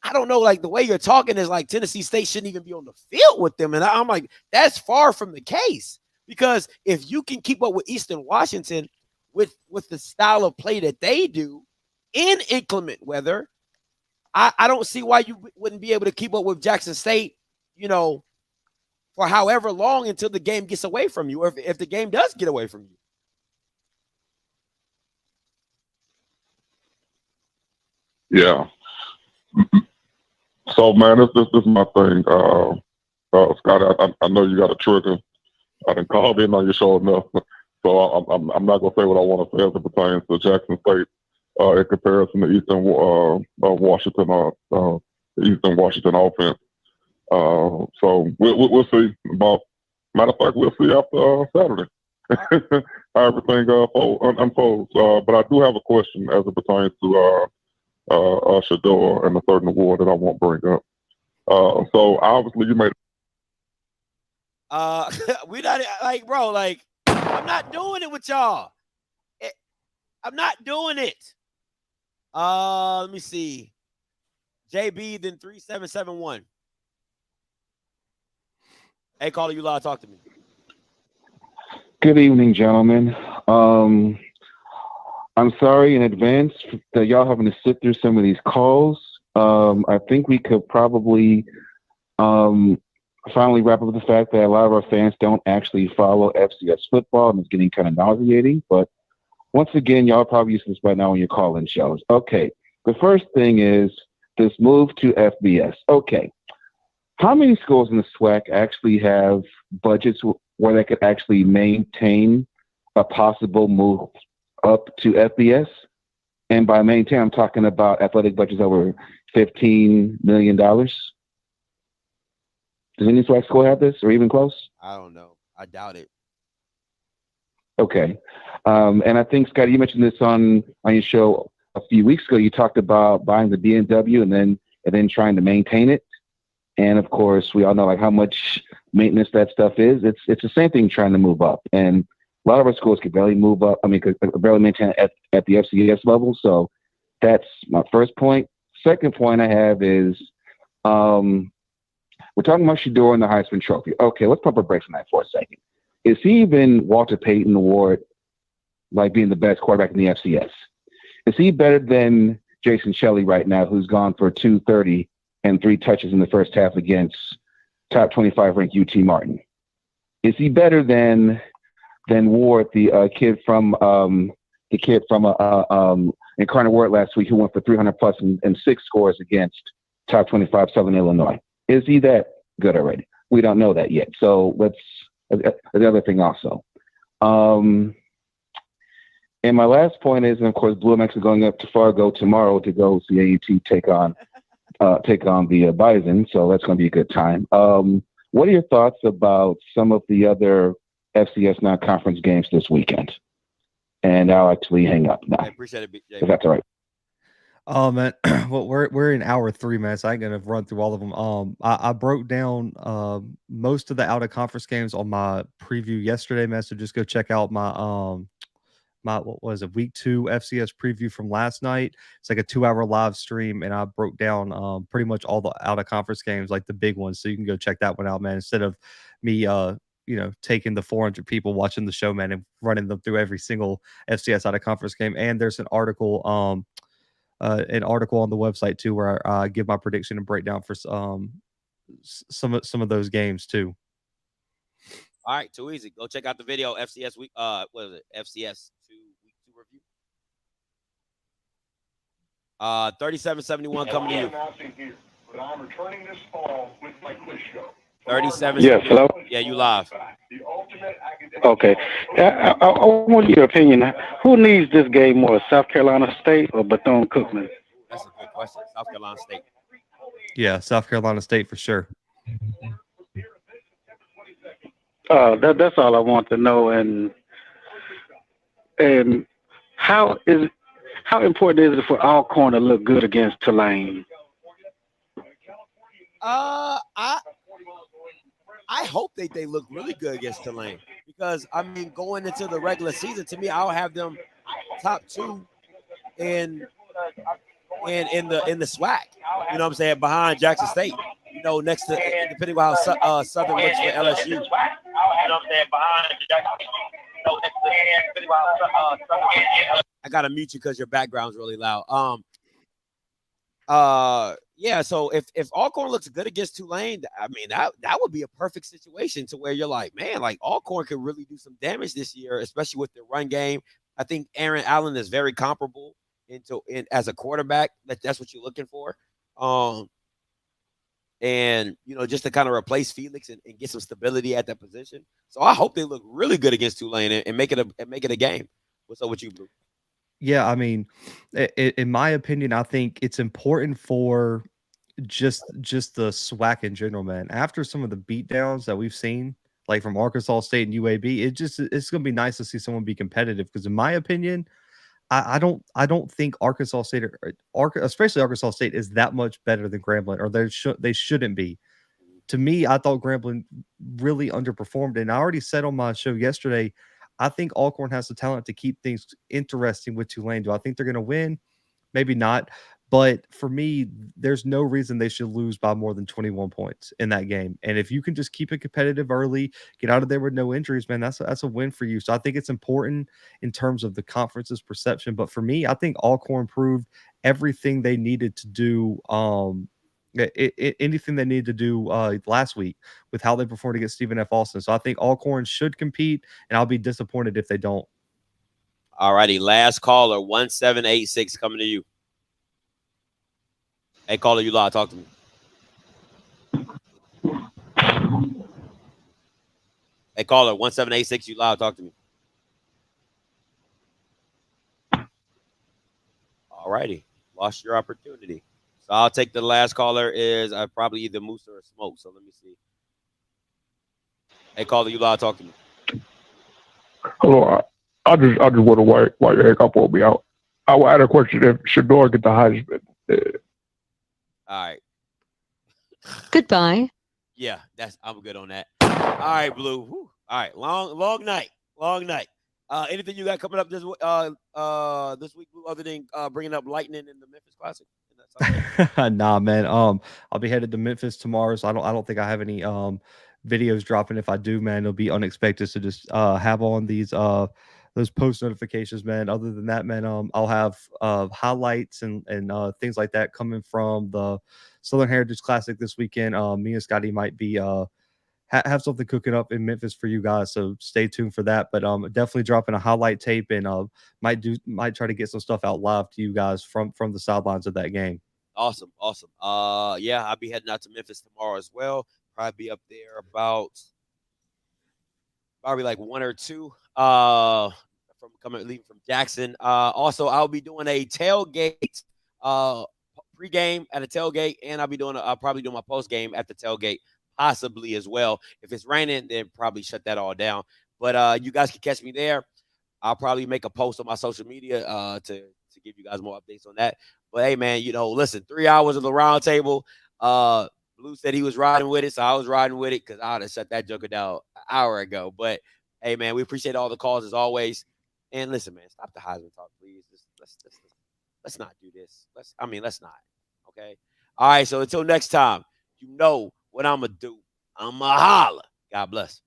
I don't know, like the way you're talking is like Tennessee State shouldn't even be on the field with them. And I'm like, that's far from the case. Because if you can keep up with Eastern Washington with the style of play that they do in inclement weather, I don't see why you wouldn't be able to keep up with Jackson State, for however long until the game gets away from you, or if the game does get away from you. Yeah. So, man, this is my thing. Scott, I know you got a trigger. I didn't call in on your show enough, so I'm not gonna say what I want to say as it pertains to Jackson State in comparison to Eastern Washington, the Eastern Washington offense. So we'll see. Matter of fact, we'll see after Saturday how everything unfolds. But I do have a question as it pertains to Shador and a certain award that I won't bring up. So obviously you made. We not like, bro, like I'm not doing it with y'all. I'm not doing it. Let me see. JB, then 3771. Hey, caller, you loud, talk to me. Good evening, gentlemen. I'm sorry in advance that y'all having to sit through some of these calls. I think we could probably finally wrap up with the fact that a lot of our fans don't actually follow FCS football, and it's getting kind of nauseating. But once again, y'all probably used to this by now when you're calling shows. Okay, the first thing is this move to FBS. Okay, how many schools in the SWAC actually have budgets where they could actually maintain a possible move up to FBS? And by maintain, I'm talking about athletic budgets over $15 million. Does any SWAC school have this, or even close? I don't know. I doubt it. Okay. And I think, Scott, you mentioned this on your show a few weeks ago. You talked about buying the BMW and then trying to maintain it. And of course, we all know like how much maintenance that stuff is. It's the same thing trying to move up. And a lot of our schools can barely move up. I mean, could barely maintain at the FCS level. So that's my first point. Second point I have is we're talking about Shador and the Heisman Trophy. Okay, let's pump our brakes on that for a second. Is he even Walter Payton Award, like being the best quarterback in the FCS? Is he better than Jason Shelley right now, who's gone for 230 and 3 touches in the first half against top 25 ranked UT Martin? Is he better than Ward, the kid from Incarnate Word last week, who went for 300 plus and 6 scores against top 25 Southern Illinois? Is he that good already? We don't know that yet. So the other thing also. And my last point is, and of course, Blue MX are going up to Fargo tomorrow to go see AUT take on the Bison. So that's going to be a good time. What are your thoughts about some of the other FCS non-conference games this weekend? And I'll actually hang up now. I appreciate it, if that's all right. Oh man, well we're in hour 3, man. So I ain't gonna run through all of them. I broke down most of the out of conference games on my preview yesterday, man. So just go check out my what was it, week 2 FCS preview from last night. It's like a 2-hour live stream, and I broke down pretty much all the out of conference games, like the big ones. So you can go check that one out, man. Instead of me taking the 400 people watching the show, man, and running them through every single FCS out of conference game. And there's an article on the website too, where I give my prediction and breakdown for some of those games too. All right, too easy. Go check out the video. FCS week. What is it? FCS week 2 review. 37-71 coming to you. But I'm returning this fall with my quiz show. 37. Yes, hello? Yeah, you live. Okay. I want your opinion. Who needs this game more, South Carolina State or Bethune-Cookman? That's a good question. South Carolina State. Yeah, South Carolina State for sure. That's all I want to know. And how important is it for Alcorn to look good against Tulane? I hope they look really good against Tulane because I mean going into the regular season, to me, I'll have them top 2 in the SWAC. You know what I'm saying? Behind Jackson State. You know, next to depending on how Southern looks for LSU. You know what I'm saying? Behind Jackson State. I gotta mute you because your background's really loud. Yeah, so if Alcorn looks good against Tulane, I mean that would be a perfect situation to where you're like, man, like Alcorn could really do some damage this year, especially with the run game. I think Aaron Allen is very comparable as a quarterback. That's what you're looking for. And you know, just to kind of replace Felix and get some stability at that position. So I hope they look really good against Tulane and make it a game. What's up with you, Blue? Yeah, I mean, in my opinion, I think it's important for just the SWAC in general, man. After some of the beatdowns that we've seen, like from Arkansas State and UAB, it's gonna be nice to see someone be competitive. Because in my opinion, I don't think Arkansas State especially Arkansas State is that much better than Grambling, or they shouldn't be. To me, I thought Grambling really underperformed, and I already said on my show yesterday, I think Alcorn has the talent to keep things interesting with Tulane. Do I think they're going to win? Maybe not. But for me, there's no reason they should lose by more than 21 points in that game. And if you can just keep it competitive early, get out of there with no injuries, man, that's a win for you. So I think it's important in terms of the conference's perception. But for me, I think Alcorn proved everything they needed to do. Anything they needed to do last week with how they performed against Stephen F. Austin. So I think Alcorn should compete, and I'll be disappointed if they don't. All righty, last caller, 1786 coming to you. Hey, caller, you live. Talk to me. Hey, caller, 1786, you live. Talk to me. All righty, lost your opportunity. So I'll take the last caller is probably either Moose or Smoke. So let me see. Hey, caller, you live. Talk to me. Hello, I just wonder why you hang up on me. I had a question if Shador get the Heisman. All right. Goodbye. Yeah, I'm good on that. All right, Blue. Whew. All right, long night. Anything you got coming up this week, Blue, other than bringing up Lightning in the Memphis Classic? Nah, man. I'll be headed to Memphis tomorrow, so I don't think I have any videos dropping. If I do, man, it'll be unexpected. So just have on those post notifications, man. Other than that, man, I'll have highlights and things like that coming from the Southern Heritage Classic this weekend. Me and Scotty might be have something cooking up in Memphis for you guys, so stay tuned for that. But definitely dropping a highlight tape, and might try to get some stuff out live to you guys from the sidelines of that game. Awesome. Yeah, I'll be heading out to Memphis tomorrow as well. Probably be up there about probably like 1 or 2 leaving from Jackson. Also, I'll be doing a tailgate pregame at a tailgate, and I'll probably do my post game at the tailgate possibly as well. If it's raining, then probably shut that all down. But you guys can catch me there. I'll probably make a post on my social media to give you guys more updates on that. But hey, man, listen, 3 hours of the round table. Blue said he was riding with it, so I was riding with it because I would have shut that joker down an hour ago. But hey, man, we appreciate all the calls as always. And listen, man, stop the Heisman talk, please. Let's not do this. Let's not. Okay. All right. So until next time, you know what I'm gonna do. I'm gonna holler. God bless.